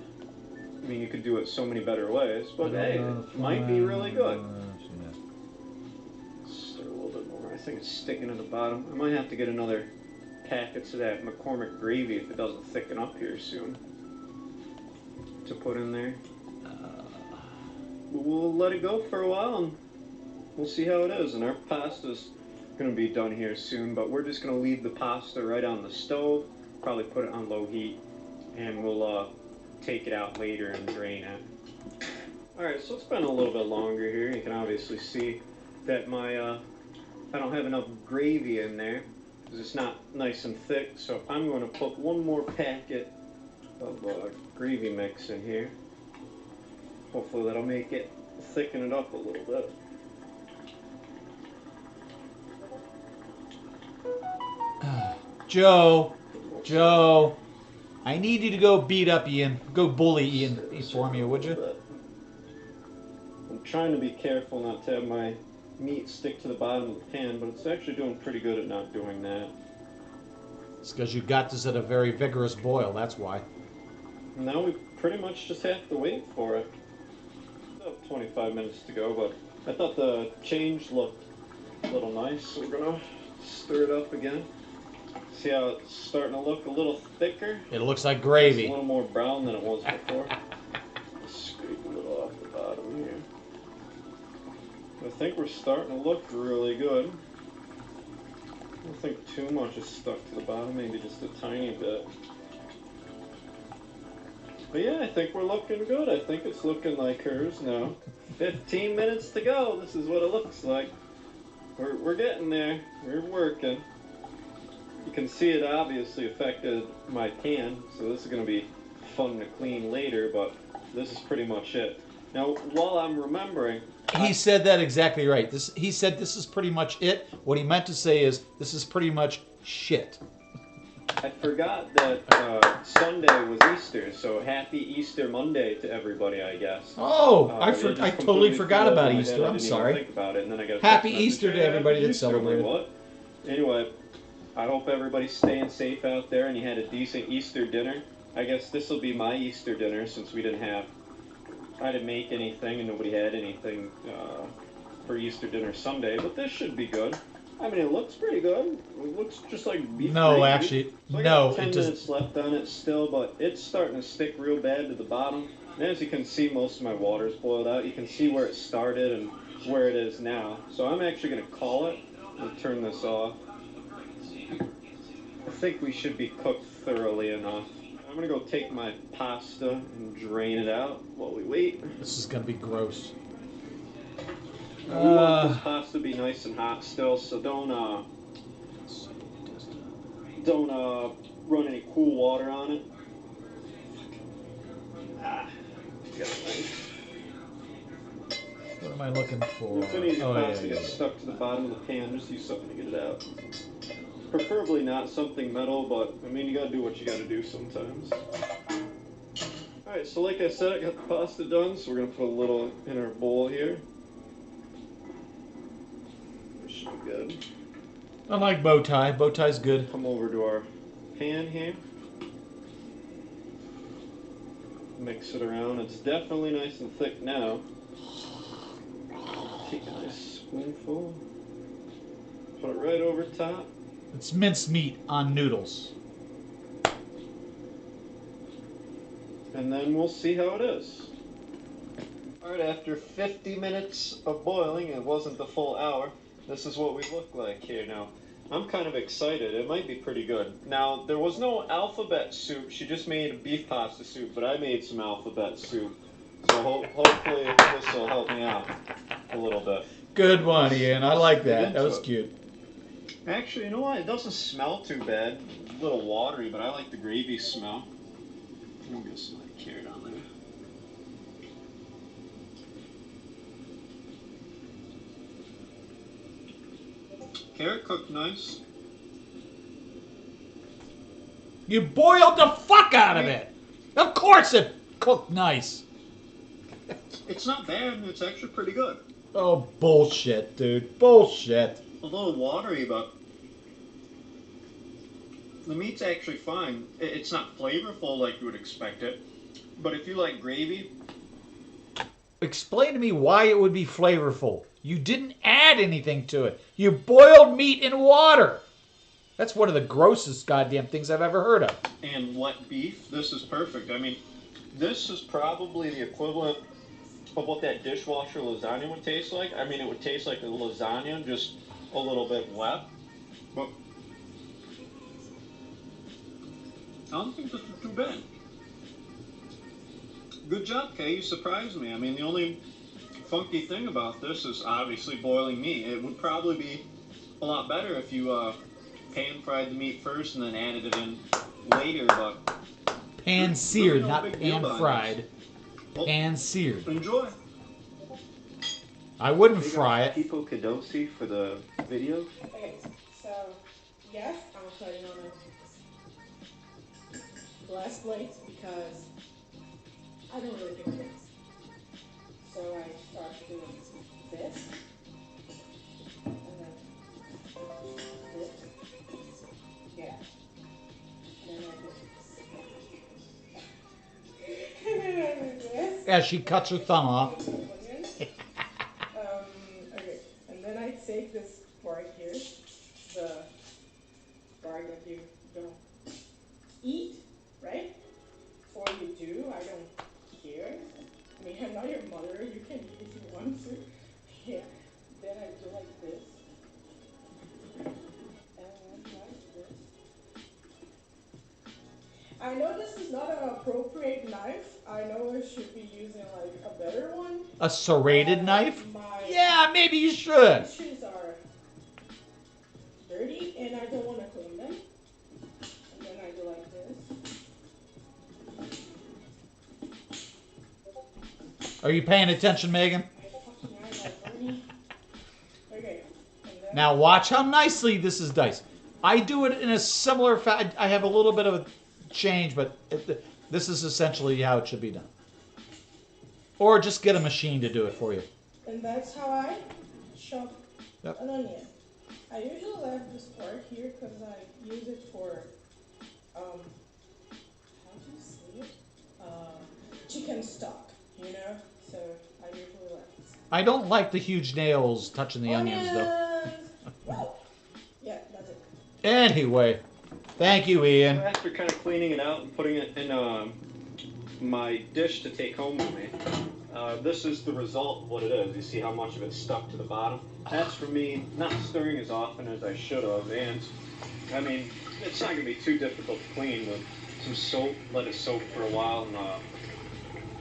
D: I mean, you could do it so many better ways, but hey, it might be really good. Stir a little bit more. I think it's sticking to the bottom. I might have to get another packets of that McCormick gravy if it doesn't thicken up here soon to put in there. We'll let it go for a while and we'll see how it is. And our pasta's gonna be done here soon, but we're just gonna leave the pasta right on the stove, probably put it on low heat, and we'll take it out later and drain it. Alright, so it's been a little bit longer here. You can obviously see that I don't have enough gravy in there because it's not nice and thick. So I'm going to put one more packet of gravy mix in here. Hopefully that'll make it thicken it up a little bit.
A: Joe, I need you to go beat up Ian. Go bully Ian for me, would you?
D: I'm trying to be careful not to have my meat stick to the bottom of the pan, but it's actually doing pretty good at not doing that.
A: It's because you got this at a very vigorous boil, that's why.
D: Now we pretty much just have to wait for it. About 25 minutes to go, but I thought the change looked a little nice, so we're gonna stir it up again. See how it's starting to look a little thicker?
A: It looks like gravy.
D: It's a little more brown than it was before. Scrape a little off the bottom here. I think we're starting to look really good. I don't think too much is stuck to the bottom, maybe just a tiny bit. But yeah, I think we're looking good. I think it's looking like hers now. 15 minutes to go. This is what it looks like. We're getting there. We're working. You can see it obviously affected my pan, so this is going to be fun to clean later, but this is pretty much it. Now, while I'm remembering...
A: He said that exactly right. He said this is pretty much it. What he meant to say is this is pretty much shit.
D: I forgot that Sunday was Easter, so happy Easter Monday to everybody, I guess.
A: Oh, I totally forgot about Easter. I'm sorry.
D: Think about it, and then I got a
A: happy
D: text
A: Easter
D: message,
A: to everybody that
D: Easter.
A: celebrated.
D: What? Anyway, I hope everybody's staying safe out there and you had a decent Easter dinner. I guess this will be my Easter dinner since I didn't make anything and nobody had anything for Easter dinner Sunday, but this should be good. I mean, it looks pretty good. It looks just like beef
A: No,
D: gravy.
A: actually,
D: So I
A: no.
D: got 10 minutes left on it still, but it's starting to stick real bad to the bottom. And as you can see, most of my water's boiled out. You can see where it started and where it is now. So I'm actually going to call it and turn this off. I think we should be cooked thoroughly enough. I'm going to go take my pasta and drain it out while we wait.
A: This is going to be gross.
D: We want this pasta to be nice and hot still, so don't run any cool water on it. Got a knife.
A: What am I looking for?
D: If any of your pasta
A: yeah.
D: gets stuck to the bottom of the pan, just use something to get it out. Preferably not something metal, but I mean, you gotta do what you gotta do sometimes. Alright, so like I said, I got the pasta done, so we're gonna put a little in our bowl here. This should be good.
A: I like bow tie. Bow tie's good.
D: Come over to our pan here. Mix it around. It's definitely nice and thick now. Take a nice spoonful. Put it right over top.
A: It's minced meat on noodles.
D: And then we'll see how it is. Alright, after 50 minutes of boiling, it wasn't the full hour, this is what we look like here now. I'm kind of excited. It might be pretty good. Now, there was no alphabet soup. She just made a beef pasta soup, but I made some alphabet soup. So hopefully this will help me out a little bit.
A: Good one, Ian. I like that. That was cute.
D: Actually, you know what? It doesn't smell too bad. A little watery, but I like the gravy smell. I'm gonna get some carrot on there. Carrot cooked nice.
A: You boiled the fuck out of it. Of course it cooked nice.
D: It's not bad. It's actually pretty good.
A: Oh, bullshit, dude. Bullshit.
D: A little watery, but the meat's actually fine. It's not flavorful like you would expect it, but if you like gravy...
A: Explain to me why it would be flavorful. You didn't add anything to it. You boiled meat in water. That's one of the grossest goddamn things I've ever heard of.
D: And wet beef, this is perfect. I mean, this is probably the equivalent of what that dishwasher lasagna would taste like. I mean, it would taste like a lasagna, just a little bit wet. But I don't think this is too bad. Good job, Kay. You surprised me. I mean, the only funky thing about this is obviously boiling meat. It would probably be a lot better if you pan fried the meat first and then added it in later, but
A: Pan seared,
D: really no
A: not
D: big deal
A: pan
D: about
A: fried.
D: Well,
A: Pan seared.
D: Enjoy.
A: I wouldn't
D: Hey,
A: fry it.
D: People Kadosi for the video.
J: Okay, so yes, I'm putting on a glass plate because I don't really give a this. So I start doing this, and then this, yeah, and then I do this, and then I do this.
A: Yeah, she cuts her thumb off.
J: Okay, and then I take this part here, the part that you don't eat, right? Or you do, I don't care. I mean, I'm not your mother, you can eat if you want to. Yeah, then I do like this. And then like this. I know this is not an appropriate knife. I know I should be using like a better one.
A: A serrated knife?
J: My
A: Yeah, maybe you should.
J: dishes are dirty and I don't want to clean them. And then I go like this.
A: Are you paying attention, Megan?
J: Okay.
A: Now watch how nicely this is diced. I do it in a similar fashion. I have a little bit of a change, but this is essentially how it should be done. Or just get a machine to do it for you.
J: And that's how I chop
A: Yep.
J: an onion. I usually left this part here because I use it for, how do you say it? Chicken stock, you know? So I usually left this.
A: I don't like the huge nails touching the onions, though.
J: Well, yeah, that's it.
A: Anyway, thank you, Ian.
D: After kind of cleaning it out and putting it in my dish to take home with me, this is the result of what it is. You see how much of it's stuck to the bottom? That's from me not stirring as often as I should have. And, I mean, it's not going to be too difficult to clean with some soap, let it soak for a while, and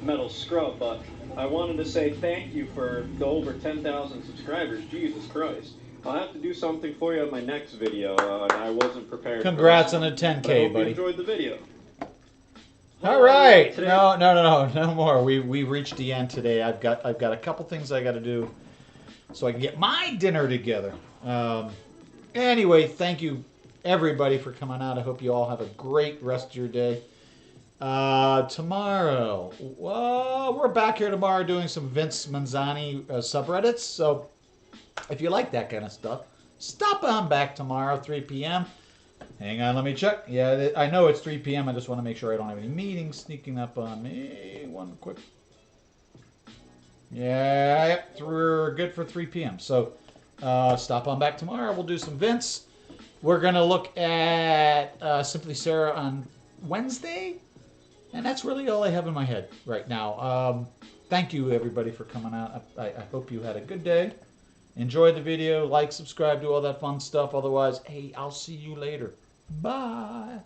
D: metal scrub. But I wanted to say thank you for the over 10,000 subscribers. Jesus Christ. I'll have to do something for you on my next video, and I wasn't prepared.
A: Congrats
D: for
A: on a
D: this. But I
A: 10K,
D: hope
A: buddy.
D: you enjoyed the video.
A: All right. No more. We reached the end today. I've got a couple things I got to do so I can get my dinner together. Anyway, thank you everybody for coming out. I hope you all have a great rest of your day. Tomorrow, well, we're back here tomorrow doing some Vince Manzani subreddits. So if you like that kind of stuff, stop on back tomorrow, 3 p.m. Hang on, let me check. Yeah, I know it's 3 p.m. I just want to make sure I don't have any meetings sneaking up on me. One quick. Yeah, yep, we're good for 3 p.m. So stop on back tomorrow. We'll do some Vince. We're going to look at Simply Sarah on Wednesday. And that's really all I have in my head right now. Thank you, everybody, for coming out. I hope you had a good day. Enjoy the video. Like, subscribe, do all that fun stuff. Otherwise, hey, I'll see you later. Bye.